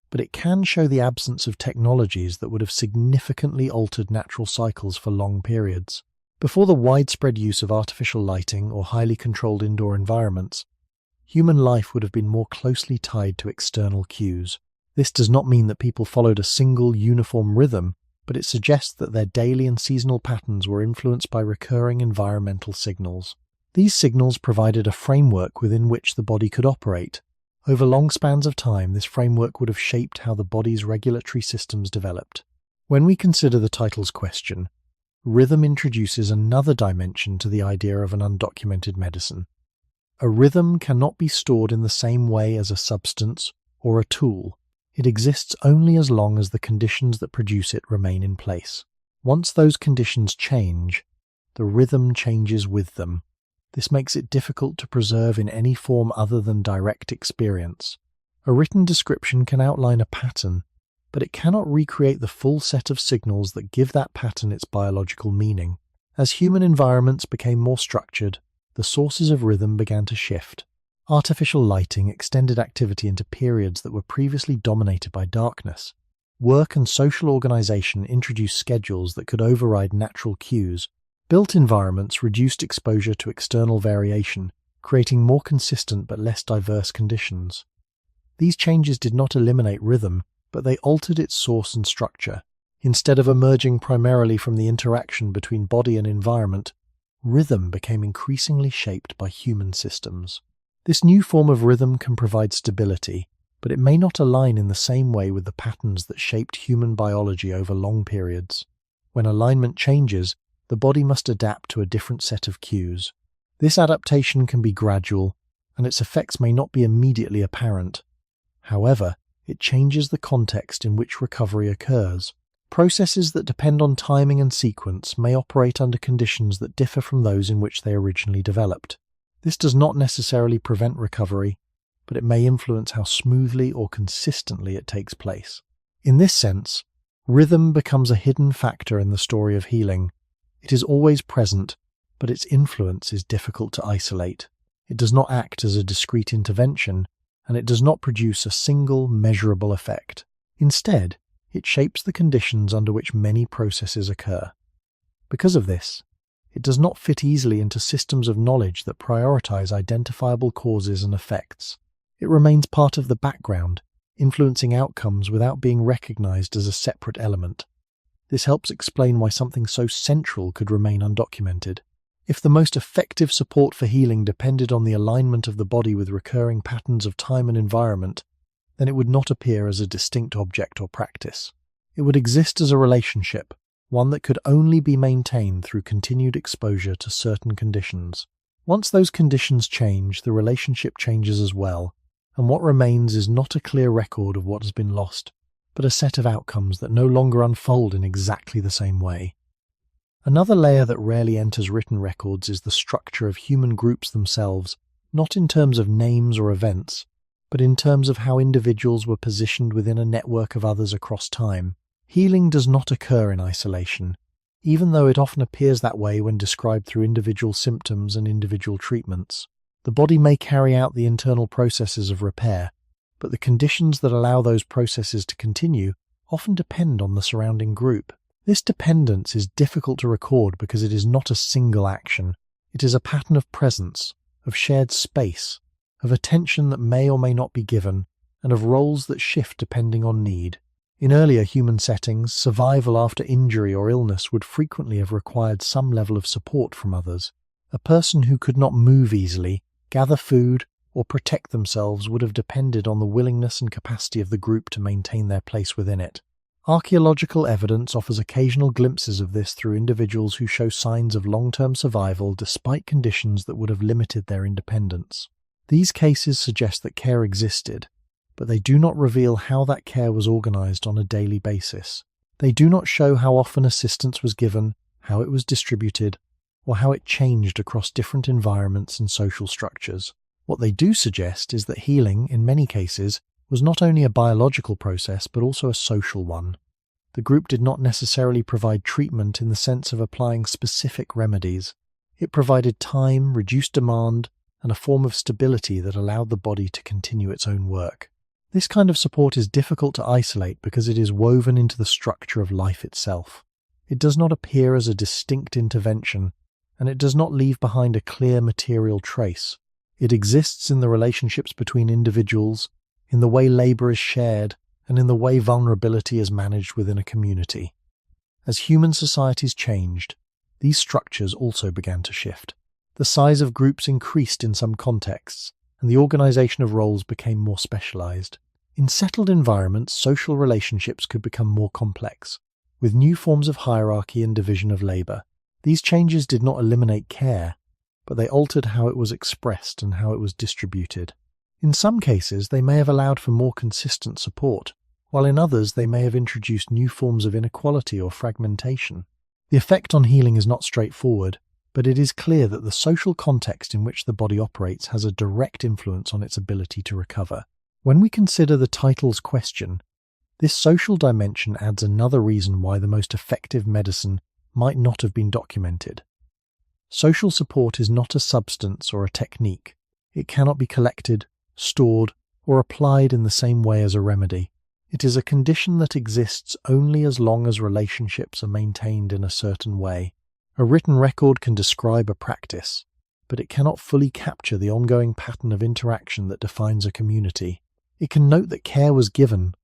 but it can show the absence of technologies that would have significantly altered natural cycles for long periods. Before the widespread use of artificial lighting or highly controlled indoor environments, human life would have been more closely tied to external cues. This does not mean that people followed a single, uniform rhythm, but it suggests that their daily and seasonal patterns were influenced by recurring environmental signals. These signals provided a framework within which the body could operate. Over long spans of time, this framework would have shaped how the body's regulatory systems developed. When we consider the title's question, rhythm introduces another dimension to the idea of an undocumented medicine. A rhythm cannot be stored in the same way as a substance or a tool. It exists only as long as the conditions that produce it remain in place. Once those conditions change, the rhythm changes with them. This makes it difficult to preserve in any form other than direct experience. A written description can outline a pattern, but it cannot recreate the full set of signals that give that pattern its biological meaning. As human environments became more structured, the sources of rhythm began to shift. Artificial lighting extended activity into periods that were previously dominated by darkness. Work and social organization introduced schedules that could override natural cues. Built environments reduced exposure to external variation, creating more consistent but less diverse conditions. These changes did not eliminate rhythm, but they altered its source and structure. Instead of emerging primarily from the interaction between body and environment, rhythm became increasingly shaped by human systems. This new form of rhythm can provide stability, but it may not align in the same way with the patterns that shaped human biology over long periods. When alignment changes, the body must adapt to a different set of cues. This adaptation can be gradual, and its effects may not be immediately apparent. However, it changes the context in which recovery occurs. Processes that depend on timing and sequence may operate under conditions that differ from those in which they originally developed. This does not necessarily prevent recovery, but it may influence how smoothly or consistently it takes place. In this sense, rhythm becomes a hidden factor in the story of healing. It is always present, but its influence is difficult to isolate. It does not act as a discrete intervention, and it does not produce a single measurable effect. Instead, it shapes the conditions under which many processes occur. Because of this, it does not fit easily into systems of knowledge that prioritize identifiable causes and effects. It remains part of the background, influencing outcomes without being recognized as a separate element. This helps explain why something so central could remain undocumented. If the most effective support for healing depended on the alignment of the body with recurring patterns of time and environment, then it would not appear as a distinct object or practice. It would exist as a relationship, one that could only be maintained through continued exposure to certain conditions. Once those conditions change, the relationship changes as well, and what remains is not a clear record of what has been lost, but a set of outcomes that no longer unfold in exactly the same way. Another layer that rarely enters written records is the structure of human groups themselves, not in terms of names or events, but in terms of how individuals were positioned within a network of others across time. Healing does not occur in isolation, even though it often appears that way when described through individual symptoms and individual treatments. The body may carry out the internal processes of repair, but the conditions that allow those processes to continue often depend on the surrounding group. This dependence is difficult to record because it is not a single action. It is a pattern of presence, of shared space, of attention that may or may not be given, and of roles that shift depending on need. In earlier human settings, survival after injury or illness would frequently have required some level of support from others. A person who could not move easily, gather food, or protect themselves would have depended on the willingness and capacity of the group to maintain their place within it. Archaeological evidence offers occasional glimpses of this through individuals who show signs of long-term survival despite conditions that would have limited their independence. These cases suggest that care existed, but they do not reveal how that care was organized on a daily basis. They do not show how often assistance was given, how it was distributed, or how it changed across different environments and social structures. What they do suggest is that healing, in many cases, was not only a biological process but also a social one. The group did not necessarily provide treatment in the sense of applying specific remedies. It provided time, reduced demand, and a form of stability that allowed the body to continue its own work. This kind of support is difficult to isolate because it is woven into the structure of life itself. It does not appear as a distinct intervention, and it does not leave behind a clear material trace. It exists in the relationships between individuals, in the way labor is shared, and in the way vulnerability is managed within a community. As human societies changed, these structures also began to shift. The size of groups increased in some contexts, and the organization of roles became more specialized. In settled environments, social relationships could become more complex, with new forms of hierarchy and division of labor. These changes did not eliminate care, but they altered how it was expressed and how it was distributed. In some cases, they may have allowed for more consistent support, while in others they may have introduced new forms of inequality or fragmentation. The effect on healing is not straightforward, but it is clear that the social context in which the body operates has a direct influence on its ability to recover. When we consider the title's question, this social dimension adds another reason why the most effective medicine might not have been documented. Social support is not a substance or a technique. It cannot be collected, stored, or applied in the same way as a remedy. It is a condition that exists only as long as relationships are maintained in a certain way. A written record can describe a practice, but it cannot fully capture the ongoing pattern of interaction that defines a community. It can note that care was given,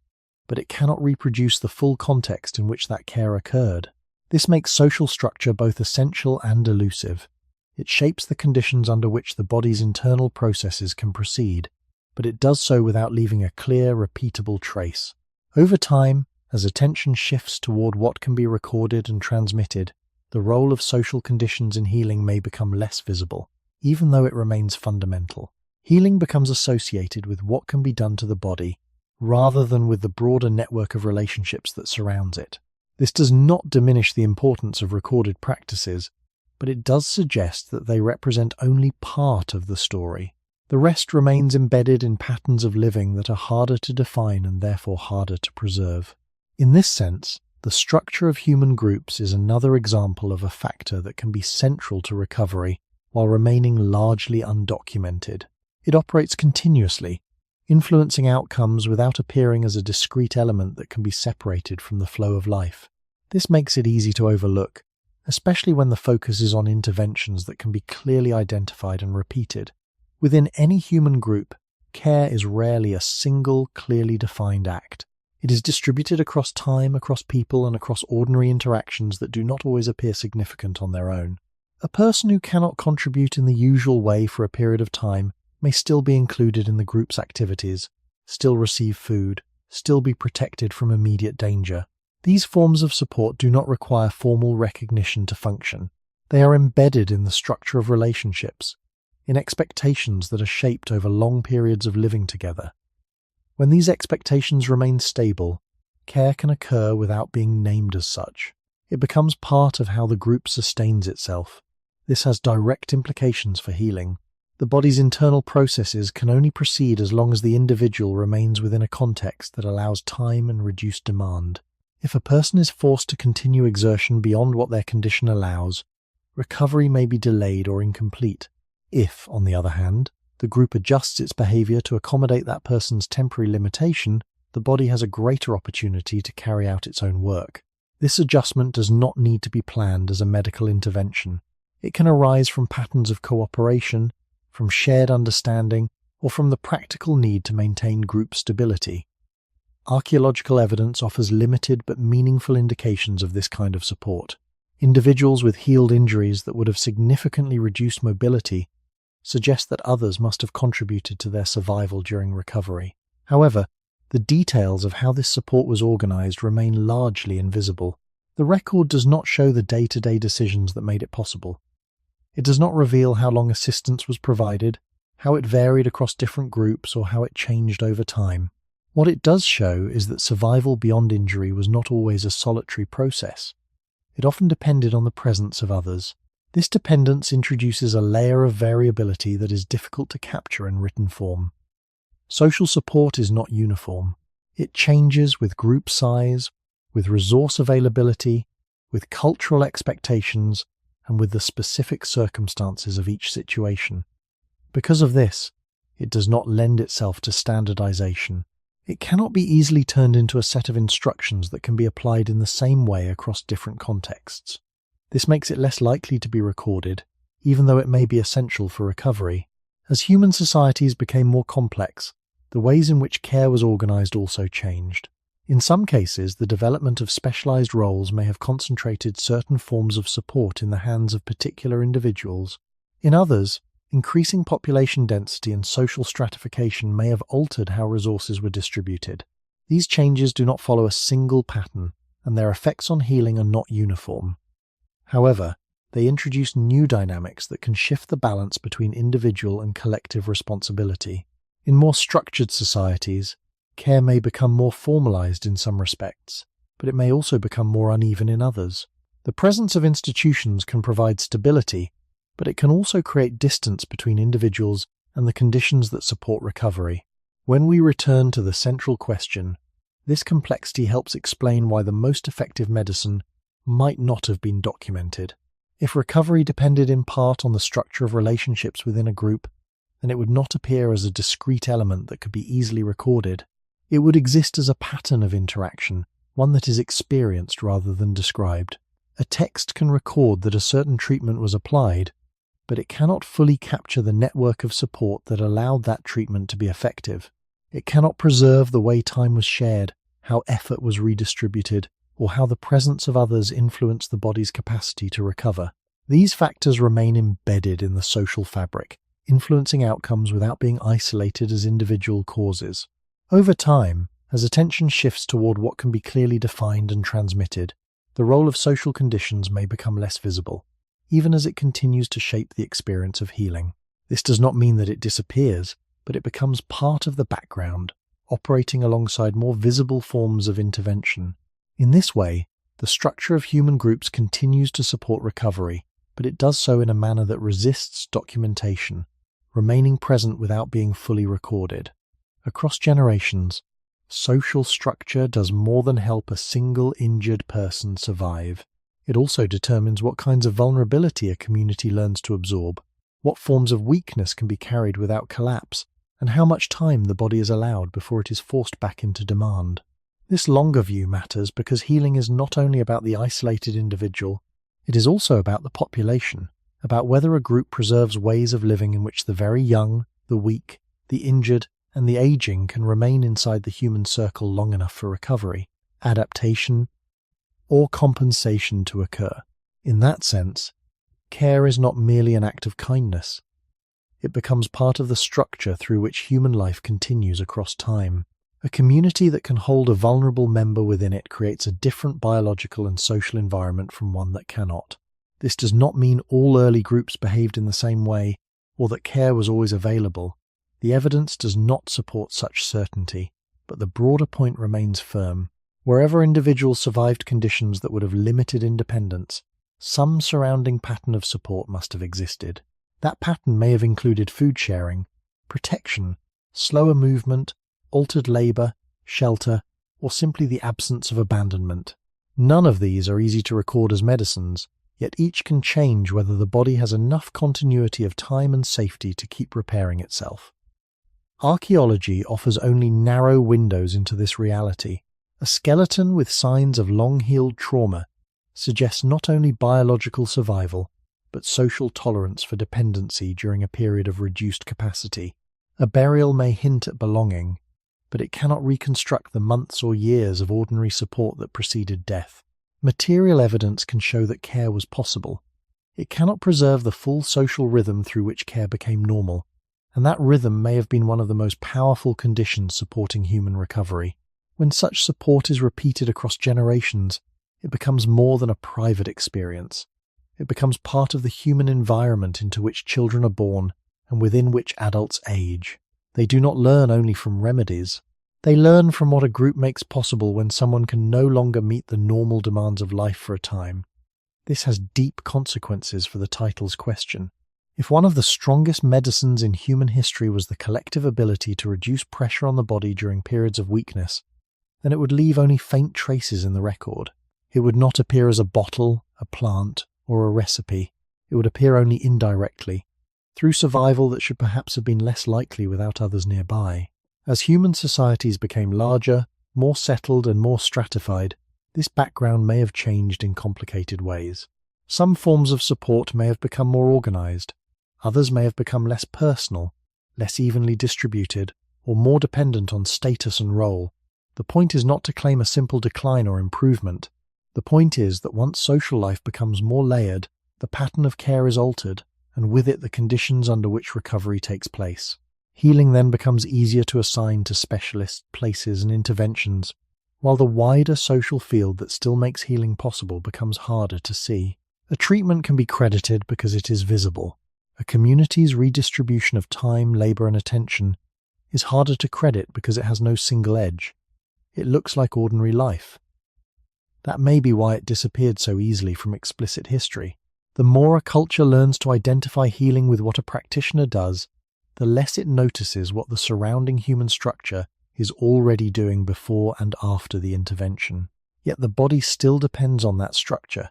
but it cannot reproduce the full context in which that care occurred. This makes social structure both essential and elusive. It shapes the conditions under which the body's internal processes can proceed, but it does so without leaving a clear, repeatable trace. Over time, as attention shifts toward what can be recorded and transmitted, the role of social conditions in healing may become less visible, even though it remains fundamental. Healing becomes associated with what can be done to the body, rather than with the broader network of relationships that surrounds it. This does not diminish the importance of recorded practices, but it does suggest that they represent only part of the story. The rest remains embedded in patterns of living that are harder to define and therefore harder to preserve. In this sense, the structure of human groups is another example of a factor that can be central to recovery while remaining largely undocumented. It operates continuously, influencing outcomes without appearing as a discrete element that can be separated from the flow of life. This makes it easy to overlook, especially when the focus is on interventions that can be clearly identified and repeated. Within any human group, care is rarely a single, clearly defined act. It is distributed across time, across people, and across ordinary interactions that do not always appear significant on their own. A person who cannot contribute in the usual way for a period of time may still be included in the group's activities, still receive food, still be protected from immediate danger. These forms of support do not require formal recognition to function. They are embedded in the structure of relationships, in expectations that are shaped over long periods of living together. When these expectations remain stable, care can occur without being named as such. It becomes part of how the group sustains itself. This has direct implications for healing. The body's internal processes can only proceed as long as the individual remains within a context that allows time and reduced demand. If a person is forced to continue exertion beyond what their condition allows, recovery may be delayed or incomplete. If, on the other hand, the group adjusts its behavior to accommodate that person's temporary limitation, the body has a greater opportunity to carry out its own work. This adjustment does not need to be planned as a medical intervention. It can arise from patterns of cooperation, from shared understanding, or from the practical need to maintain group stability. Archaeological evidence offers limited but meaningful indications of this kind of support. Individuals with healed injuries that would have significantly reduced mobility suggest that others must have contributed to their survival during recovery. However, the details of how this support was organized remain largely invisible. The record does not show the day-to-day decisions that made it possible. It does not reveal how long assistance was provided, how it varied across different groups, or how it changed over time. What it does show is that survival beyond injury was not always a solitary process. It often depended on the presence of others. This dependence introduces a layer of variability that is difficult to capture in written form. Social support is not uniform. It changes with group size, with resource availability, with cultural expectations, and with the specific circumstances of each situation. Because of this, it does not lend itself to standardization. It cannot be easily turned into a set of instructions that can be applied in the same way across different contexts. This makes it less likely to be recorded, even though it may be essential for recovery. As human societies became more complex, the ways in which care was organized also changed. In some cases, the development of specialized roles may have concentrated certain forms of support in the hands of particular individuals. In others, increasing population density and social stratification may have altered how resources were distributed. These changes do not follow a single pattern, and their effects on healing are not uniform. However, they introduce new dynamics that can shift the balance between individual and collective responsibility. In more structured societies, care may become more formalized in some respects, but it may also become more uneven in others. The presence of institutions can provide stability, but it can also create distance between individuals and the conditions that support recovery. When we return to the central question, this complexity helps explain why the most effective medicine might not have been documented. If recovery depended in part on the structure of relationships within a group, then it would not appear as a discrete element that could be easily recorded. It would exist as a pattern of interaction, one that is experienced rather than described. A text can record that a certain treatment was applied, but it cannot fully capture the network of support that allowed that treatment to be effective. It cannot preserve the way time was shared, how effort was redistributed, or how the presence of others influenced the body's capacity to recover. These factors remain embedded in the social fabric, influencing outcomes without being isolated as individual causes. Over time, as attention shifts toward what can be clearly defined and transmitted, the role of social conditions may become less visible, even as it continues to shape the experience of healing. This does not mean that it disappears, but it becomes part of the background, operating alongside more visible forms of intervention. In this way, the structure of human groups continues to support recovery, but it does so in a manner that resists documentation, remaining present without being fully recorded. Across generations, social structure does more than help a single injured person survive. It also determines what kinds of vulnerability a community learns to absorb, what forms of weakness can be carried without collapse, and how much time the body is allowed before it is forced back into demand. This longer view matters because healing is not only about the isolated individual, it is also about the population, about whether a group preserves ways of living in which the very young, the weak, the injured, and the aging can remain inside the human circle long enough for recovery, adaptation, or compensation to occur. In that sense, care is not merely an act of kindness. It becomes part of the structure through which human life continues across time. A community that can hold a vulnerable member within it creates a different biological and social environment from one that cannot. This does not mean all early groups behaved in the same way, or that care was always available. The evidence does not support such certainty, but the broader point remains firm. Wherever individuals survived conditions that would have limited independence, some surrounding pattern of support must have existed. That pattern may have included food sharing, protection, slower movement, altered labor, shelter, or simply the absence of abandonment. None of these are easy to record as medicines, yet each can change whether the body has enough continuity of time and safety to keep repairing itself. Archaeology offers only narrow windows into this reality. A skeleton with signs of long-healed trauma suggests not only biological survival, but social tolerance for dependency during a period of reduced capacity. A burial may hint at belonging, but it cannot reconstruct the months or years of ordinary support that preceded death. Material evidence can show that care was possible. It cannot preserve the full social rhythm through which care became normal, and that rhythm may have been one of the most powerful conditions supporting human recovery. When such support is repeated across generations, it becomes more than a private experience. It becomes part of the human environment into which children are born and within which adults age. They do not learn only from remedies. They learn from what a group makes possible when someone can no longer meet the normal demands of life for a time. This has deep consequences for the title's question. If one of the strongest medicines in human history was the collective ability to reduce pressure on the body during periods of weakness, then it would leave only faint traces in the record. It would not appear as a bottle, a plant, or a recipe. It would appear only indirectly, through survival that should perhaps have been less likely without others nearby. As human societies became larger, more settled and more stratified, this background may have changed in complicated ways. Some forms of support may have become more organized. Others may have become less personal, less evenly distributed, or more dependent on status and role. The point is not to claim a simple decline or improvement. The point is that once social life becomes more layered, the pattern of care is altered, and with it the conditions under which recovery takes place. Healing then becomes easier to assign to specialists, places, and interventions, while the wider social field that still makes healing possible becomes harder to see. A treatment can be credited because it is visible. A community's redistribution of time, labor, and attention is harder to credit because it has no single edge. It looks like ordinary life. That may be why it disappeared so easily from explicit history. The more a culture learns to identify healing with what a practitioner does, the less it notices what the surrounding human structure is already doing before and after the intervention. Yet the body still depends on that structure.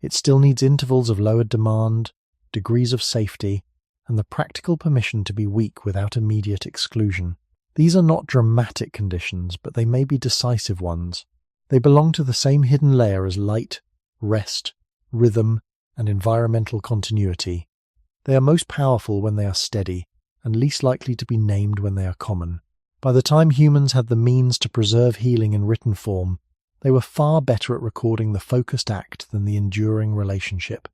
It still needs intervals of lowered demand, degrees of safety, and the practical permission to be weak without immediate exclusion. These are not dramatic conditions, but they may be decisive ones. They belong to the same hidden layer as light, rest, rhythm, and environmental continuity. They are most powerful when they are steady, and least likely to be named when they are common. By the time humans had the means to preserve healing in written form, they were far better at recording the focused act than the enduring relationship.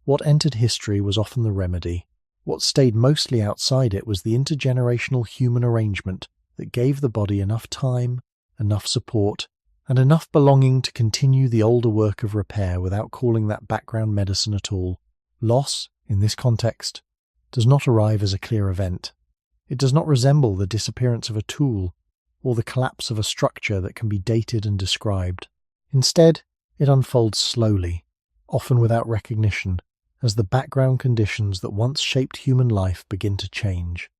What entered history was often the remedy. What stayed mostly outside it was the intergenerational human arrangement that gave the body enough time, enough support, and enough belonging to continue the older work of repair without calling that background medicine at all. Loss, in this context, does not arrive as a clear event. It does not resemble the disappearance of a tool or the collapse of a structure that can be dated and described. Instead, it unfolds slowly, often without recognition, as the background conditions that once shaped human life begin to change.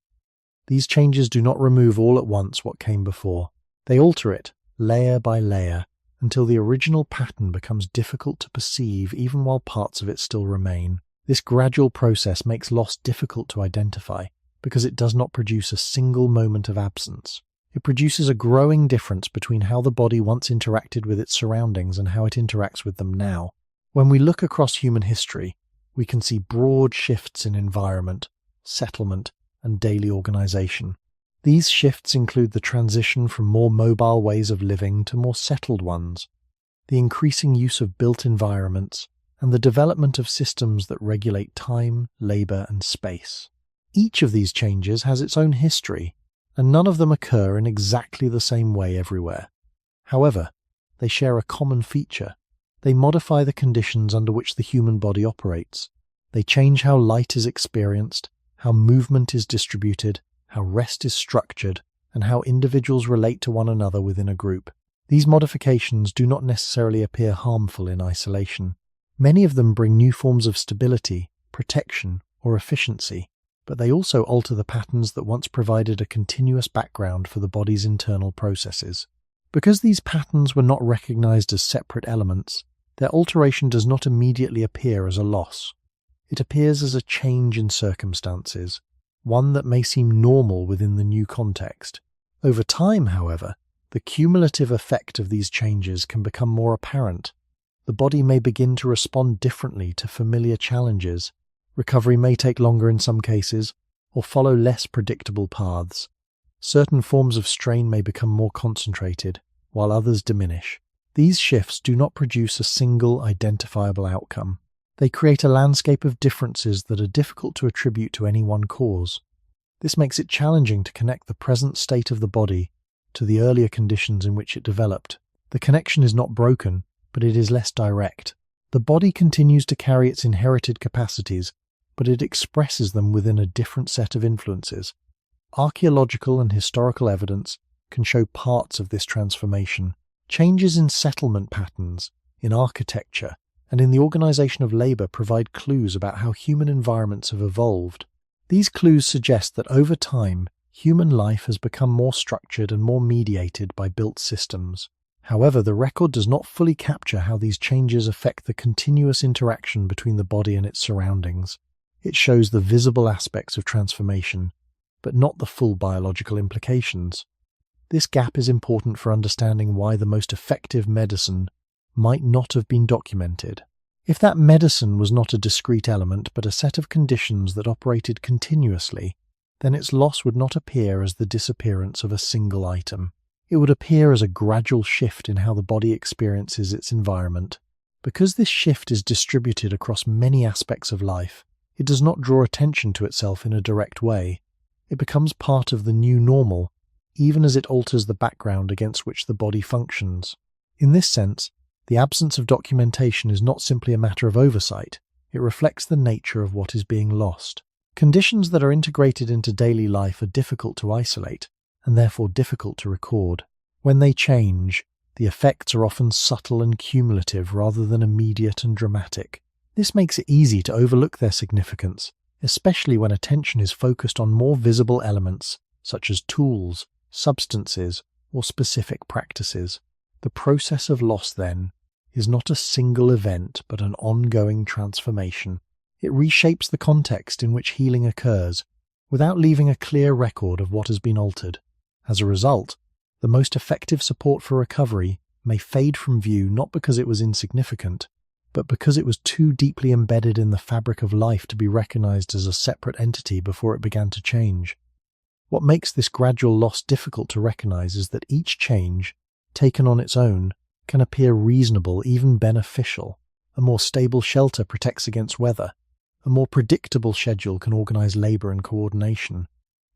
These changes do not remove all at once what came before. They alter it, layer by layer, until the original pattern becomes difficult to perceive even while parts of it still remain. This gradual process makes loss difficult to identify because it does not produce a single moment of absence. It produces a growing difference between how the body once interacted with its surroundings and how it interacts with them now. When we look across human history, we can see broad shifts in environment, settlement, and daily organization. These shifts include the transition from more mobile ways of living to more settled ones, the increasing use of built environments, and the development of systems that regulate time, labor, and space. Each of these changes has its own history, and none of them occur in exactly the same way everywhere. However, they share a common feature. They modify the conditions under which the human body operates. They change how light is experienced, how movement is distributed, how rest is structured, and how individuals relate to one another within a group. These modifications do not necessarily appear harmful in isolation. Many of them bring new forms of stability, protection, or efficiency, but they also alter the patterns that once provided a continuous background for the body's internal processes. Because these patterns were not recognized as separate elements, their alteration does not immediately appear as a loss. It appears as a change in circumstances, one that may seem normal within the new context. Over time, however, the cumulative effect of these changes can become more apparent. The body may begin to respond differently to familiar challenges. Recovery may take longer in some cases, or follow less predictable paths. Certain forms of strain may become more concentrated, while others diminish. These shifts do not produce a single identifiable outcome. They create a landscape of differences that are difficult to attribute to any one cause. This makes it challenging to connect the present state of the body to the earlier conditions in which it developed. The connection is not broken, but it is less direct. The body continues to carry its inherited capacities, but it expresses them within a different set of influences. Archaeological and historical evidence can show parts of this transformation. Changes in settlement patterns, in architecture, and in the organization of labor provide clues about how human environments have evolved. These clues suggest that over time, human life has become more structured and more mediated by built systems. However, the record does not fully capture how these changes affect the continuous interaction between the body and its surroundings. It shows the visible aspects of transformation, but not the full biological implications. This gap is important for understanding why the most effective medicine might not have been documented. If that medicine was not a discrete element but a set of conditions that operated continuously, then its loss would not appear as the disappearance of a single item. It would appear as a gradual shift in how the body experiences its environment. Because this shift is distributed across many aspects of life, it does not draw attention to itself in a direct way. It becomes part of the new normal, even as it alters the background against which the body functions. In this sense, the absence of documentation is not simply a matter of oversight, it reflects the nature of what is being lost. Conditions that are integrated into daily life are difficult to isolate, and therefore difficult to record. When they change, the effects are often subtle and cumulative rather than immediate and dramatic. This makes it easy to overlook their significance, especially when attention is focused on more visible elements, such as tools, substances, or specific practices. The process of loss, then, is not a single event but an ongoing transformation. It reshapes the context in which healing occurs, without leaving a clear record of what has been altered. As a result, the most effective support for recovery may fade from view not because it was insignificant, but because it was too deeply embedded in the fabric of life to be recognized as a separate entity before it began to change. What makes this gradual loss difficult to recognize is that each change, taken on its own, can appear reasonable, even beneficial. A more stable shelter protects against weather. A more predictable schedule can organize labor and coordination.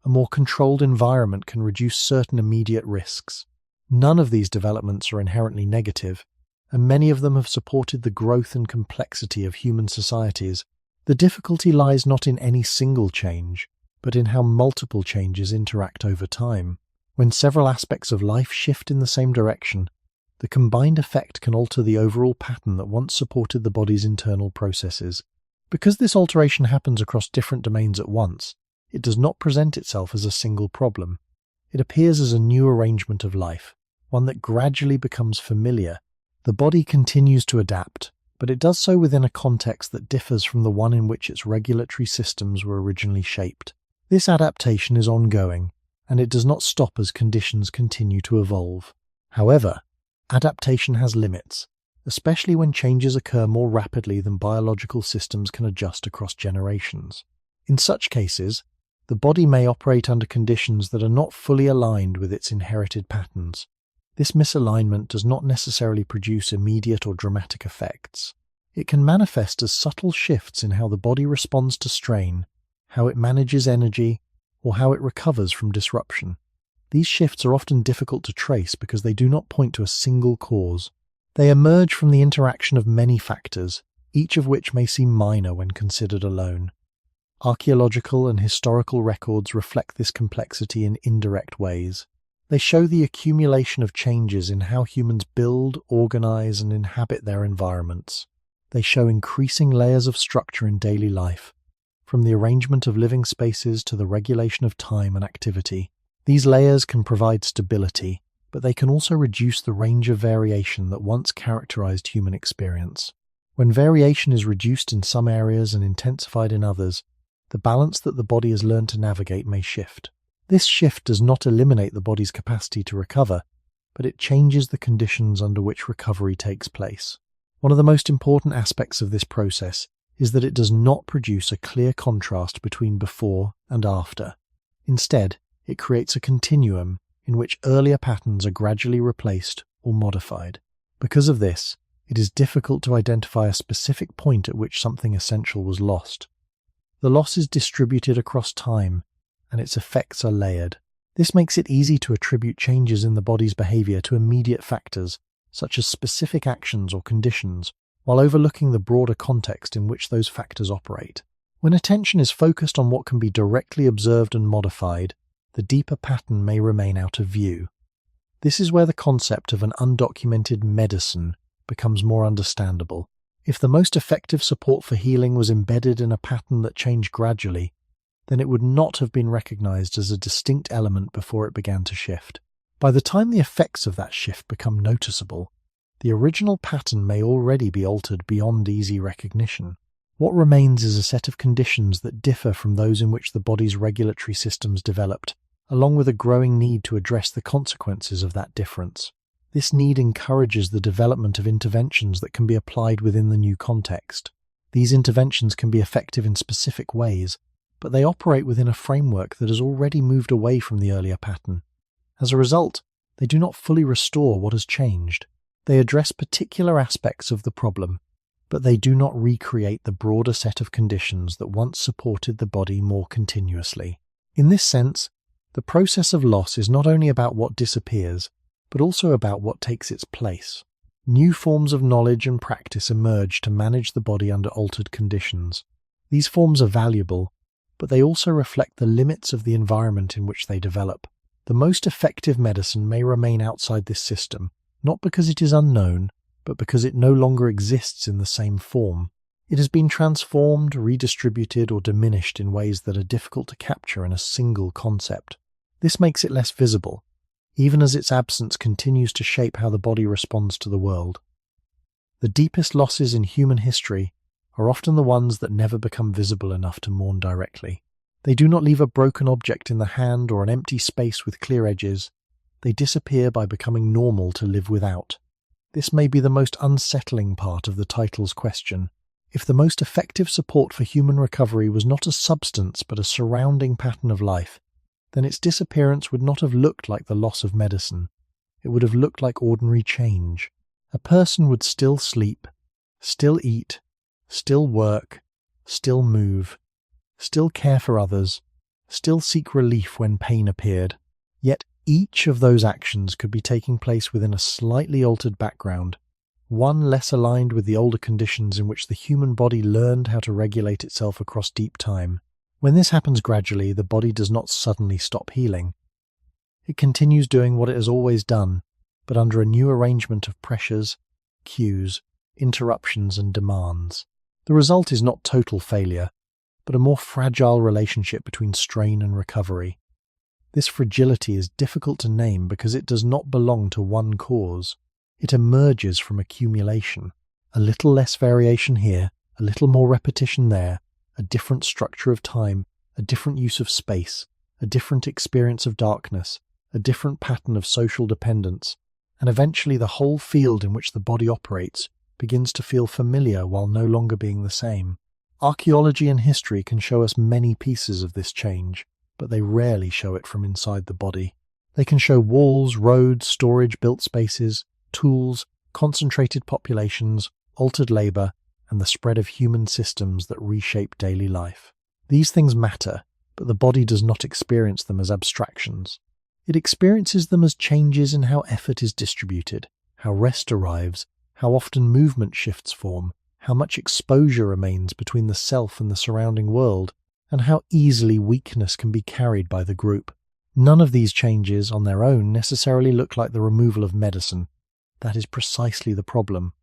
A more controlled environment can reduce certain immediate risks. None of these developments are inherently negative, and many of them have supported the growth and complexity of human societies. The difficulty lies not in any single change, but in how multiple changes interact over time. When several aspects of life shift in the same direction, the combined effect can alter the overall pattern that once supported the body's internal processes. Because this alteration happens across different domains at once, it does not present itself as a single problem. It appears as a new arrangement of life, one that gradually becomes familiar. The body continues to adapt, but it does so within a context that differs from the one in which its regulatory systems were originally shaped. This adaptation is ongoing, and it does not stop as conditions continue to evolve. However, adaptation has limits, especially when changes occur more rapidly than biological systems can adjust across generations. In such cases, the body may operate under conditions that are not fully aligned with its inherited patterns. This misalignment does not necessarily produce immediate or dramatic effects. It can manifest as subtle shifts in how the body responds to strain, how it manages energy, or how it recovers from disruption. These shifts are often difficult to trace because they do not point to a single cause. They emerge from the interaction of many factors, each of which may seem minor when considered alone. Archaeological and historical records reflect this complexity in indirect ways. They show the accumulation of changes in how humans build, organize, and inhabit their environments. They show increasing layers of structure in daily life, from the arrangement of living spaces to the regulation of time and activity. These layers can provide stability, but they can also reduce the range of variation that once characterized human experience. When variation is reduced in some areas and intensified in others, the balance that the body has learned to navigate may shift. This shift does not eliminate the body's capacity to recover, but it changes the conditions under which recovery takes place. One of the most important aspects of this process is that it does not produce a clear contrast between before and after. Instead, it creates a continuum in which earlier patterns are gradually replaced or modified. Because of this, it is difficult to identify a specific point at which something essential was lost. The loss is distributed across time, and its effects are layered. This makes it easy to attribute changes in the body's behavior to immediate factors, such as specific actions or conditions, while overlooking the broader context in which those factors operate. When attention is focused on what can be directly observed and modified, the deeper pattern may remain out of view. This is where the concept of an undocumented medicine becomes more understandable. If the most effective support for healing was embedded in a pattern that changed gradually, then it would not have been recognized as a distinct element before it began to shift. By the time the effects of that shift become noticeable, the original pattern may already be altered beyond easy recognition. What remains is a set of conditions that differ from those in which the body's regulatory systems developed, along with a growing need to address the consequences of that difference. This need encourages the development of interventions that can be applied within the new context. These interventions can be effective in specific ways, but they operate within a framework that has already moved away from the earlier pattern. As a result, they do not fully restore what has changed. They address particular aspects of the problem, but they do not recreate the broader set of conditions that once supported the body more continuously. In this sense, the process of loss is not only about what disappears, but also about what takes its place. New forms of knowledge and practice emerge to manage the body under altered conditions. These forms are valuable, but they also reflect the limits of the environment in which they develop. The most effective medicine may remain outside this system, not because it is unknown, but because it no longer exists in the same form. It has been transformed, redistributed, or diminished in ways that are difficult to capture in a single concept. This makes it less visible, even as its absence continues to shape how the body responds to the world. The deepest losses in human history are often the ones that never become visible enough to mourn directly. They do not leave a broken object in the hand or an empty space with clear edges. They disappear by becoming normal to live without. This may be the most unsettling part of the title's question. If the most effective support for human recovery was not a substance but a surrounding pattern of life, then its disappearance would not have looked like the loss of medicine. It would have looked like ordinary change. A person would still sleep, still eat, still work, still move, still care for others, still seek relief when pain appeared. Yet each of those actions could be taking place within a slightly altered background, one less aligned with the older conditions in which the human body learned how to regulate itself across deep time. When this happens gradually, the body does not suddenly stop healing. It continues doing what it has always done, but under a new arrangement of pressures, cues, interruptions, and demands. The result is not total failure, but a more fragile relationship between strain and recovery. This fragility is difficult to name because it does not belong to one cause. It emerges from accumulation. A little less variation here, a little more repetition there, a different structure of time, a different use of space, a different experience of darkness, a different pattern of social dependence, and eventually the whole field in which the body operates begins to feel familiar while no longer being the same. Archaeology and history can show us many pieces of this change, but they rarely show it from inside the body. They can show walls, roads, storage, built spaces, tools, concentrated populations, altered labor, and the spread of human systems that reshape daily life. These things matter, but the body does not experience them as abstractions. It experiences them as changes in how effort is distributed, how rest arrives, how often movement shifts form, how much exposure remains between the self and the surrounding world, and how easily weakness can be carried by the group. None of these changes on their own necessarily look like the removal of medicine. That is precisely the problem.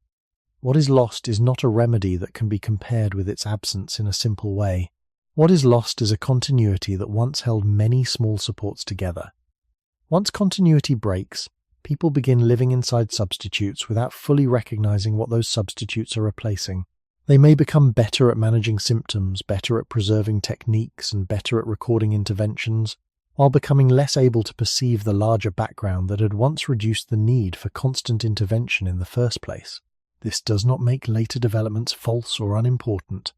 What is lost is not a remedy that can be compared with its absence in a simple way. What is lost is a continuity that once held many small supports together. Once continuity breaks, people begin living inside substitutes without fully recognizing what those substitutes are replacing. They may become better at managing symptoms, better at preserving techniques, and better at recording interventions, while becoming less able to perceive the larger background that had once reduced the need for constant intervention in the first place. This does not make later developments false or unimportant.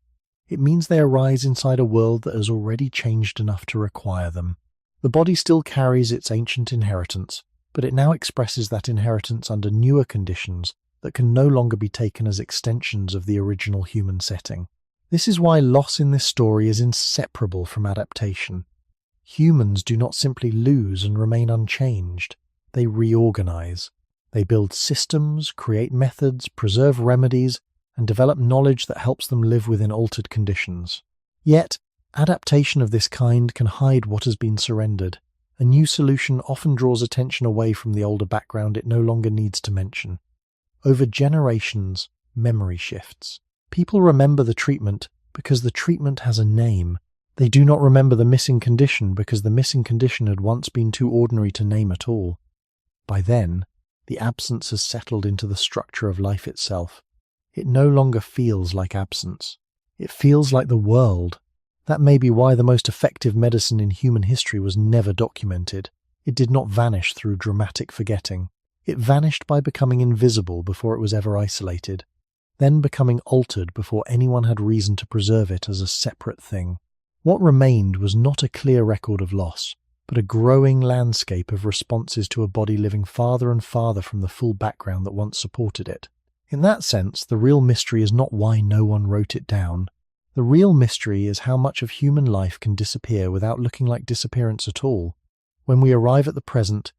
It means they arise inside a world that has already changed enough to require them. The body still carries its ancient inheritance, but it now expresses that inheritance under newer conditions that can no longer be taken as extensions of the original human setting. This is why loss in this story is inseparable from adaptation. Humans do not simply lose and remain unchanged. They reorganize. They build systems, create methods, preserve remedies, and develop knowledge that helps them live within altered conditions. Yet, adaptation of this kind can hide what has been surrendered. A new solution often draws attention away from the older background it no longer needs to mention. Over generations, memory shifts. People remember the treatment because the treatment has a name. They do not remember the missing condition because the missing condition had once been too ordinary to name at all. By then, the absence has settled into the structure of life itself. It no longer feels like absence. It feels like the world. That may be why the most effective medicine in human history was never documented. It did not vanish through dramatic forgetting. It vanished by becoming invisible before it was ever isolated, then becoming altered before anyone had reason to preserve it as a separate thing. What remained was not a clear record of loss, but a growing landscape of responses to a body living farther and farther from the full background that once supported it. In that sense, the real mystery is not why no one wrote it down. The real mystery is how much of human life can disappear without looking like disappearance at all. When we arrive at the present,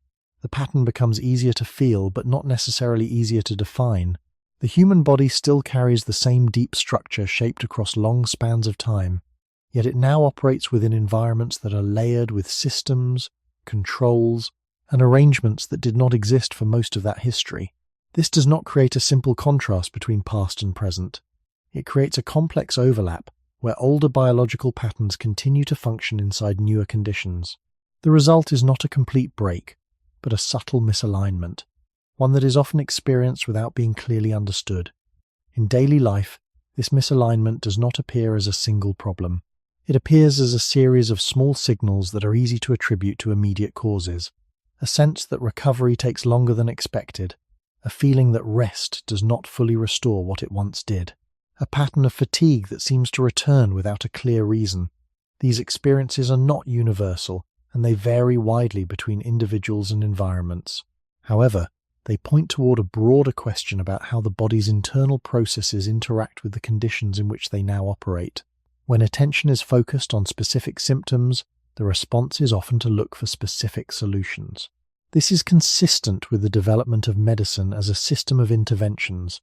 the pattern becomes easier to feel, but not necessarily easier to define. The human body still carries the same deep structure shaped across long spans of time, yet it now operates within environments that are layered with systems, controls, and arrangements that did not exist for most of that history. This does not create a simple contrast between past and present. It creates a complex overlap where older biological patterns continue to function inside newer conditions. The result is not a complete break, but a subtle misalignment, one that is often experienced without being clearly understood. In daily life, this misalignment does not appear as a single problem. It appears as a series of small signals that are easy to attribute to immediate causes, a sense that recovery takes longer than expected, a feeling that rest does not fully restore what it once did, a pattern of fatigue that seems to return without a clear reason. These experiences are not universal, and they vary widely between individuals and environments. However, they point toward a broader question about how the body's internal processes interact with the conditions in which they now operate. When attention is focused on specific symptoms, the response is often to look for specific solutions. This is consistent with the development of medicine as a system of interventions.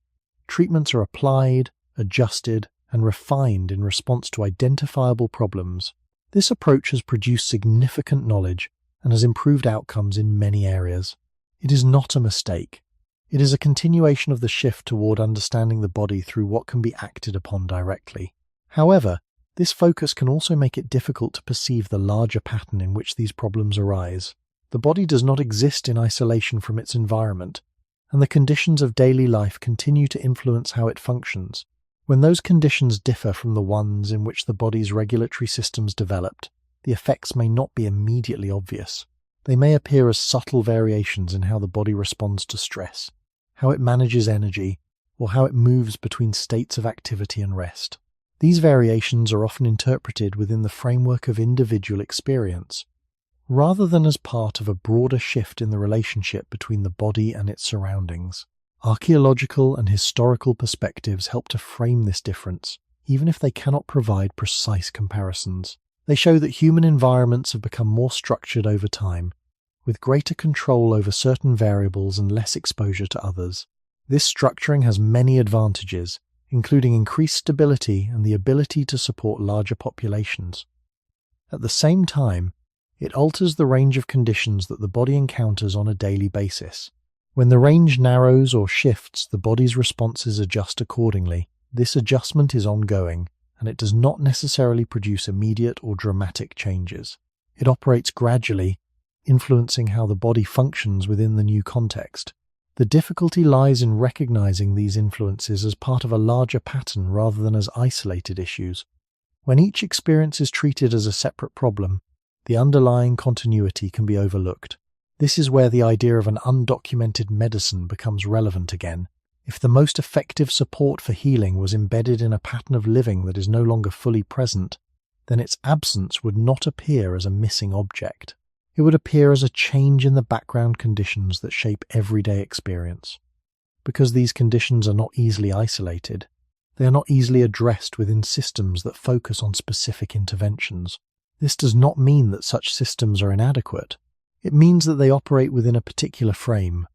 Treatments are applied, adjusted, and refined in response to identifiable problems. This approach has produced significant knowledge and has improved outcomes in many areas. It is not a mistake. It is a continuation of the shift toward understanding the body through what can be acted upon directly. However, this focus can also make it difficult to perceive the larger pattern in which these problems arise. The body does not exist in isolation from its environment, and the conditions of daily life continue to influence how it functions. When those conditions differ from the ones in which the body's regulatory systems developed, the effects may not be immediately obvious. They may appear as subtle variations in how the body responds to stress, how it manages energy, or how it moves between states of activity and rest. These variations are often interpreted within the framework of individual experience, rather than as part of a broader shift in the relationship between the body and its surroundings. Archaeological and historical perspectives help to frame this difference, even if they cannot provide precise comparisons. They show that human environments have become more structured over time, with greater control over certain variables and less exposure to others. This structuring has many advantages, including increased stability and the ability to support larger populations. At the same time, it alters the range of conditions that the body encounters on a daily basis. When the range narrows or shifts, the body's responses adjust accordingly. This adjustment is ongoing, and it does not necessarily produce immediate or dramatic changes. It operates gradually, influencing how the body functions within the new context. The difficulty lies in recognizing these influences as part of a larger pattern rather than as isolated issues. When each experience is treated as a separate problem, the underlying continuity can be overlooked. This is where the idea of an undocumented medicine becomes relevant again. If the most effective support for healing was embedded in a pattern of living that is no longer fully present, then its absence would not appear as a missing object. It would appear as a change in the background conditions that shape everyday experience. Because these conditions are not easily isolated, they are not easily addressed within systems that focus on specific interventions. This does not mean that such systems are inadequate. It means that they operate within a particular frame,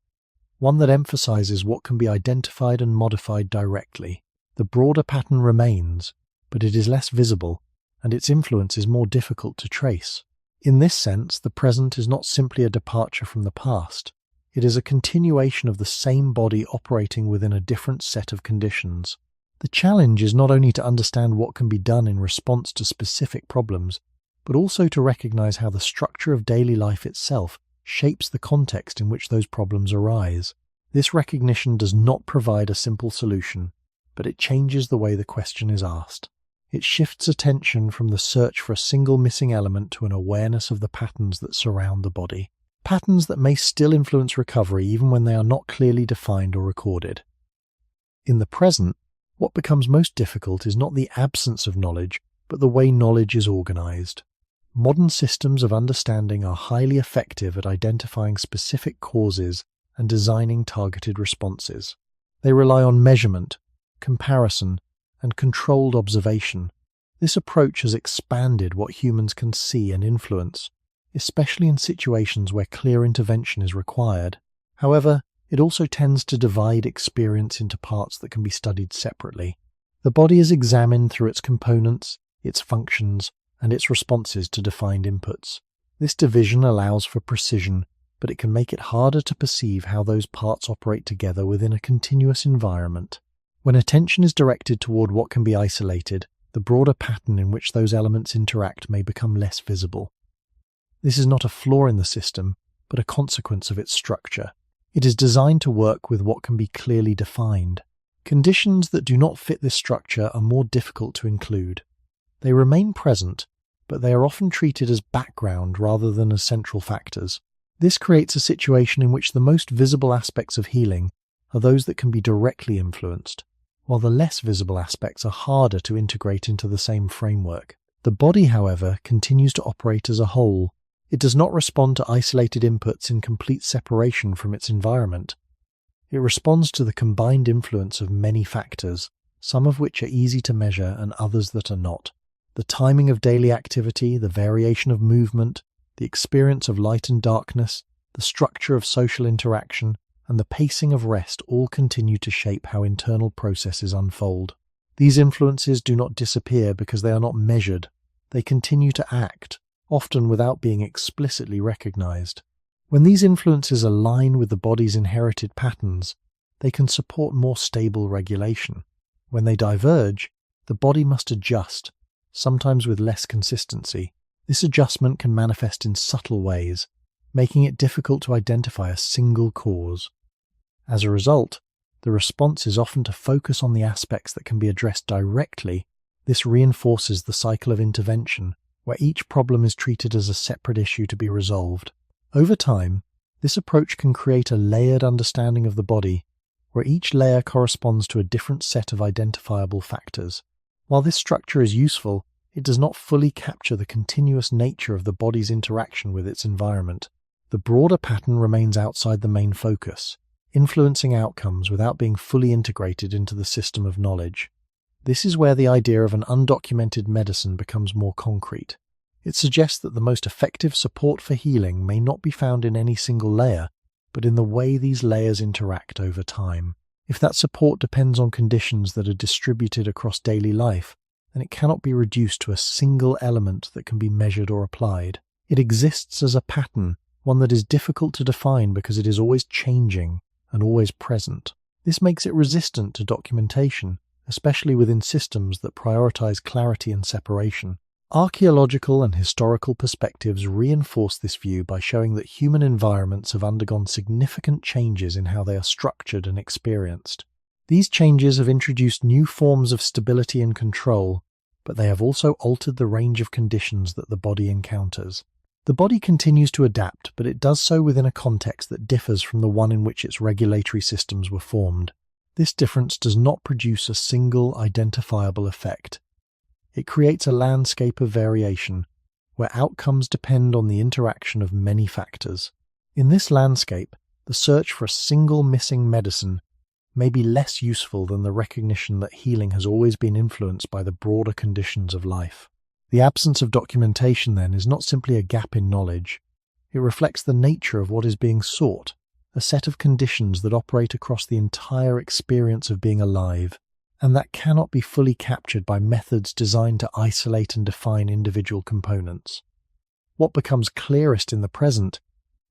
one that emphasizes what can be identified and modified directly. The broader pattern remains, but it is less visible, and its influence is more difficult to trace. In this sense, the present is not simply a departure from the past. It is a continuation of the same body operating within a different set of conditions. The challenge is not only to understand what can be done in response to specific problems, but also to recognize how the structure of daily life itself shapes the context in which those problems arise. This recognition does not provide a simple solution, but it changes the way the question is asked. It shifts attention from the search for a single missing element to an awareness of the patterns that surround the body. Patterns that may still influence recovery even when they are not clearly defined or recorded. In the present, what becomes most difficult is not the absence of knowledge, but the way knowledge is organized. Modern systems of understanding are highly effective at identifying specific causes and designing targeted responses. They rely on measurement, comparison, and controlled observation. This approach has expanded what humans can see and influence, especially in situations where clear intervention is required. However, it also tends to divide experience into parts that can be studied separately. The body is examined through its components, its functions, and its responses to defined inputs. This division allows for precision, but it can make it harder to perceive how those parts operate together within a continuous environment. When attention is directed toward what can be isolated, the broader pattern in which those elements interact may become less visible. This is not a flaw in the system, but a consequence of its structure. It is designed to work with what can be clearly defined. Conditions that do not fit this structure are more difficult to include. They remain present, but they are often treated as background rather than as central factors. This creates a situation in which the most visible aspects of healing are those that can be directly influenced, while the less visible aspects are harder to integrate into the same framework. The body, however, continues to operate as a whole. It does not respond to isolated inputs in complete separation from its environment. It responds to the combined influence of many factors, some of which are easy to measure and others that are not. The timing of daily activity, the variation of movement, the experience of light and darkness, the structure of social interaction, and the pacing of rest all continue to shape how internal processes unfold. These influences do not disappear because they are not measured. They continue to act, often without being explicitly recognized. When these influences align with the body's inherited patterns, they can support more stable regulation. When they diverge, the body must adjust, sometimes with less consistency. This adjustment can manifest in subtle ways, making it difficult to identify a single cause. As a result, the response is often to focus on the aspects that can be addressed directly. This reinforces the cycle of intervention, where each problem is treated as a separate issue to be resolved. Over time, this approach can create a layered understanding of the body, where each layer corresponds to a different set of identifiable factors. While this structure is useful, it does not fully capture the continuous nature of the body's interaction with its environment. The broader pattern remains outside the main focus, influencing outcomes without being fully integrated into the system of knowledge. This is where the idea of an undocumented medicine becomes more concrete. It suggests that the most effective support for healing may not be found in any single layer, but in the way these layers interact over time. If that support depends on conditions that are distributed across daily life, then it cannot be reduced to a single element that can be measured or applied. It exists as a pattern, one that is difficult to define because it is always changing and always present. This makes it resistant to documentation, especially within systems that prioritize clarity and separation. Archaeological and historical perspectives reinforce this view by showing that human environments have undergone significant changes in how they are structured and experienced. These changes have introduced new forms of stability and control, but they have also altered the range of conditions that the body encounters. The body continues to adapt, but it does so within a context that differs from the one in which its regulatory systems were formed. This difference does not produce a single identifiable effect. It creates a landscape of variation, where outcomes depend on the interaction of many factors. In this landscape, the search for a single missing medicine may be less useful than the recognition that healing has always been influenced by the broader conditions of life. The absence of documentation, then, is not simply a gap in knowledge. It reflects the nature of what is being sought, a set of conditions that operate across the entire experience of being alive, and that cannot be fully captured by methods designed to isolate and define individual components. What becomes clearest in the present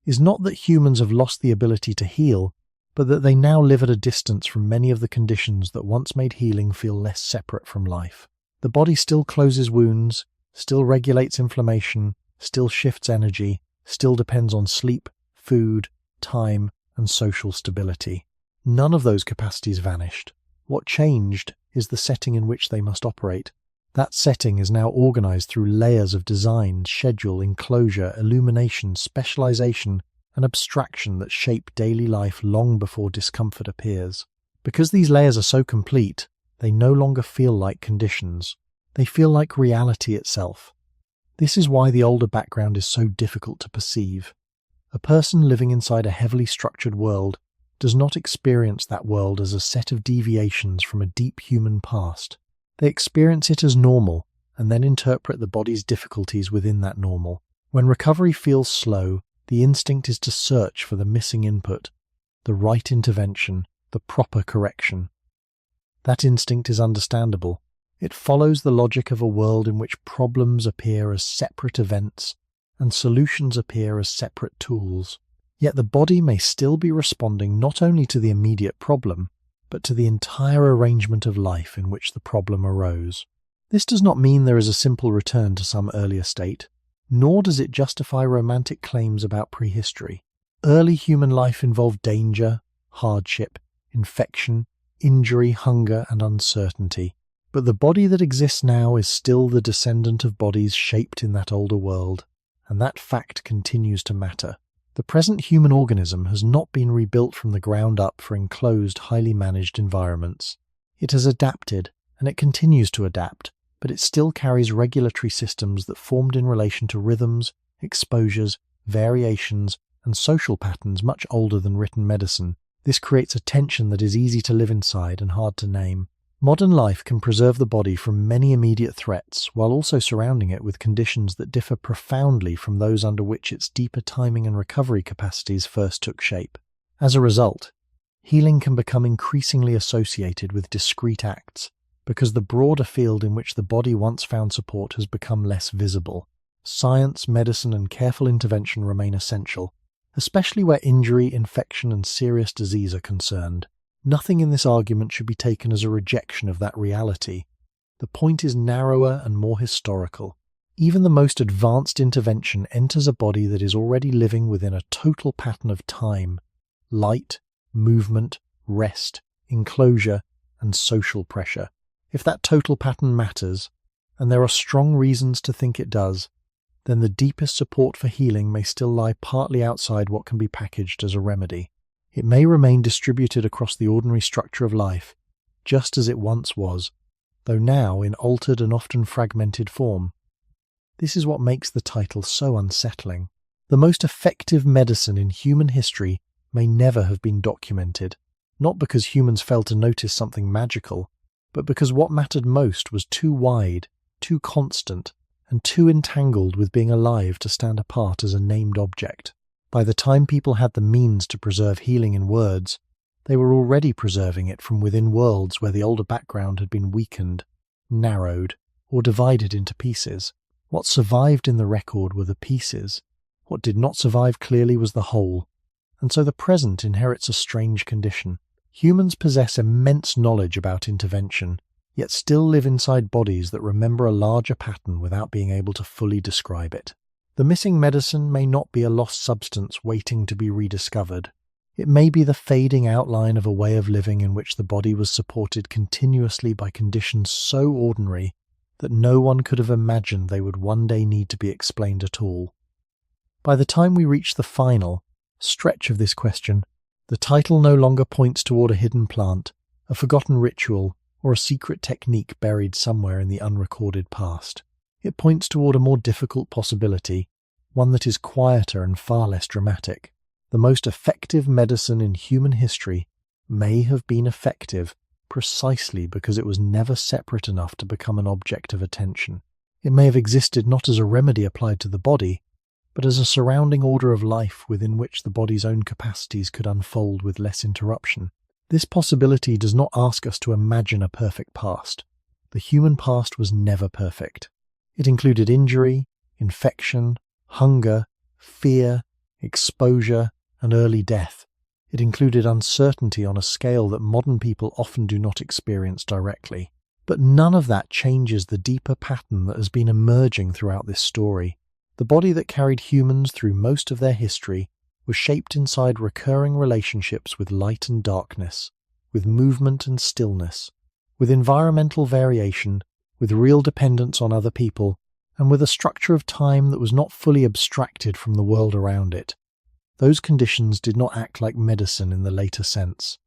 is not that humans have lost the ability to heal, but that they now live at a distance from many of the conditions that once made healing feel less separate from life. The body still closes wounds, still regulates inflammation, still shifts energy, still depends on sleep, food, time, and social stability. None of those capacities vanished. What changed is the setting in which they must operate. That setting is now organized through layers of design, schedule, enclosure, illumination, specialization, and abstraction that shape daily life long before discomfort appears. Because these layers are so complete, they no longer feel like conditions. They feel like reality itself. This is why the older background is so difficult to perceive. A person living inside a heavily structured world does not experience that world as a set of deviations from a deep human past. They experience it as normal and then interpret the body's difficulties within that normal. When recovery feels slow, the instinct is to search for the missing input, the right intervention, the proper correction. That instinct is understandable. It follows the logic of a world in which problems appear as separate events and solutions appear as separate tools. Yet the body may still be responding not only to the immediate problem, but to the entire arrangement of life in which the problem arose. This does not mean there is a simple return to some earlier state, nor does it justify romantic claims about prehistory. Early human life involved danger, hardship, infection, injury, hunger, and uncertainty. But the body that exists now is still the descendant of bodies shaped in that older world, and that fact continues to matter. The present human organism has not been rebuilt from the ground up for enclosed, highly managed environments. It has adapted, and it continues to adapt, but it still carries regulatory systems that formed in relation to rhythms, exposures, variations, and social patterns much older than written medicine. This creates a tension that is easy to live inside and hard to name. Modern life can preserve the body from many immediate threats, while also surrounding it with conditions that differ profoundly from those under which its deeper timing and recovery capacities first took shape. As a result, healing can become increasingly associated with discrete acts, because the broader field in which the body once found support has become less visible. Science, medicine, and careful intervention remain essential, especially where injury, infection, and serious disease are concerned. Nothing in this argument should be taken as a rejection of that reality. The point is narrower and more historical. Even the most advanced intervention enters a body that is already living within a total pattern of time, light, movement, rest, enclosure, and social pressure. If that total pattern matters, and there are strong reasons to think it does, then the deepest support for healing may still lie partly outside what can be packaged as a remedy. It may remain distributed across the ordinary structure of life, just as it once was, though now in altered and often fragmented form. This is what makes the title so unsettling. The most effective medicine in human history may never have been documented, not because humans failed to notice something magical, but because what mattered most was too wide, too constant, and too entangled with being alive to stand apart as a named object. By the time people had the means to preserve healing in words, they were already preserving it from within worlds where the older background had been weakened, narrowed, or divided into pieces. What survived in the record were the pieces. What did not survive clearly was the whole. And so the present inherits a strange condition. Humans possess immense knowledge about intervention, yet still live inside bodies that remember a larger pattern without being able to fully describe it. The missing medicine may not be a lost substance waiting to be rediscovered. It may be the fading outline of a way of living in which the body was supported continuously by conditions so ordinary that no one could have imagined they would one day need to be explained at all. By the time we reach the final stretch of this question, the title no longer points toward a hidden plant, a forgotten ritual, or a secret technique buried somewhere in the unrecorded past. It points toward a more difficult possibility, one that is quieter and far less dramatic. The most effective medicine in human history may have been effective precisely because it was never separate enough to become an object of attention. It may have existed not as a remedy applied to the body, but as a surrounding order of life within which the body's own capacities could unfold with less interruption. This possibility does not ask us to imagine a perfect past. The human past was never perfect. It included injury, infection, hunger, fear, exposure, and early death. It included uncertainty on a scale that modern people often do not experience directly. But none of that changes the deeper pattern that has been emerging throughout this story. The body that carried humans through most of their history was shaped inside recurring relationships with light and darkness, with movement and stillness, with environmental variation, with real dependence on other people, and with a structure of time that was not fully abstracted from the world around it. Those conditions did not act like medicine in the later sense.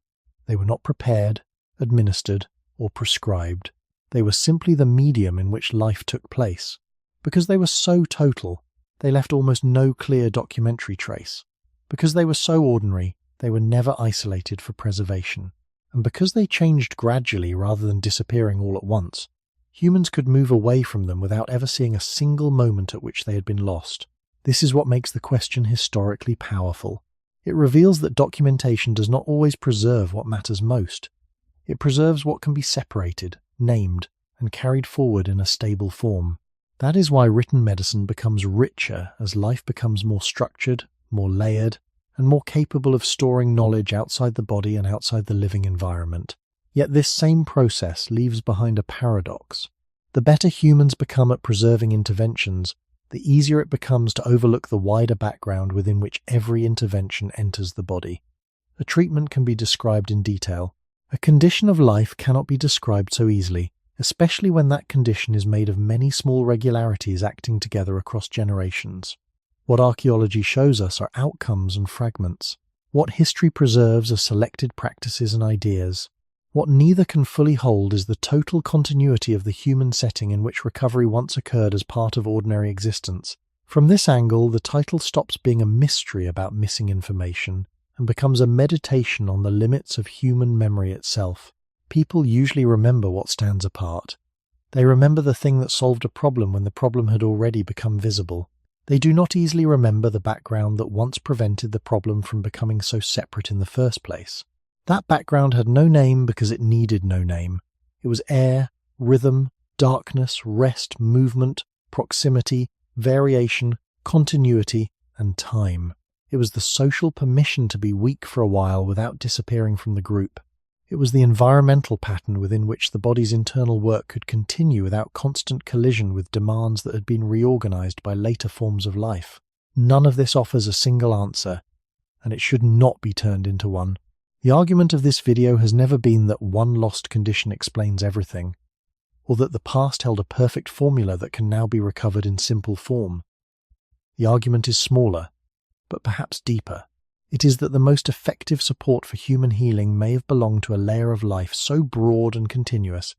They were not prepared, administered, or prescribed. They were simply the medium in which life took place. Because they were so total, they left almost no clear documentary trace. Because they were so ordinary, they were never isolated for preservation. And because they changed gradually rather than disappearing all at once, humans could move away from them without ever seeing a single moment at which they had been lost. This is what makes the question historically powerful. It reveals that documentation does not always preserve what matters most. It preserves what can be separated, named, and carried forward in a stable form. That is why written medicine becomes richer as life becomes more structured, more layered, and more capable of storing knowledge outside the body and outside the living environment. Yet this same process leaves behind a paradox. The better humans become at preserving interventions, the easier it becomes to overlook the wider background within which every intervention enters the body. A treatment can be described in detail. A condition of life cannot be described so easily, especially when that condition is made of many small regularities acting together across generations. What archaeology shows us are outcomes and fragments. What history preserves are selected practices and ideas. What neither can fully hold is the total continuity of the human setting in which recovery once occurred as part of ordinary existence. From this angle, the title stops being a mystery about missing information and becomes a meditation on the limits of human memory itself. People usually remember what stands apart. They remember the thing that solved a problem when the problem had already become visible. They do not easily remember the background that once prevented the problem from becoming so separate in the first place. That background had no name because it needed no name. It was air, rhythm, darkness, rest, movement, proximity, variation, continuity, and time. It was the social permission to be weak for a while without disappearing from the group. It was the environmental pattern within which the body's internal work could continue without constant collision with demands that had been reorganized by later forms of life. None of this offers a single answer, and it should not be turned into one. The argument of this video has never been that one lost condition explains everything, or that the past held a perfect formula that can now be recovered in simple form. The argument is smaller, but perhaps deeper. It is that the most effective support for human healing may have belonged to a layer of life so broad and continuous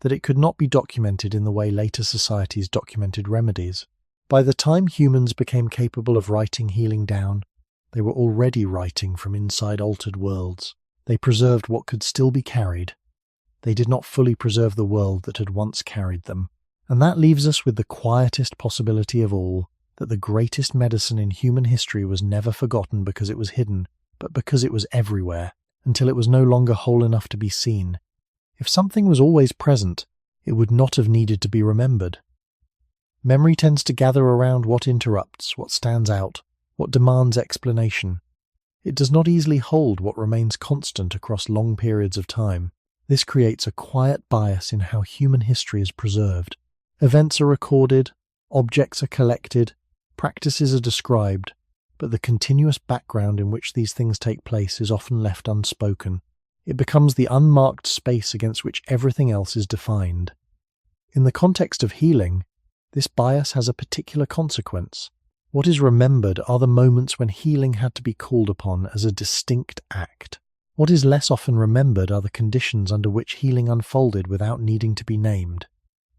that it could not be documented in the way later societies documented remedies. By the time humans became capable of writing healing down, they were already writing from inside altered worlds. They preserved what could still be carried. They did not fully preserve the world that had once carried them. And that leaves us with the quietest possibility of all, that the greatest medicine in human history was never forgotten because it was hidden, but because it was everywhere, until it was no longer whole enough to be seen. If something was always present, it would not have needed to be remembered. Memory tends to gather around what interrupts, what stands out, what demands explanation. It does not easily hold what remains constant across long periods of time. This creates a quiet bias in how human history is preserved. Events are recorded, objects are collected, practices are described, but the continuous background in which these things take place is often left unspoken. It becomes the unmarked space against which everything else is defined. In the context of healing, this bias has a particular consequence. What is remembered are the moments when healing had to be called upon as a distinct act. What is less often remembered are the conditions under which healing unfolded without needing to be named.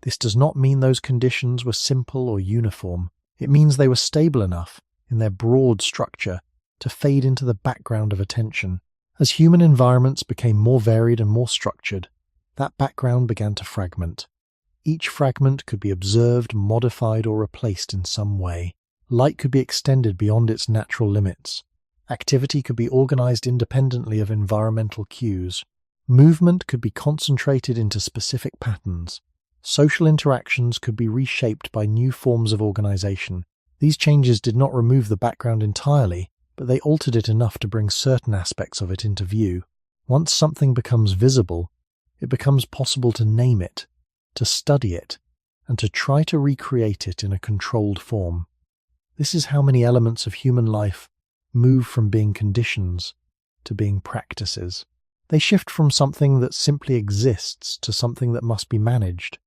This does not mean those conditions were simple or uniform. It means they were stable enough, in their broad structure, to fade into the background of attention. As human environments became more varied and more structured, that background began to fragment. Each fragment could be observed, modified, or replaced in some way. Light could be extended beyond its natural limits. Activity could be organized independently of environmental cues. Movement could be concentrated into specific patterns. Social interactions could be reshaped by new forms of organization. These changes did not remove the background entirely, but they altered it enough to bring certain aspects of it into view. Once something becomes visible, it becomes possible to name it, to study it, and to try to recreate it in a controlled form. This is how many elements of human life move from being conditions to being practices. They shift from something that simply exists to something that must be managed.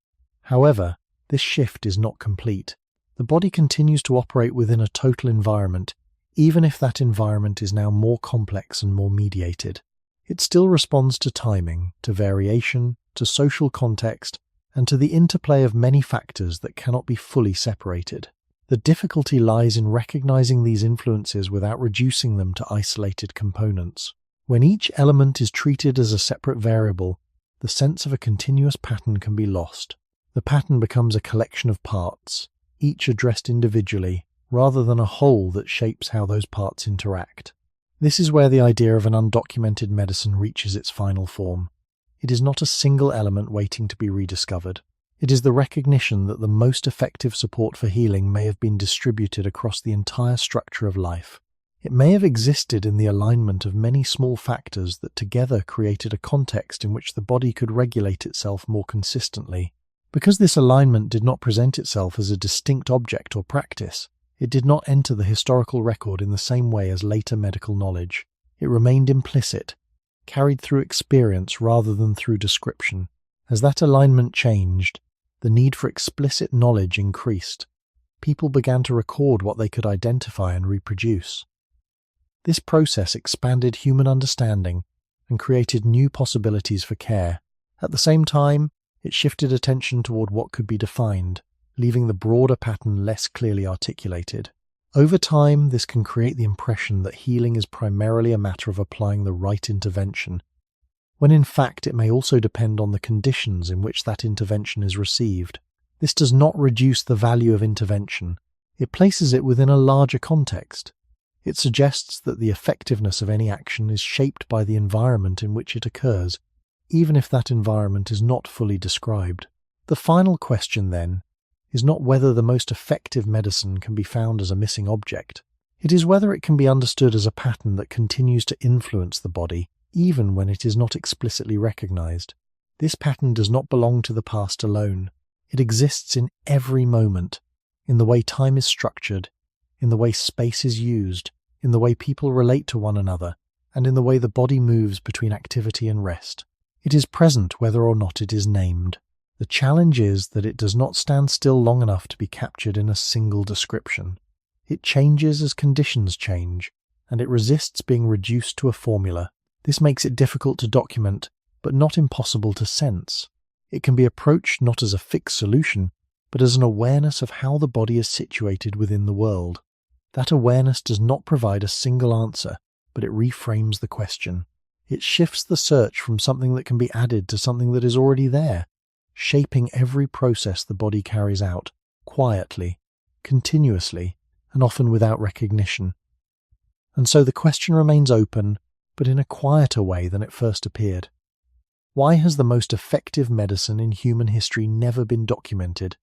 However, this shift is not complete. The body continues to operate within a total environment, even if that environment is now more complex and more mediated. It still responds to timing, to variation, to social context, and to the interplay of many factors that cannot be fully separated. The difficulty lies in recognizing these influences without reducing them to isolated components. When each element is treated as a separate variable, the sense of a continuous pattern can be lost. The pattern becomes a collection of parts, each addressed individually, rather than a whole that shapes how those parts interact. This is where the idea of an undocumented medicine reaches its final form. It is not a single element waiting to be rediscovered. It is the recognition that the most effective support for healing may have been distributed across the entire structure of life. It may have existed in the alignment of many small factors that together created a context in which the body could regulate itself more consistently. Because this alignment did not present itself as a distinct object or practice, it did not enter the historical record in the same way as later medical knowledge. It remained implicit, carried through experience rather than through description. As that alignment changed, the need for explicit knowledge increased. People began to record what they could identify and reproduce. This process expanded human understanding and created new possibilities for care. At the same time, it shifted attention toward what could be defined, leaving the broader pattern less clearly articulated. Over time, this can create the impression that healing is primarily a matter of applying the right intervention, when in fact it may also depend on the conditions in which that intervention is received. This does not reduce the value of intervention. It places it within a larger context. It suggests that the effectiveness of any action is shaped by the environment in which it occurs, even if that environment is not fully described. The final question, then, is not whether the most effective medicine can be found as a missing object. It is whether it can be understood as a pattern that continues to influence the body, even when it is not explicitly recognized. This pattern does not belong to the past alone. It exists in every moment, in the way time is structured, in the way space is used, in the way people relate to one another, and in the way the body moves between activity and rest. It is present whether or not it is named. The challenge is that it does not stand still long enough to be captured in a single description. It changes as conditions change, and it resists being reduced to a formula. This makes it difficult to document, but not impossible to sense. It can be approached not as a fixed solution, but as an awareness of how the body is situated within the world. That awareness does not provide a single answer, but it reframes the question. It shifts the search from something that can be added to something that is already there, shaping every process the body carries out, quietly, continuously, and often without recognition. And so the question remains open, but in a quieter way than it first appeared. Why has the most effective medicine in human history never been documented?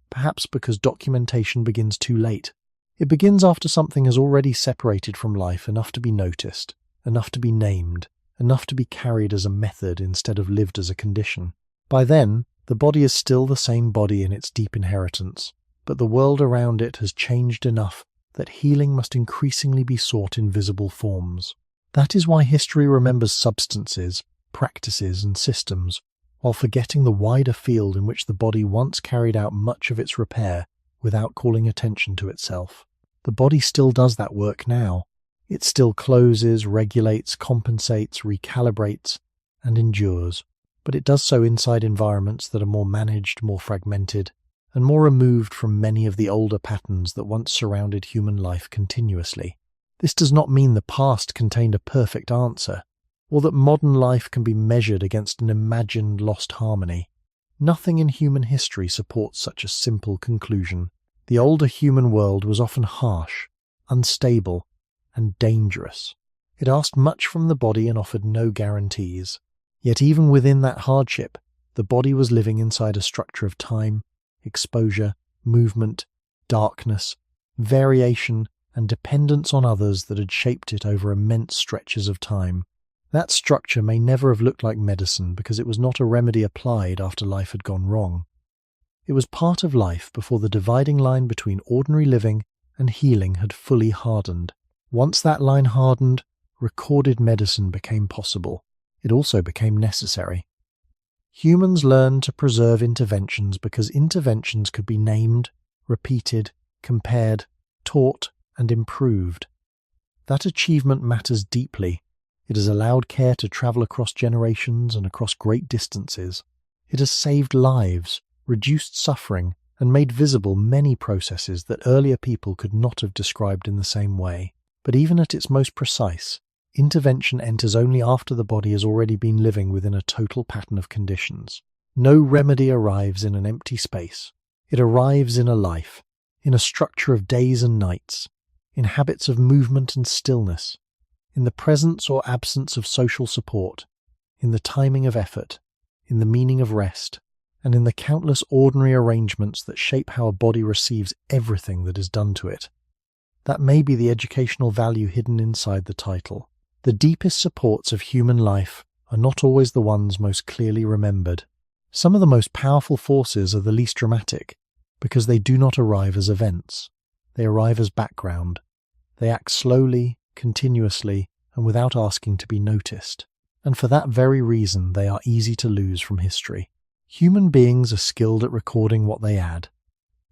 Perhaps because documentation begins too late. It begins after something has already separated from life enough to be noticed, enough to be named, enough to be carried as a method instead of lived as a condition. By then, the body is still the same body in its deep inheritance, but the world around it has changed enough that healing must increasingly be sought in visible forms. That is why history remembers substances, practices, and systems, while forgetting the wider field in which the body once carried out much of its repair without calling attention to itself. The body still does that work now. It still closes, regulates, compensates, recalibrates, and endures. But it does so inside environments that are more managed, more fragmented, and more removed from many of the older patterns that once surrounded human life continuously. This does not mean the past contained a perfect answer, or that modern life can be measured against an imagined lost harmony. Nothing in human history supports such a simple conclusion. The older human world was often harsh, unstable, and dangerous. It asked much from the body and offered no guarantees. Yet even within that hardship, the body was living inside a structure of time, exposure, movement, darkness, variation, and dependence on others that had shaped it over immense stretches of time. That structure may never have looked like medicine because it was not a remedy applied after life had gone wrong. It was part of life before the dividing line between ordinary living and healing had fully hardened. Once that line hardened, recorded medicine became possible. It also became necessary. Humans learned to preserve interventions because interventions could be named, repeated, compared, taught, and improved. That achievement matters deeply. It has allowed care to travel across generations and across great distances. It has saved lives, reduced suffering, and made visible many processes that earlier people could not have described in the same way. But even at its most precise, intervention enters only after the body has already been living within a total pattern of conditions. No remedy arrives in an empty space. It arrives in a life, in a structure of days and nights, in habits of movement and stillness, in the presence or absence of social support, in the timing of effort, in the meaning of rest, and in the countless ordinary arrangements that shape how a body receives everything that is done to it. That may be the educational value hidden inside the title. The deepest supports of human life are not always the ones most clearly remembered. Some of the most powerful forces are the least dramatic, because they do not arrive as events. They arrive as background. They act slowly, continuously, and without asking to be noticed. And for that very reason, they are easy to lose from history. Human beings are skilled at recording what they add.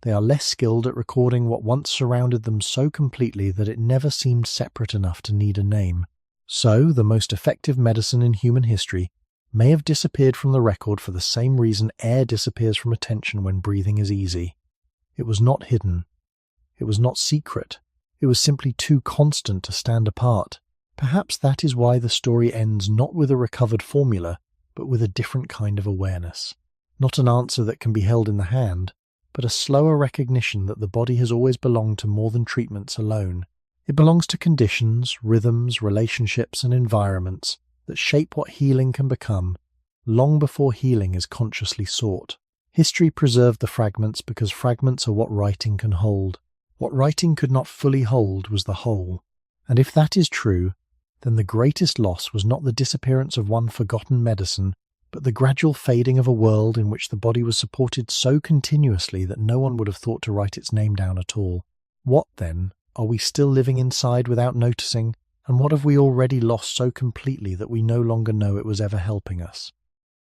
They are less skilled at recording what once surrounded them so completely that it never seemed separate enough to need a name. So, the most effective medicine in human history may have disappeared from the record for the same reason air disappears from attention when breathing is easy. It was not hidden. It was not secret. It was simply too constant to stand apart. Perhaps that is why the story ends not with a recovered formula, but with a different kind of awareness. Not an answer that can be held in the hand, but a slower recognition that the body has always belonged to more than treatments alone. It belongs to conditions, rhythms, relationships, and environments that shape what healing can become, long before healing is consciously sought. History preserved the fragments because fragments are what writing can hold. What writing could not fully hold was the whole. And if that is true, then the greatest loss was not the disappearance of one forgotten medicine, but the gradual fading of a world in which the body was supported so continuously that no one would have thought to write its name down at all. What, then, are we still living inside without noticing, and what have we already lost so completely that we no longer know it was ever helping us?